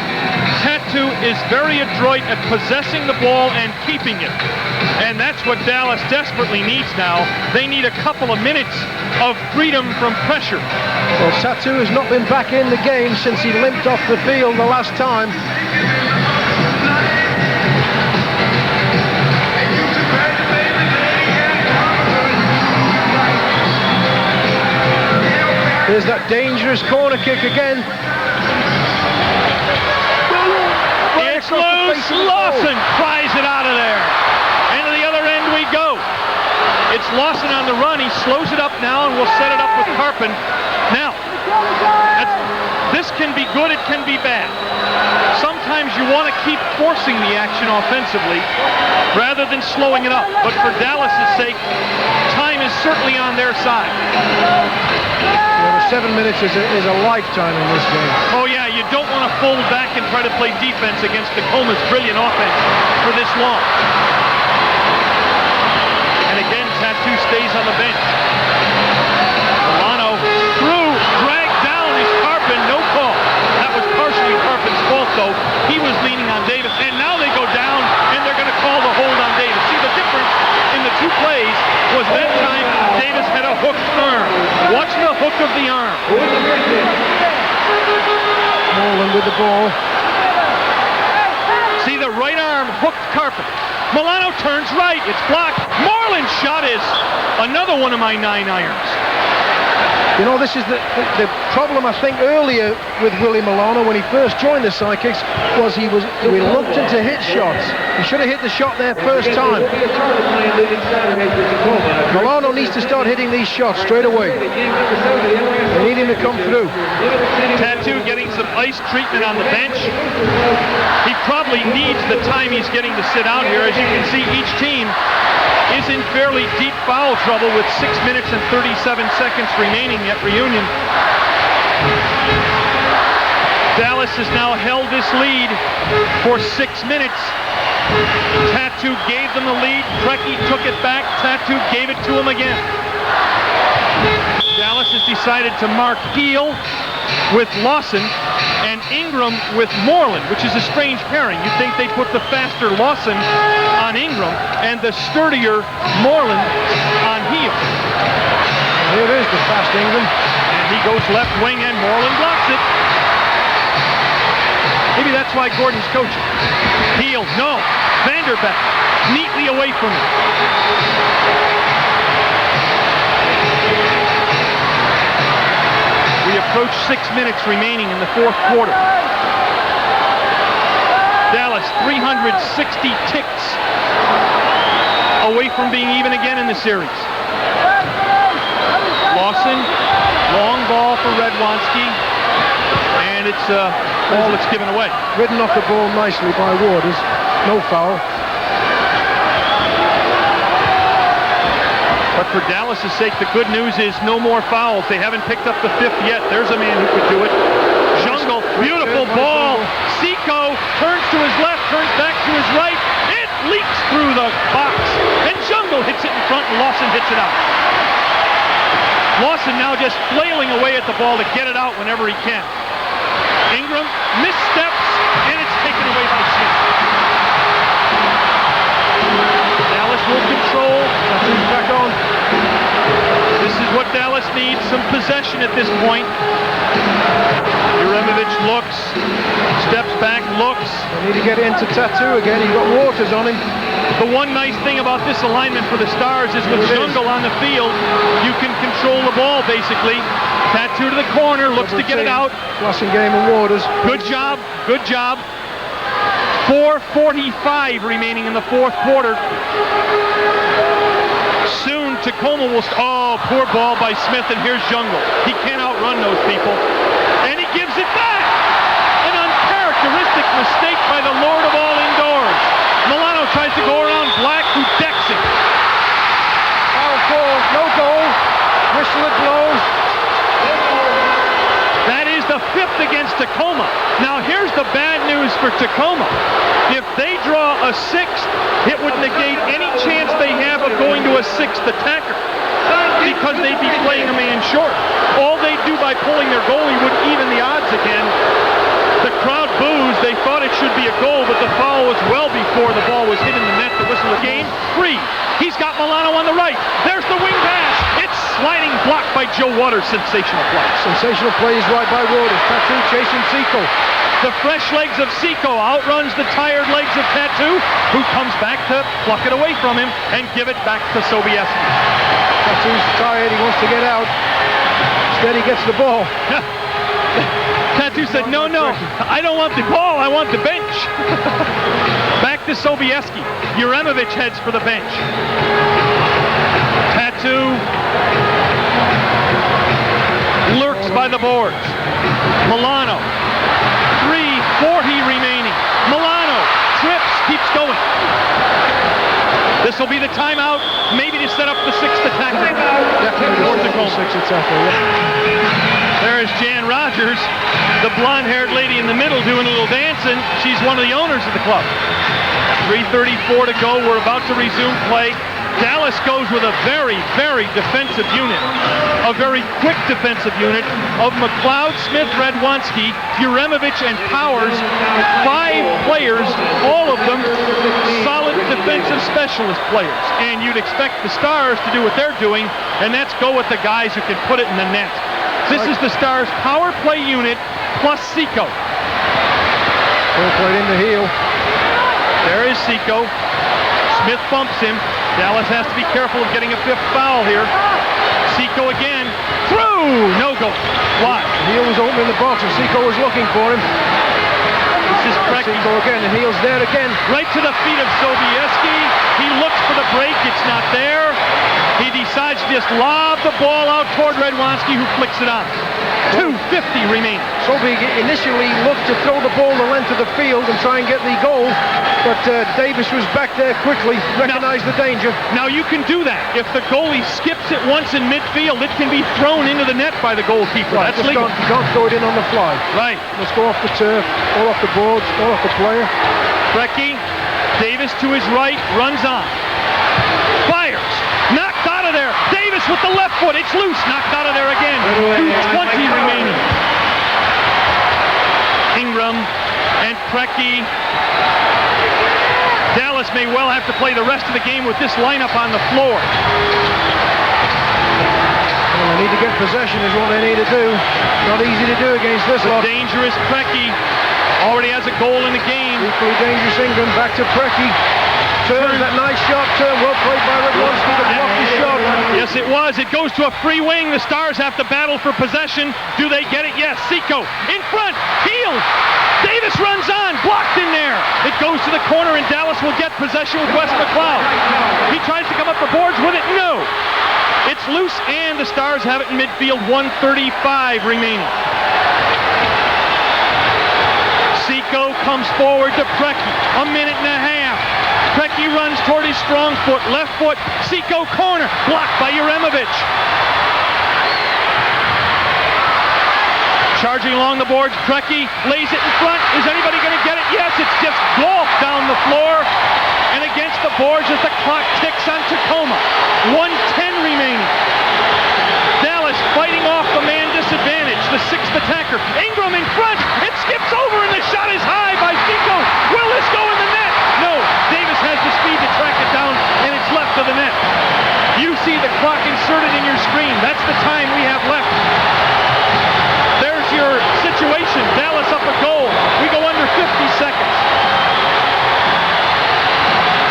Tattoo Tatu is very adroit at possessing the ball and keeping it. And that's what Dallas desperately needs now. They need a couple of minutes of freedom from pressure. Well, Tatu has not been back in the game since he limped off the field the last time. There's that dangerous corner kick again. It's loose. Lawson pries it out of there. And to the other end we go. It's Lawson on the run. He slows it up now and will set it up with Karpun. Now, this can be good, it can be bad. Sometimes you want to keep forcing the action offensively rather than slowing it up. But for Dallas's sake, time is certainly on their side. 7 minutes is a lifetime in this game. Oh yeah, you don't want to fold back and try to play defense against Tacoma's brilliant offense for this long. And again, Tatu stays on the bench. Milano through, dragged down is Karpun, no call. That was partially Karpun's fault though. He was leaning on Davis, and now they go down and they're going to call the hold on Davis. See, the difference in the two plays was that time Davis had a hooked arm. Watch the hook of the arm. Moreland with the ball. See, the right arm hooked Karpun. Milano turns right. It's blocked. Moreland's shot is another one of my 9 irons. You know, this is the problem, I think, earlier with Willie Milano when he first joined the Sidekicks was he was reluctant to hit shots. He should have hit the shot there first time. Milano needs to start hitting these shots straight away. They need him to come through. Tatu getting some ice treatment on the bench. He probably needs the time he's getting to sit out here. As you can see, each team is in fairly deep foul trouble with 6 minutes and 37 seconds remaining at Reunion. Dallas has now held this lead for 6 minutes. Tatu gave them the lead. Preki took it back. Tatu gave it to him again. Dallas has decided to mark Heel with Lawson and Ingram with Moreland, which is a strange pairing. You'd think they'd put the faster Lawson on Ingram and the sturdier Moreland on Heel. Here is the fast Ingram. And he goes left wing and Moreland blocks it. Maybe that's why Gordon's coaching. Heel, no. Vanderbeck, neatly away from him. We approach 6 minutes remaining in the fourth quarter. Dallas 360 ticks away from being even again in the series. Lawson, long ball for Redwanski, and it's a ball that's given away. Ridden off the ball nicely by Waters. No foul. But for Dallas' sake, the good news is no more fouls. They haven't picked up the 5th yet. There's a man who could do it. Jungle, beautiful ball. Seco turns to his left, turns back to his right. It leaks through the box. And Jungle hits it in front, and Lawson hits it out. Lawson now just flailing away at the ball to get it out whenever he can. Ingram missteps, and it's taken away by Smith. Dallas will control. Tatu's back on. This is what Dallas needs, some possession at this point. Juremovic looks, steps back, looks. They need to get into Tatu again. He's got Waters on him. The one nice thing about this alignment for the Stars is with Jungle on the field, you can control the ball basically. Tatu to the corner, looks to get it out. Lawson game and Waters. Good job, good job. 4:45 remaining in the fourth quarter. Soon Tacoma will... Oh, poor ball by Smith, and here's Jungle. He can't outrun those people. And he gives it back! An uncharacteristic mistake by the Lord of all indoors. Milano tries to go around Black, who decks it. Foul call, no goal. Whistle it blows. That is the 5th against Tacoma. Now here's the bad news for Tacoma. If they draw a 6th, it would negate any chance they have of going to a 6th attacker because they'd be playing a man short. All they'd do by pulling their goalie would even the odds again. The crowd boos. They thought it should be a goal, but the foul was well before the ball was hit in the net. The whistle of game 3. He's got Milano on the right. There's the wing pass. It's sliding, blocked by Joe Waters. Sensational play. Sensational play is right by Waters. Tattoo chasing Seco. The fresh legs of Seco outruns the tired legs of Tattoo, who comes back to pluck it away from him and give it back to Sobieski. Tattoo's tired. He wants to get out. Instead, he gets the ball. Tattoo said, no, I don't want the ball. I want the bench. Back to Sobieski. Juremovic heads for the bench. Tattoo lurks by the boards. Milano. 3:40 remaining. Milano trips, keeps going. This will be the timeout, maybe to set up the 6th attacker. Definitely the 6th attacker, yeah. There is Jan Rogers, the blonde-haired lady in the middle doing a little dancing. She's one of the owners of the club. 3:34 to go. We're about to resume play. Dallas goes with a very, very defensive unit. A very quick defensive unit of McLeod, Smith, Radwanski, Juremovic, and Powers. 5 players, all of them solid defensive specialist players. And you'd expect the Stars to do what they're doing, and that's go with the guys who can put it in the net. This is the Stars' power play unit plus Seco. Ball played in the heel. There is Seco. Smith bumps him. Dallas has to be careful of getting a 5th foul here. Seco again. Through! No goal. Why? The heel was open in the box and Seco was looking for him. This is Seco again. The heel's there again. Right to the feet of Sobieski. He looks for the break. It's not there. He decides to just lob the ball out toward Radwanski, who flicks it on. 2:50 remaining. Sobey initially looked to throw the ball the length of the field and try and get the goal, but Davis was back there quickly, recognized the danger. Now you can do that. If the goalie skips it once in midfield, it can be thrown into the net by the goalkeeper. Right, that's legal. You can't throw it in on the fly. Right. Let's go off the turf, all off the boards, all off the player. Brecky, Davis to his right, runs on. Fires. Knocked out of there. Davis with the left foot. It's loose. Knocked out of there again. 2:20 remaining. Ingram and Brecky. Dallas may well have to play the rest of the game with this lineup on the floor. Well, they need to get possession is what they need to do. Not easy to do against this lot. Dangerous Brecky. Already has a goal in the game. Equally dangerous Ingram. Back to Brecky. Turns that nice sharp turn. Well played by Radwanski to block the shot. Yes, it was. It goes to a free wing. The Stars have to battle for possession. Do they get it? Yes. Seco in front. Healed. Davis runs on. Blocked in there. It goes to the corner, and Dallas will get possession with Wes McLeod. He tries to come up the boards with it. No. It's loose, and the Stars have it in midfield. 1:35 remaining. Seco comes forward to Brecky. A minute and a half. Brecky runs toward his strong foot. Left foot. Seco corner. Blocked by Juremovic. Charging along the boards. Brecky lays it in front. Is anybody going to get it? Yes, it's just golfed down the floor. And against the boards as the clock ticks on Tacoma. 1:10 remaining. Dallas fighting off the man disadvantage. The 6th attacker. Ingram in front. It skips over and the shot is high by Seco. Will this go in the net? No. Davis has the speed to track it down and it's left of the net. You see the clock inserted in your screen. That's the time we have left. There's your situation. Dallas up a goal. We go under 50 seconds.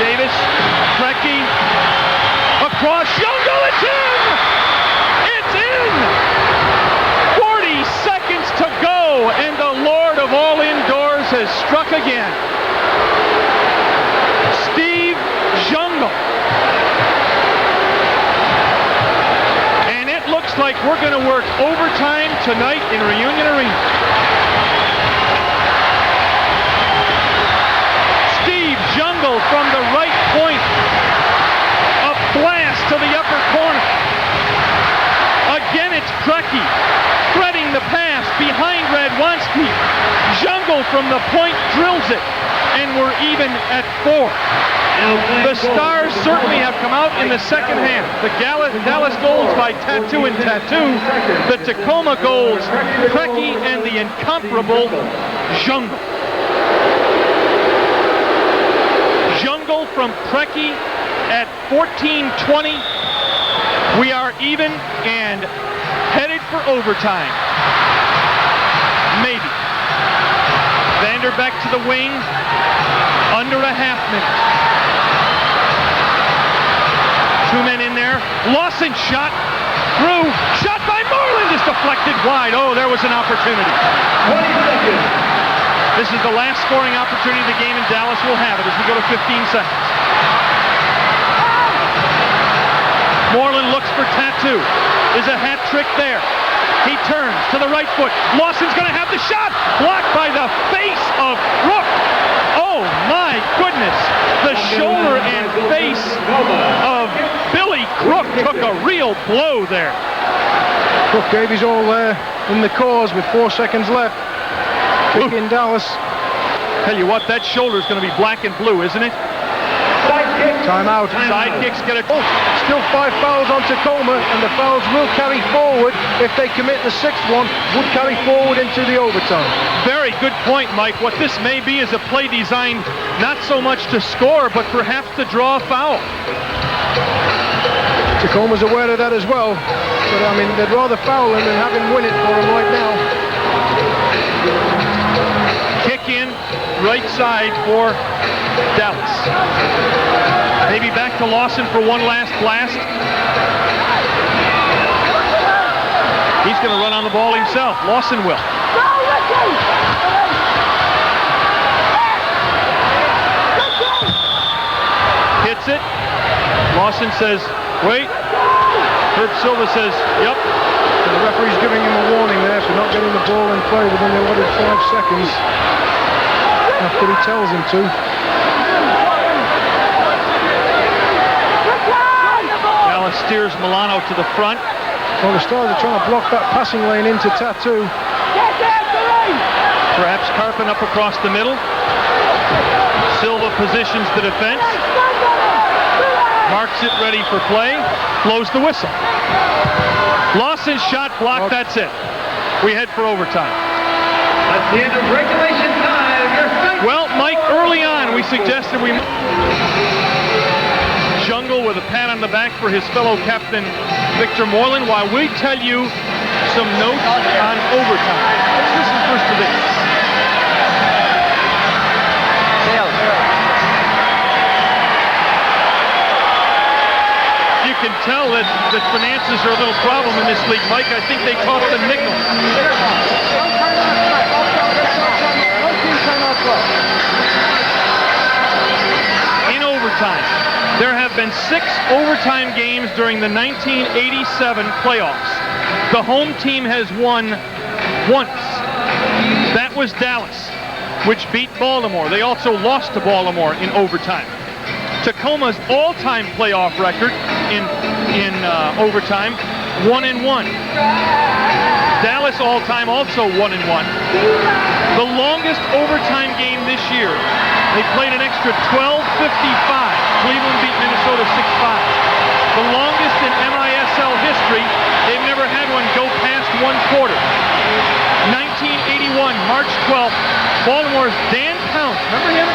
Davis, Brecky, across Jungle. It's in! It's in! 40 seconds to go, and the Lord of all indoors has struck again. Steve Jungle. And it looks like we're going to work overtime tonight in Reunion Arena. Steve Jungle from the right point. A blast to the upper corner. Again, it's Brecky threading the pass behind Radwanski. Jungle from the point drills it, and we're even at 4. The Stars certainly have come out in the second half. The Dallas goals by Tattoo and Tattoo. The Tacoma goals, Preki and the incomparable Jungle. Jungle from Preki at 14:20. We are even and headed for overtime. Maybe. Vander back to the wing. Under a half minute. 2 men in there. Lawson shot through. Shot by Moreland is deflected wide. Oh, there was an opportunity. This is the last scoring opportunity the game in Dallas will have it as we go to 15 seconds. Moreland looks for Tattoo. Is a hat trick there. He turns to the right foot. Lawson's going to have the shot. Blocked by the face of Crook. Oh, my goodness. The shoulder and face of Billy Crook took a real blow there. Crook gave his all there in the cause with 4 seconds left. Kick in Dallas. Tell you what, that shoulder is going to be black and blue, isn't it? Timeout. Sidekicks get it. Oh, still 5 fouls on Tacoma, and the fouls will carry forward. If they commit the 6th one, would carry forward into the overtime. Very good point, Mike. What this may be is a play designed not so much to score, but perhaps to draw a foul. Tacoma's aware of that as well. But, I mean, they'd rather foul him than have him win it for him right now. Kick in, right side for Dallas. Maybe back to Lawson for one last blast. He's going to run on the ball himself. Lawson will. Hits it. Lawson says, wait. Herb Silva says, yep. And the referee's giving him a warning there for not getting the ball in play within the allotted 5 seconds. After he tells him to. Dallas steers Milano to the front. Well, the Stars are trying to block that passing lane into Tattoo. Perhaps Karpun up across the middle. Silva positions the defense. Marks it ready for play. Blows the whistle. Lawson's shot blocked. That's it. We head for overtime. That's the end of regulation time. Well, Mike, early on we suggested we... Jungle with a pat on the back for his fellow captain, Victor Moreland, while we tell you some notes on overtime. Let's listen first to this. You can tell that the finances are a little problem in this league, Mike. I think they tossed a nickel. In overtime, there have been 6 overtime games during the 1987 playoffs. The home team has won once. That was Dallas, which beat Baltimore. They also lost to Baltimore in overtime. Tacoma's all-time playoff record in overtime, 1-1. Dallas all-time also 1-1. The longest overtime game this year, they played an extra 12:55. Cleveland beat Minnesota 6-5. The longest in MISL history, they've never had one go past 1 quarter. 1981, March 12th, Baltimore's Dan Pounce, remember him?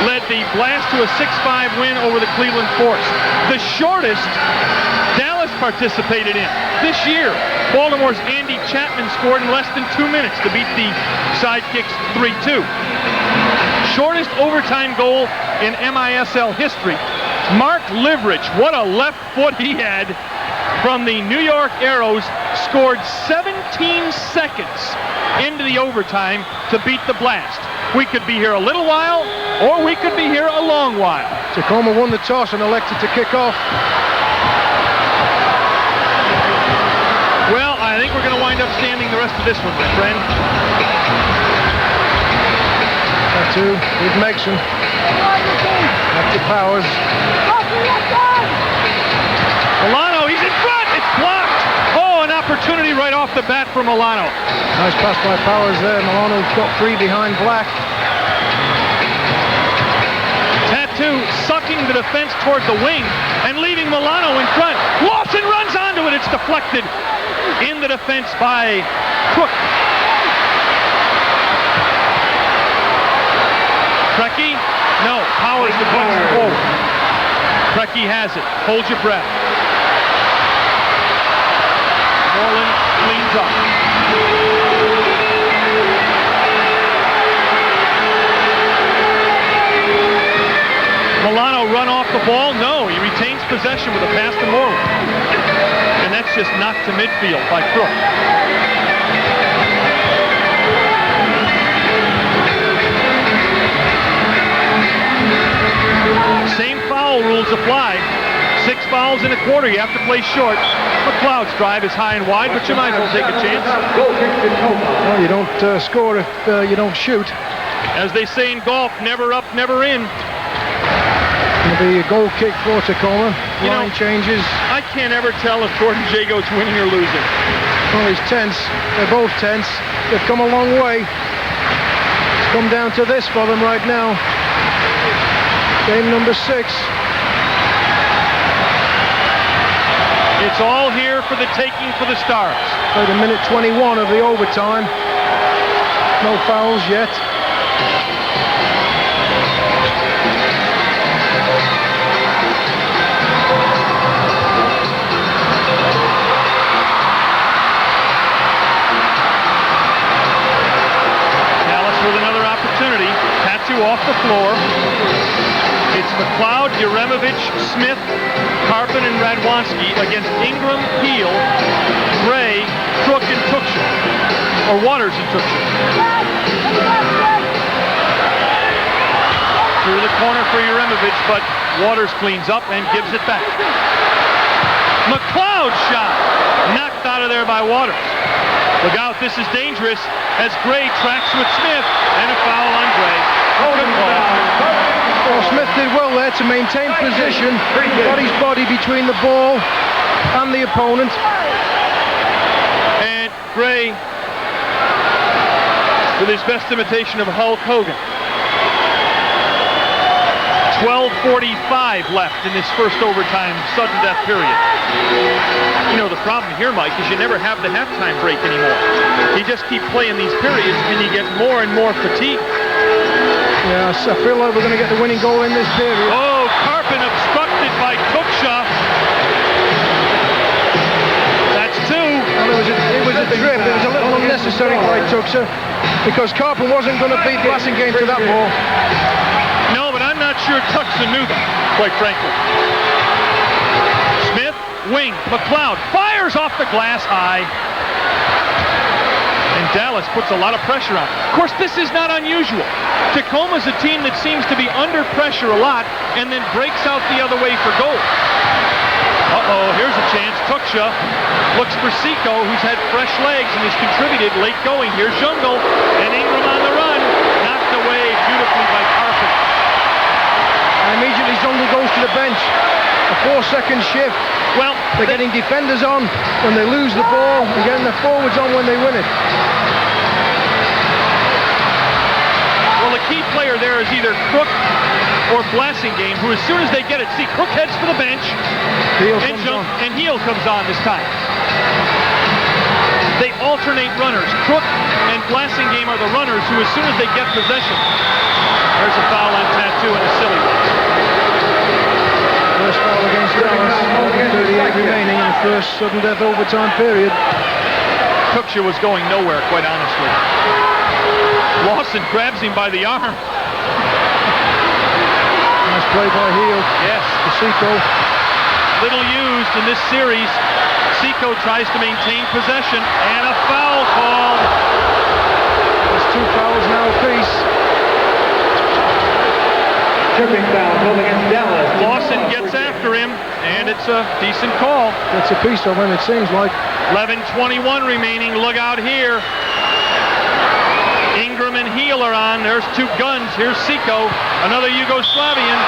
Led the Blast to a 6-5 win over the Cleveland Force. The shortest Dallas participated in. This year, Baltimore's Andy Chapman scored in less than 2 minutes to beat the Sidekicks 3-2. Shortest overtime goal in MISL history. Mark Liverich, what a left foot he had from the New York Arrows, scored 17 seconds into the overtime to beat the Blast. We could be here a little while, or we could be here a long while. Tacoma won the toss and elected to kick off. Well, I think we're going to wind up standing the rest of this one, my friend. Tattoo with Megson. Back to Powers. Milano, he's in front. It's blocked. Oh, an opportunity right off the bat for Milano. Nice pass by Powers there. Milano's got 3 behind Black. Tattoo two, sucking the defense toward the wing and leaving Milano in front. Lawson runs onto it. It's deflected in the defense by Cook. Preki? No, Powers deflects it forward. Preki has it. Hold your breath. Moreland cleans up. Milano run off the ball? No, he retains possession with a pass to Moreland. And that's just knocked to midfield by Crook. Same foul rules apply. 6 fouls in a quarter. You have to play short. McLeod's drive is high and wide, but you might as well take a chance. Well, you don't score if you don't shoot. As they say in golf, never up, never in. It'll be a goal kick for Tacoma. Line changes. I can't ever tell if Gordon Jago's winning or losing. Well, he's tense. They're both tense. They've come a long way. It's come down to this for them right now. Game number 6. It's all here for the taking for the Stars. Played a minute 21 of the overtime. No fouls yet. Dallas with another opportunity. Tattoo off the floor. It's McLeod, Uremovich, Smith, Karpun, and Radwanski against Ingram, Heel, Gray, Crook, and Tuchel. Or Waters and Tuchel. Through the corner for Uremovich, but Waters cleans up and gives it back. McLeod shot. Knocked out of there by Waters. Look out, this is dangerous as Gray tracks with Smith and a foul on Gray. Well, Smith did well there to maintain position, got his body between the ball and the opponent. And Gray with his best imitation of Hulk Hogan. 12:45 left in this first overtime sudden death period. You know, the problem here, Mike, is you never have the halftime break anymore. You just keep playing these periods and you get more and more fatigue. Yes, I feel like we're going to get the winning goal in this period. Oh, Karpun obstructed by Tuchel. That's 2. Well, it was a trip. It was a little unnecessary by Tuchel because Karpun wasn't going to beat Blassingame to that ball. No, but I'm not sure Tuchel knew that, quite frankly. Smith, wing, McLeod fires off the glass high. And Dallas puts a lot of pressure on. Of course, this is not unusual. Tacoma's a team that seems to be under pressure a lot and then breaks out the other way for goal. Uh-oh, here's a chance. Tuchel looks for Seco, who's had fresh legs and has contributed late going. Here's Jungle, and Ingram on the run. Knocked away beautifully by Karpun. And immediately Jungle goes to the bench. A 4-second shift. Well, they're getting defenders on when they lose the ball and getting their forwards on when they win it. Well, the key player there is either Crook or Blassingame, who as soon as they get it, see, Crook heads for the bench, and Heel comes on this time. They alternate runners. Crook and Blassingame are the runners who, as soon as they get possession, there's a foul on Tattoo and a silly one. First foul against Dallas, 38 remaining in the first sudden death overtime period. Tuchel was going nowhere, quite honestly. Lawson grabs him by the arm. Nice play by Heel. Yes. To Seco. Little used in this series. Seco tries to maintain possession, and a foul called. There's 2 fouls now apiece. Tripping foul called against Dallas. Lawson gets after him, and it's a decent call. That's a piece of him, it seems like. 11:21 remaining. Look out here. Ingram and Heel are on. There's 2 guns. Here's Seco, another Yugoslavian.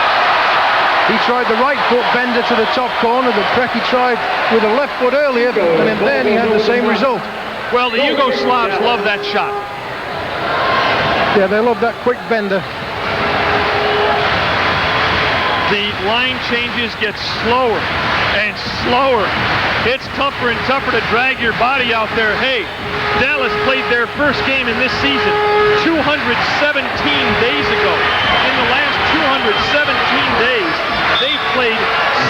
He tried the right foot bender to the top corner that Preki tried with the left foot earlier, and then he had the same result. Well, the Yugoslavs love that shot. Yeah, they love that quick bender. line changes get slower and slower. It's tougher and tougher to drag your body out there. Hey, Dallas played their first game in this season 217 days ago. In the last 217 days, they've played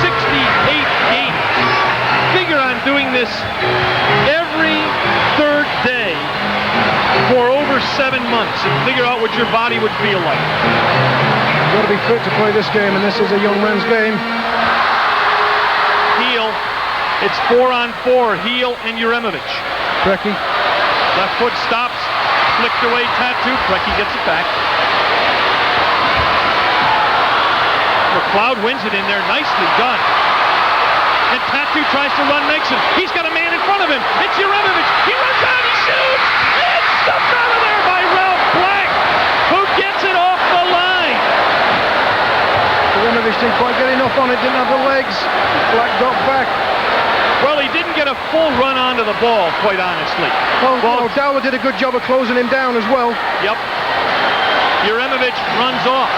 68 games. Figure on doing this every third day for over 7 months and figure out what your body would feel like. You've got to be fit to play this game, and this is a young man's game. Heel. It's 4-on-4. Heel and Uremovich. Brecky. Left foot stops. Flicked away. Tattoo. Brecky gets it back. McLeod wins it in there. Nicely done. And Tattoo tries to run Megson. He's got a man in front of him. It's Uremovich. He runs out. He shoots. It's stuffed out of there by Ralph Black, who gets it off the line. Uremovich didn't quite get enough on it. Didn't have the legs. Black got back. Well, he didn't get a full run onto the ball, quite honestly. Well, Dower did a good job of closing him down as well. Yep. Uremovich runs off.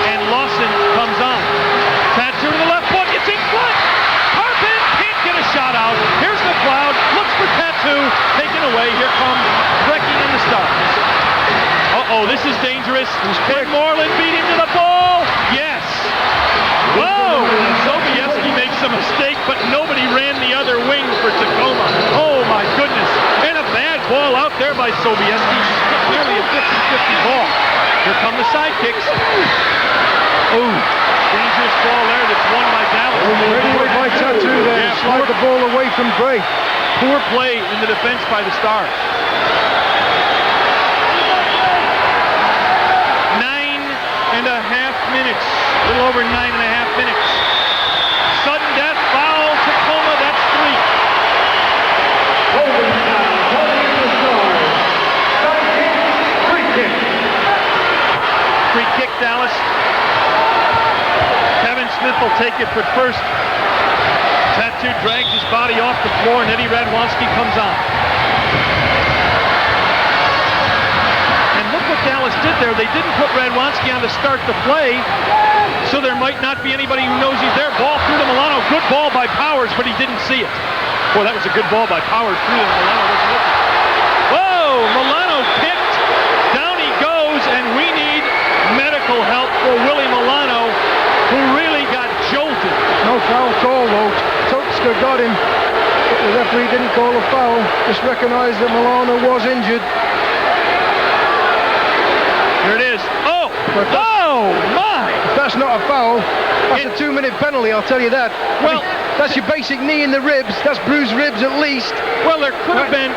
And Lawson comes on. Tattoo to the left foot. It's in front. Karpun can't get a shot out. Here's McLeod. Looks for Tattoo. Taken away. Here comes Brecky and the Stars. Uh-oh, this is dangerous. Can Moreland beat him to the ball? Yes. Whoa! Sobieski makes a mistake, but nobody ran the other wing for Tacoma. Oh, my goodness. And a bad ball out there by Sobieski. Nearly a 50-50 ball. Here come the Sidekicks. Oh, dangerous ball there that's won by Dallas. Really by Tattoo there. Yeah, slide the ball away from Gray. Poor play in the defense by the Stars. 9.5 minutes. A little over 9.5 minutes. Sudden death, foul, Tacoma, that's 3. Free kick, Dallas. Kevin Smith will take it, but first, Tattoo drags his body off the floor, and Eddie Radwanski comes on. And look what Dallas did there. They didn't put Radwanski on to start the play, so there might not be anybody who knows he's there. Ball through to Milano. Good ball by Powers, but he didn't see it. Boy, that was a good ball by Powers through to Milano. Wasn't looking. Whoa! Milano kicked. Down he goes, and we need medical help for Willie Milano, who really got jolted. No foul call, though. Tuxka got him. But the referee didn't call a foul. Just recognized that Milano was injured. Here it is. Oh! Oh, my! If that's not a foul, that's a 2-minute penalty, I'll tell you that. Well, that's your basic knee in the ribs. That's bruised ribs at least. Well, there could have been,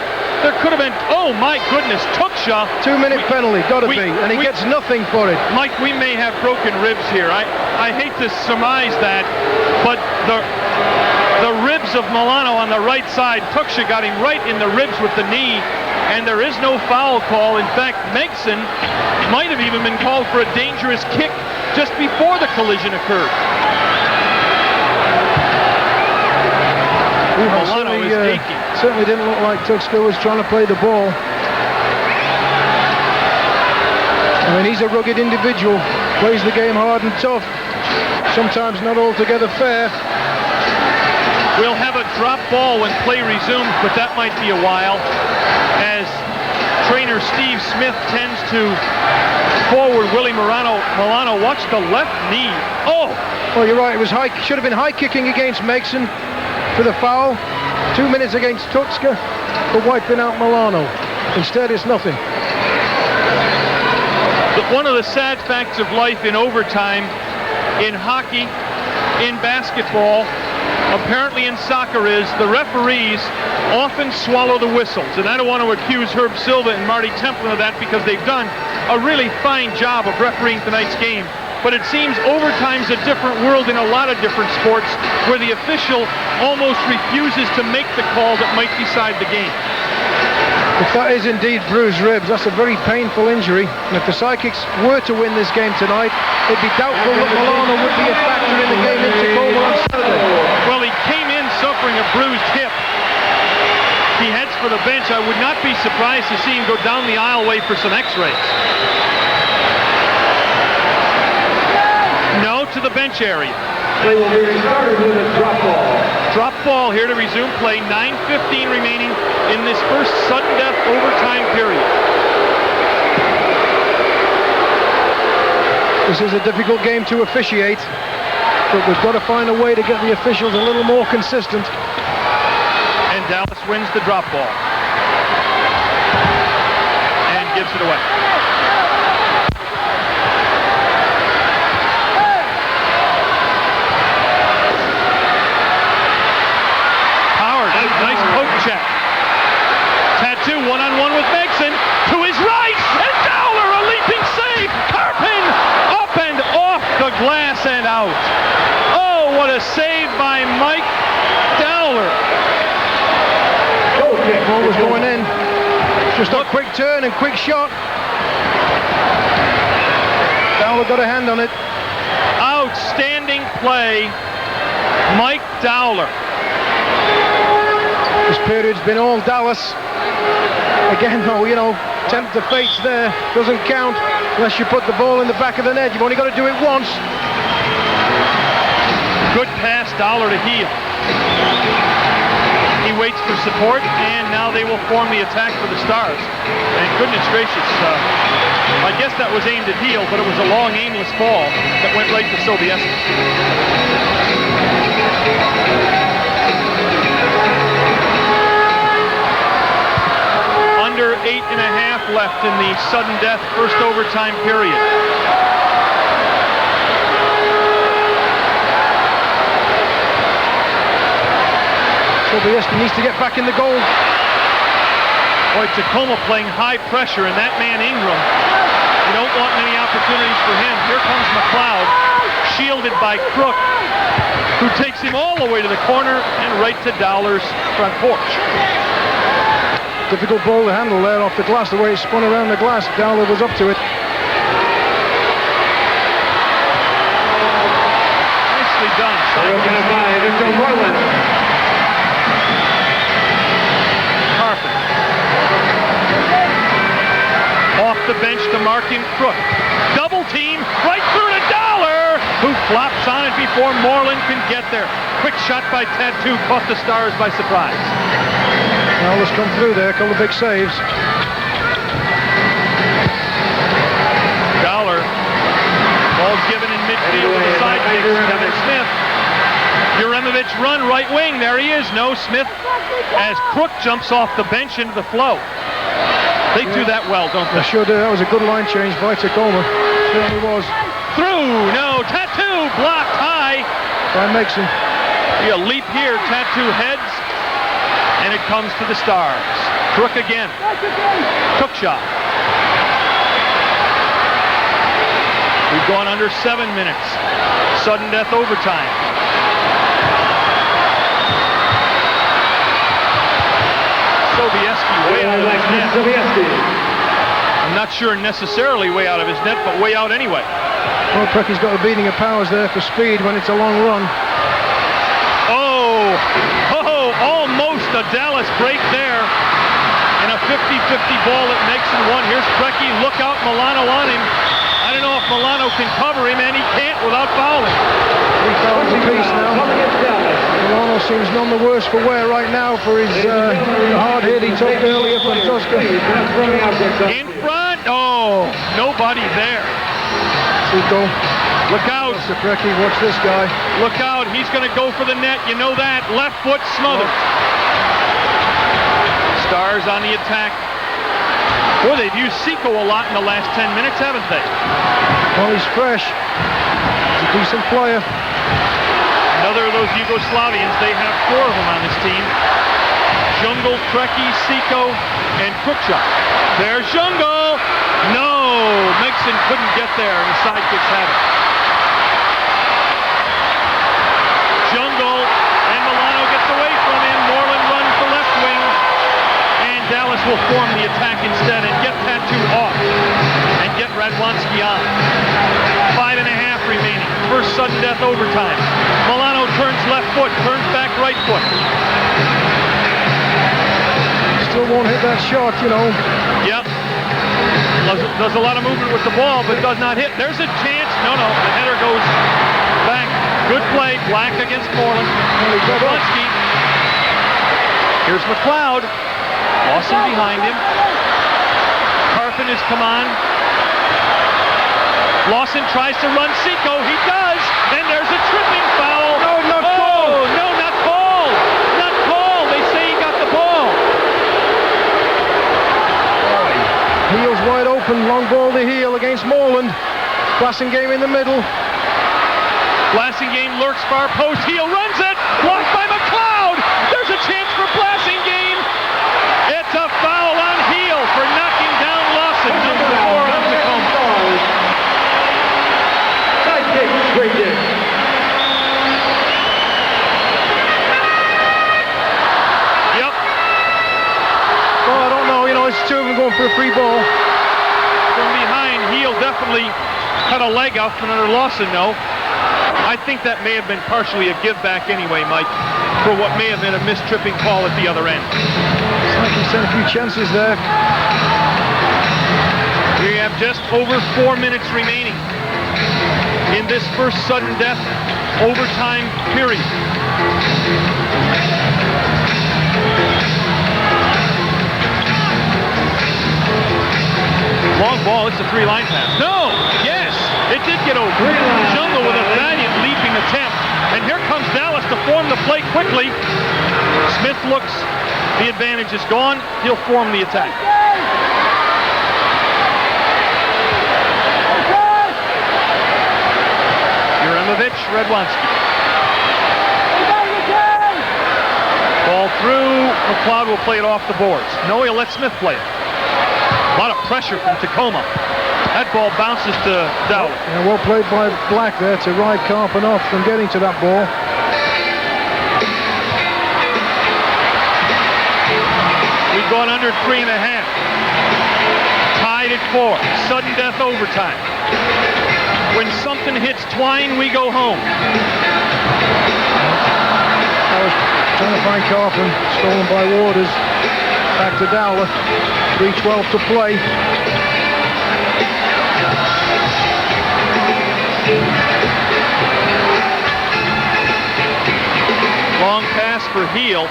oh my goodness, Tuxka. 2-minute penalty, gotta be, and he gets nothing for it. Mike, we may have broken ribs here. I hate to surmise that, but the ribs of Milano on the right side, Tuxka got him right in the ribs with the knee, and there is no foul call. In fact, Megson might have even been called for a dangerous kick just before the collision occurred. Milano is aching. Certainly didn't look like Tuxka was trying to play the ball. I mean, he's a rugged individual, plays the game hard and tough, sometimes not altogether fair. We'll have a drop ball when play resumes, but that might be a while, as trainer Steve Smith tends to forward Willie Milano. Watch the left knee. Oh! Well, you're right. It was high. Should have been high kicking against Megson for the foul. 2 minutes against Tuxka for wiping out Milano. Instead, it's nothing. One of the sad facts of life in overtime, in hockey, in basketball, apparently in soccer, is the referees often swallow the whistles. And I don't want to accuse Herb Silva and Marty Templin of that, because they've done a really fine job of refereeing tonight's game. But it seems overtime's a different world in a lot of different sports, where the official almost refuses to make the call that might decide the game. If that is indeed bruised ribs, that's a very painful injury. And if the Sidekicks were to win this game tonight, it'd be doubtful that Milano would be a factor in the game in Tacoma on Saturday. Well, he came in suffering a bruised hip. He heads for the bench. I would not be surprised to see him go down the aisleway for some x-rays. No, out to the bench area. Play will be restarted with a drop ball. Drop ball here to resume play. 9:15 remaining in this first sudden death overtime period. This is a difficult game to officiate, but we've got to find a way to get the officials a little more consistent. And Dallas wins the drop ball. And gives it away. Nice poke check. Tattoo one-on-one with Megson. To his right. And Dowler, a leaping save. Karpun up and off the glass and out. Oh, what a save by Mike Dowler. Ball was going in. Just a quick turn and quick shot. Dowler got a hand on it. Outstanding play. Mike Dowler. This period's been all Dallas. Again, though, you know, tempt the fates there. Doesn't count unless you put the ball in the back of the net. You've only got to do it once. Good pass, Dowler to heel. He waits for support, and now they will form the attack for the Stars. And goodness gracious, I guess that was aimed at heel, but it was a long, aimless ball that went right to Sobieski. Under 8.5 left in the sudden death first overtime period. Sobieski needs to get back in the goal. Boy, Tacoma playing high pressure, and that man Ingram, you don't want many opportunities for him. Here comes McLeod, shielded by Crook, who takes him all the way to the corner and right to Dowler's front porch. Difficult ball to handle there off the glass, the way it spun around the glass. Dowler was up to it. Nicely done. Karpun. Off the bench to Markin Crook. Double team right through to Dowler, who flops on it before Moreland can get there. Quick shot by Tattoo, caught the Stars by surprise. Dowler's come through there, a couple of big saves. Dowler, ball's given in midfield to the Sidekicks. Kevin Smith. Juremovich run right wing. There he is. No, Smith as Crook jumps off the bench into the flow. They do that well, don't they? They sure do. That was a good line change by Tacoma. Certainly was. Through. No. Tattoo blocked high. By Megson. A leap here. Tattoo heads. And it comes to the Stars. Crook again. Took shot. We've gone under 7 minutes. Sudden death overtime. Sobieski way out of his net. I'm not sure necessarily way out of his net, but way out anyway. Well, Precky's got a beating of powers there for speed when it's a long run. Oh, almost a Dallas break there. And a 50-50 ball that makes it one. Here's Precky, look out, Milano on him. I don't know if Milano can cover him, and he can't without fouling. 3 fouls apiece now. Milano seems none the worse for wear right now for his hard hit he took earlier from Tuska. In front, oh, nobody there. Chico. Look out. Precky, watch this guy. Look out, he's going to go for the net, you know that. Left foot smothered. Stars on the attack. Boy, they've used Seco a lot in the last 10 minutes, haven't they? Well, he's fresh. He's a decent player. Another of those Yugoslavians. They have 4 of them on this team. Jungle, Precky, Seco, and Crookshot. There's Jungle. No, Megson couldn't get there, and the Sidekicks have it. Jungle, and Milano gets away from him. Moreland runs the left wing, and Dallas will form the attack instead and get Tattoo off and get Radwanski on. 5.5 remaining. First sudden death overtime. Milano turns left foot, turns back right foot. Still won't hit that shot, you know. Yep. Does a lot of movement with the ball, but does not hit. There's a chance. No, the header goes Black against Moreland. Redwanski. Here's McLeod. Lawson behind him. Karpun has come on. Lawson tries to run Seco. He does. And there's a tripping foul. No, not called. No, not called. Not called. They say he got the ball. Heel's wide open, long ball to Heel against Moreland. Blassingame in the middle. Blassingame lurks far post. Heel runs it. Blocked by McLeod. There's a chance for Blassingame. It's a foul on Heel for knocking down Lawson, number 4 on Tacoma. Sidekicks, great game. Yep. Oh, I don't know. It's two of them going for a free ball. From behind, Heel definitely cut a leg out from under Lawson, no. I think that may have been partially a give back anyway, Mike, for what may have been a mistripping call at the other end. It's like he's had a few chances there. We have just over 4 minutes remaining in this first sudden death overtime period. Long ball, it's a 3-line pass. No! Yes! It did get over. Jungle with a valiant leaping attempt. And here comes Dallas to form the play quickly. Smith looks, the advantage is gone. He'll form the attack. Juremovich, Redwanski. Ball through. McLeod will play it off the boards. No, he'll let Smith play it. A lot of pressure from Tacoma. That ball bounces to Dowler. Yeah, well played by Black there to ride Karpun off from getting to that ball. We've gone under 3.5. Tied at 4. Sudden death overtime. When something hits Twine, we go home. I was trying to find Karpun, stolen by Waters. Back to Dowler. 3:12 to play. Long pass for Heel.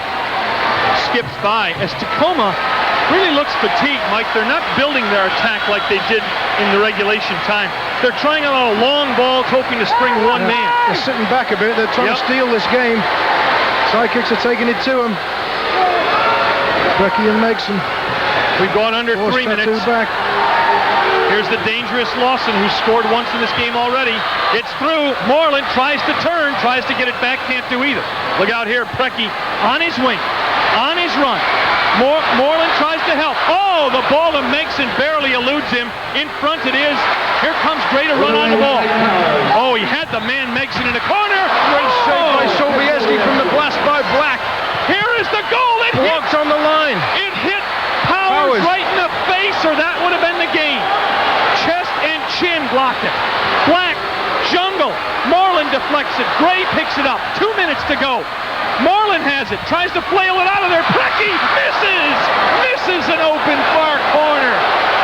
Skips by as Tacoma really looks fatigued, Mike. They're not building their attack like they did in the regulation time. They're trying out a long ball, hoping to spring one man. They're sitting back a bit. They're trying to steal this game. Sidekicks are taking it to them. Brecky and Megson. We've gone under 3 minutes. Back. Here's the dangerous Lawson, who scored once in this game already. It's through. Moreland tries to turn, tries to get it back, can't do either. Look out here, Brecky on his wing, on his run. Moreland tries to help. Oh, the ball to Megson barely eludes him. In front it is. Here comes Gray to run on the ball. Oh, he had the man Megson in the corner. Great save by Sobieski from the blast by Black. Here is the goal. It blocked on the line. It hit Powers right in the face, or that would have been the game. Chest and chin blocked it. Black, Jungle, Moreland deflects it. Gray picks it up. 2 minutes to go. Moreland has it. Tries to flail it out of there. Brecky misses an open far corner.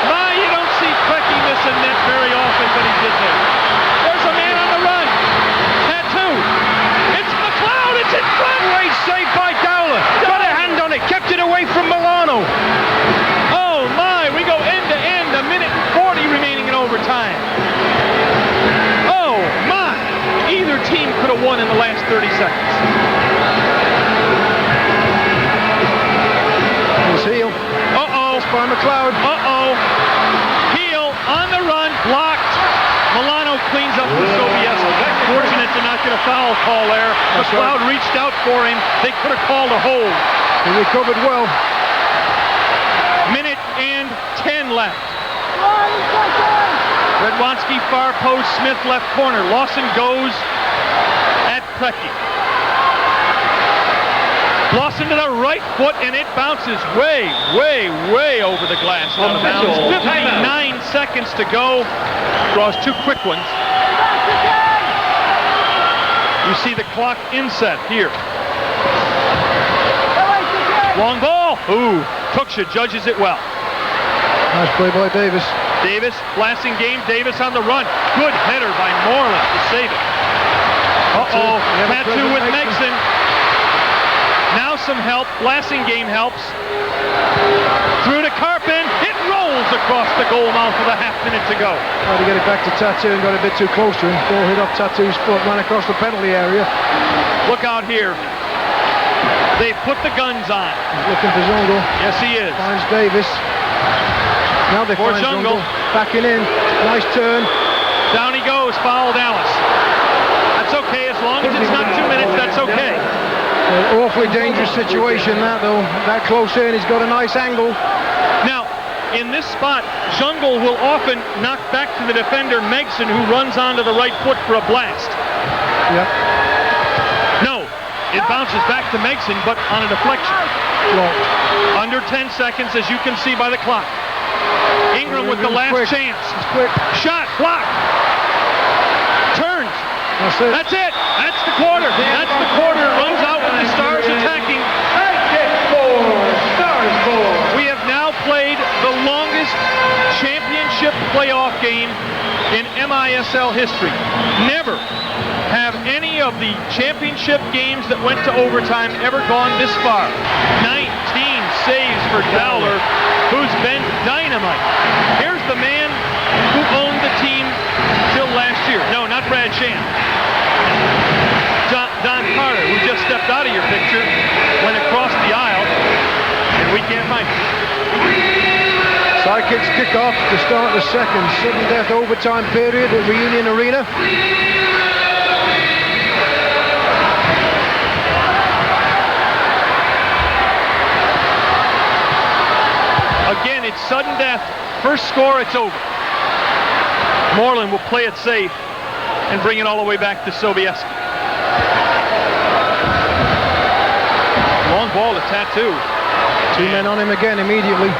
My, you don't see Brecky miss a net very often, but he did there. There's a man on the run. Tattoo. It's McLeod. It's in front. Great save by Dowler. Got a hand on it. Kept it away from Milano. Oh my, we go end to end. 1:40 remaining in overtime. Oh my. Either team could have won in the last 30 seconds. Here's Heel. Uh-oh. That's by McLeod. Uh-oh. Heel on the run. Blocked. Milano cleans up for Sobieski. Fortunate to not get a foul call there. McLeod reached out for him. They could have called a hold. He recovered well. 1:10 left. Redwanski far post, Smith left corner. Lawson goes at Brecky. Lawson to the right foot, and it bounces way, way, way over the glass. Out of bounds. 59 seconds to go. Draws 2 quick ones. You see the clock inset here. Long ball. Ooh, Tuksha judges it well. Nice play by Davis. Davis, blasting game. Davis on the run. Good header by Moreland to save it. Uh-oh. 1-2 with Megson. Now some help. Blasingame helps. Through to Karpun. It rolls across the goal mouth with a half minute to go. Tried to get it back to Tattoo and got a bit too close to him. Ball hit up Tattoo's foot, ran across the penalty area. Look out here. They put the guns on. He's looking for Jungle. Yes, he is. Finds Davis. Now they find Jungle. Backing in. Nice turn. Down he goes. Foul Dallas. That's okay. As long as it's not 2 minutes, that's okay. An awfully dangerous situation, that, though. That close in. He's got a nice angle. Now, in this spot, Jungle will often knock back to the defender, Megson, who runs onto the right foot for a blast. Yep. No, it bounces back to Megson, but on a deflection. Under 10 seconds, as you can see by the clock. Ingram with the last chance. It's quick. Shot, block. Turns. That's it. That's it. That's the quarter. That's the quarter. Runs out with the Stars attacking. We have now played the longest championship playoff game in MISL history. Never have any of the championship games that went to overtime ever gone this far. 19 saves for Dowler, who's been dynamite. Here's the man who owned the team till last year. No, not Brad Sham. Don Carter, who just stepped out of your picture, went across the aisle, and we can't find him. Sidekicks kick off to start the second sudden death overtime period at Reunion Arena. Again, it's sudden death. First score, it's over. Moreland will play it safe and bring it all the way back to Sobieski. Long ball to Tattoo. Two men on him again immediately.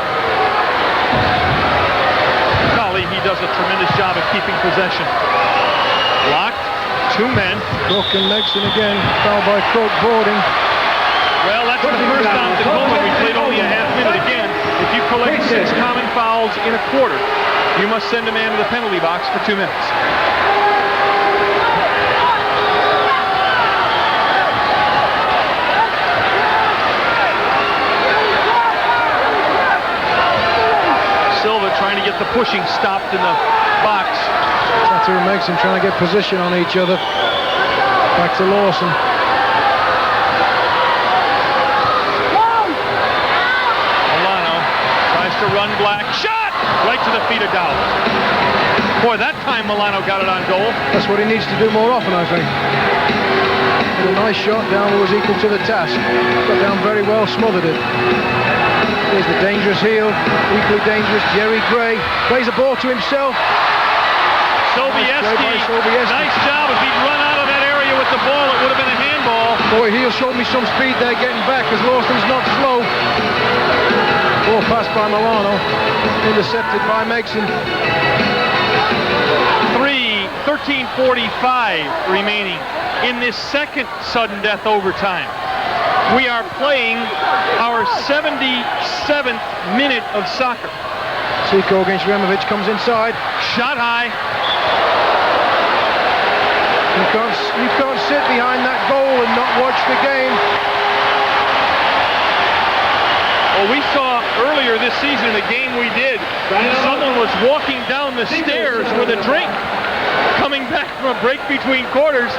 Golly, he does a tremendous job of keeping possession. Blocked. Two men. Cook and Megson again. Foul by Cook, boarding. Well, that's the first on Tacoma. We played only a half minute again. If you collect 6 common fouls in a quarter, you must send a man to the penalty box for 2 minutes. Silva trying to get the pushing stopped in the box. Tattoo and Megson trying to get position on each other. Back to Lawson. To run black, shot right to the feet of Dowler. Boy, that time Milano got it on goal. That's what he needs to do more often, I think. With a nice shot, Dowler was equal to the task. Got down very well, smothered it. Here's the dangerous heel, equally dangerous Jerry Gray. Plays the ball to himself. Sobieski, nice job. If he'd run out of that area with the ball, it would have been a handball. Boy, heel showed me some speed there getting back because Lawson's not slow. Ball passed by Milano, intercepted by Megson. 13:45 remaining in this second sudden death overtime. We are playing our 77th minute of soccer. Seiko against Removich comes inside. Shot high. You can't sit behind that goal and not watch the game. Well, we saw earlier this season, the game we did, someone was walking down the stairs with a drink coming back from a break between quarters.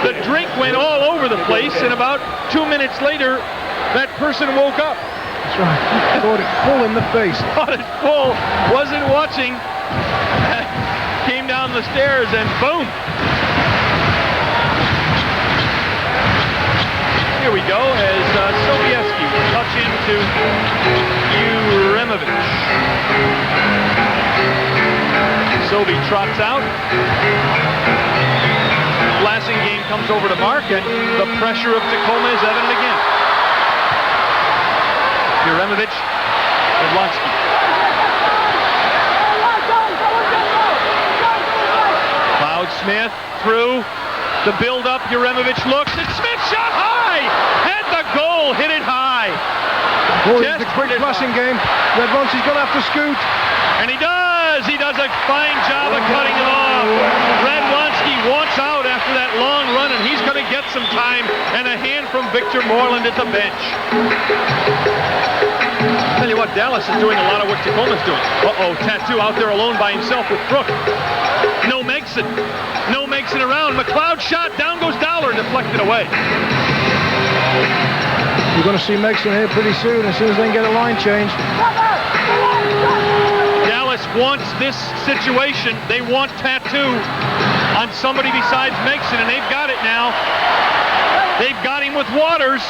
The drink went all over the place, and about 2 minutes later, that person woke up. That's right. Caught it full in the face. Caught it full, wasn't watching, came down the stairs, and boom. Here we go as Sobieski will touch into Uremovich. Sobi trots out. Blasingame comes over to Mark, and the pressure of Tacoma is evident again. Uremovich, Hedlund. McLeod, Smith through. The build-up, Uremovich looks, and Smith shot high! Had the goal, hit it high! Boy, it's a quick passing game. Redvonski's going to have to scoot. And he does! He does a fine job of cutting it off. Redvonski wants out after that long run, and he's going to get get some time, and a hand from Victor Moreland at the bench. Tell you what, Dallas is doing a lot of what Tacoma's doing. Uh-oh, Tattoo out there alone by himself with Crook. No Megson. No Megson around. McLeod shot. Down goes Dowler. Deflected away. You're going to see Megson here pretty soon as they can get a line change. Dallas wants this situation. They want Tattoo on somebody besides Megson, and they've got it now. They've got him with Waters.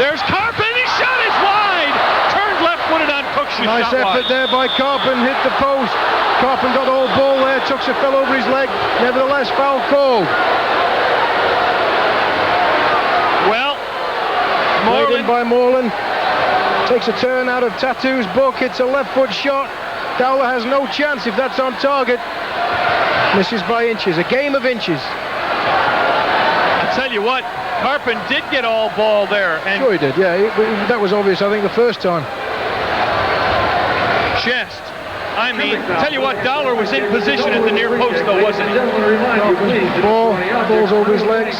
There's Karpun. His shot is wide. Turned left-footed on Cook's shot. Nice effort there by Karpun. Hit the post. Karpun got all ball there. Tuxer fell over his leg. Nevertheless, foul called. Well, Moreland by Moreland. Takes a turn out of Tattoo's book. It's a left-foot shot. Dowler has no chance if that's on target. Misses by inches. A game of inches. I tell you what, Karpun did get all ball there. And sure he did, yeah. That was obvious, I think, the first time. Chest. I mean, tell you what, Dowler was in position at the near post, though, wasn't he? Ball's over his legs.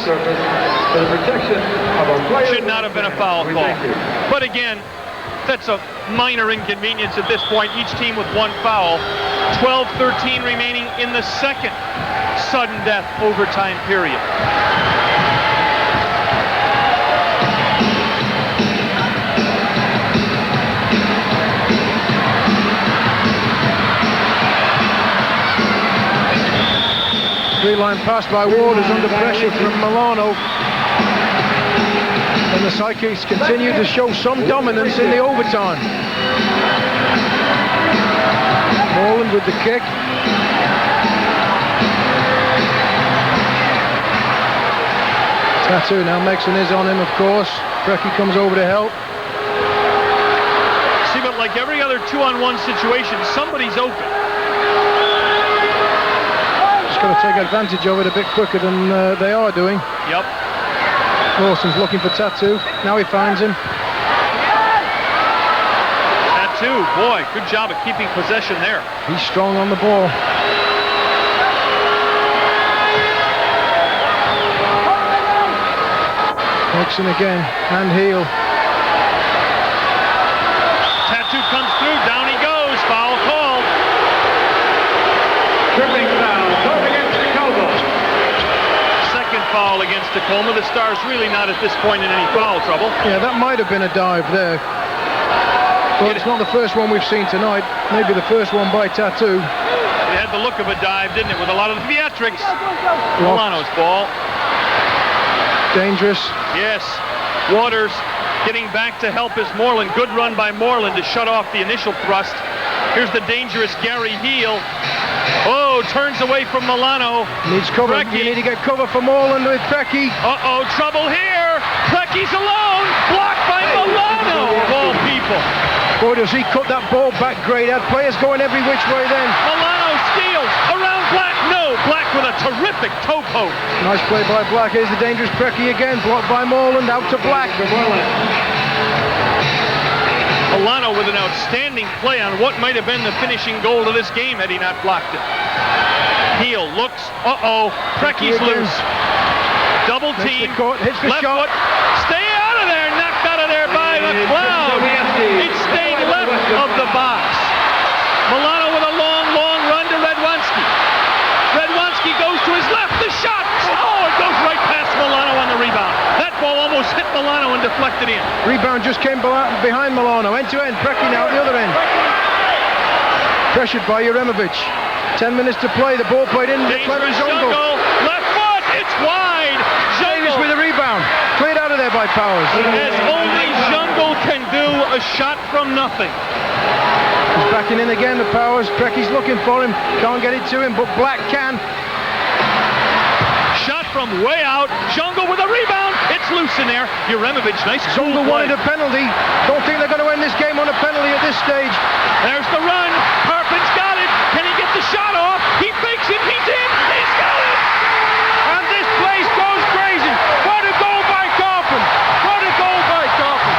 Should not have been a foul call. But again, that's a minor inconvenience at this point. Each team with one foul. 12-13 remaining in the second sudden death overtime period. Three-line pass by Waters under pressure from Milano. And the Sidekicks continue to show some dominance in the overtime. Moreland with the kick. Tattoo now. Megson is on him, of course. Brecky comes over to help. See, but like every other 2-on-1 situation, somebody's open. Got to take advantage of it a bit quicker than they are doing. Yep. Lawson's looking for Tattoo. Now he finds him. Tattoo, boy, good job of keeping possession there. He's strong on the ball. Megson again, and heel. Tattoo comes through, down he goes, foul called. Tripping foul. Foul against Tacoma. The Stars really not at this point in any foul trouble. Yeah, that might have been a dive there. But it's not the first one we've seen tonight. Maybe the first one by Tattoo. It had the look of a dive, didn't it? With a lot of the theatrics. Milano's ball. Dangerous. Yes. Waters getting back to help his Moreland. Good run by Moreland to shut off the initial thrust. Here's the dangerous Gary Heel. Oh, turns away from Milano. Needs cover. Brecky. You need to get cover for Moreland with Brecky. Uh-oh, trouble here. Brecky's alone. Blocked by Milano, of all people. Boy, does he cut that ball back great. Had players going every which way then. Milano steals. Around Black. No. Black with a terrific toe poke. Nice play by Black. Here's the dangerous Brecky again. Blocked by Moreland. Out to Black. Milano with an outstanding play on what might have been the finishing goal to this game had he not blocked it. Heel looks, uh-oh, Brecky's loose. Double team, hits the left shot. foot, stay out of there, knocked out of there by McLeod. It stayed left of the box. Milano with a long, long run to Redwanski. Redwanski goes to his left, the shot, oh, it goes right past Milano on the rebound. That ball almost hit Milano and deflected in. Rebound just came behind Milano. End to end. Brecky now at the other end. Pressured by Jeremovic. 10 minutes to play. The ball played in. Dangerous Jungle. Left foot. It's wide. Davis with a rebound. Cleared out of there by Powers. As only Jungle can do, a shot from nothing. He's backing in again to Powers. Brecky's looking for him. Can't get it to him, but Black can. Shot from way out. Jungle with a rebound. It's loose in there. Jeremovic, nice cool Jungle play. wanted a penalty. Don't think they're going to end this game on a penalty at this stage. There's the run. Karpun's got it. Can he get the shot off? He fakes it. He's in. He's got it. And this place goes crazy. What a goal by Karpun. What a goal by Karpun.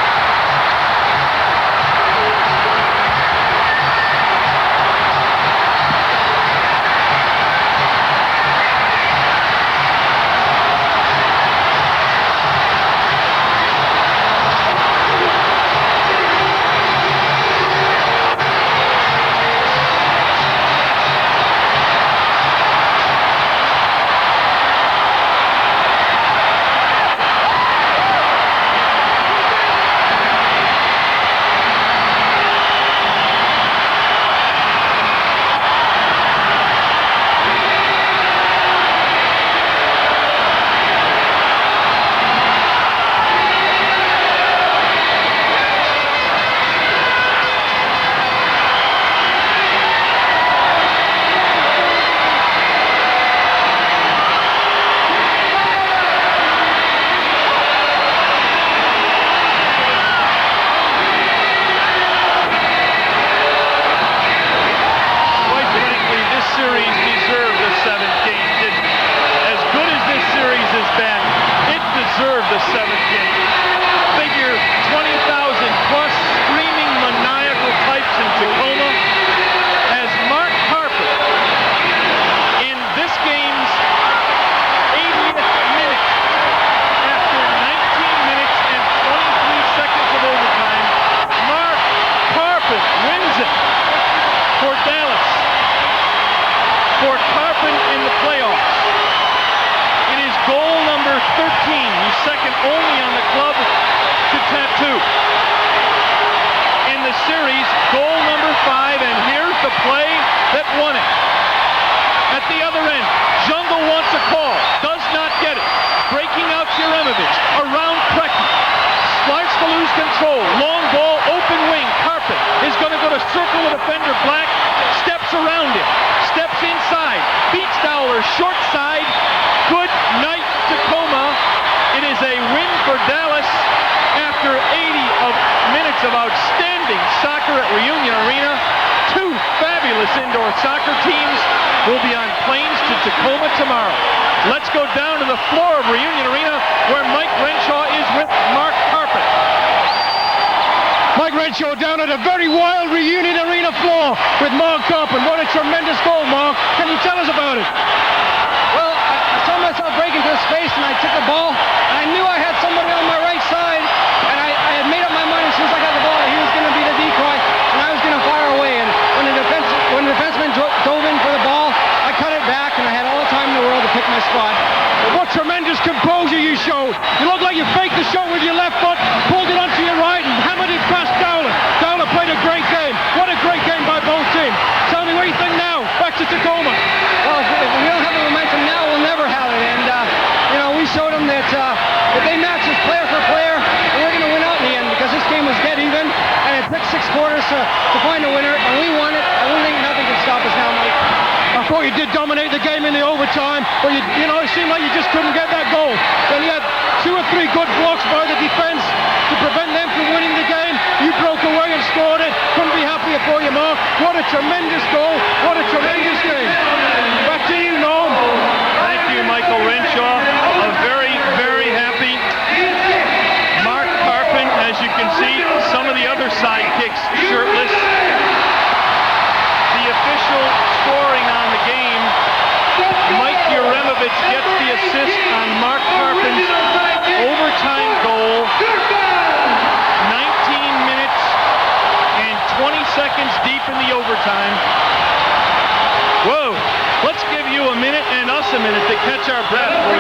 soccer teams will be on planes to Tacoma tomorrow. Let's go down to the floor of Reunion Arena where Mike Renshaw is with Mark Karpun. Mike Renshaw down at a very wild Reunion Arena floor with Mark Karpun. What a tremendous goal, Mark. Can you tell us about it? Well, I saw myself break into space and I took the ball. And I knew I had somebody on my right side. And I had made up my mind as soon as I got the ball that he was going to be the decoy and I was going to fire away. And when the defenseman dove in for the ball, I cut it back and I had all the time in the world to pick my spot. What tremendous composure you showed. You looked like you faked the shot with your left foot, pulled it onto your right and hammered it past Dowler. Dowler played a great game. What a great game by both teams. Tell me what you think now. Back to Tacoma. Well, if we don't have the momentum now, we'll never have it. And, we showed them that if they match us player for player, we're going to win out in the end because this game was dead even. And it took 6 quarters to find a winner. And we won it. And we think nothing can stop us now, Mike. I thought you did dominate the game in the overtime, but it seemed like you just couldn't get that goal. Then you had 2 or 3 good blocks by the defense to prevent them from winning the game. You broke away and scored it. Couldn't be happier for you, Mark. What a tremendous goal. What a tremendous game. Back to you, Norm. Thank you, Michael Renshaw. A very, very happy Mark Karpun. As you can see, some of the other sidekicks shirtless. The official scoring on the game, Mike Uremovich gets the assist on Mark Karpun's overtime goal. 19 minutes and 20 seconds deep in the overtime. Whoa, let's give you a minute and us a minute to catch our breath.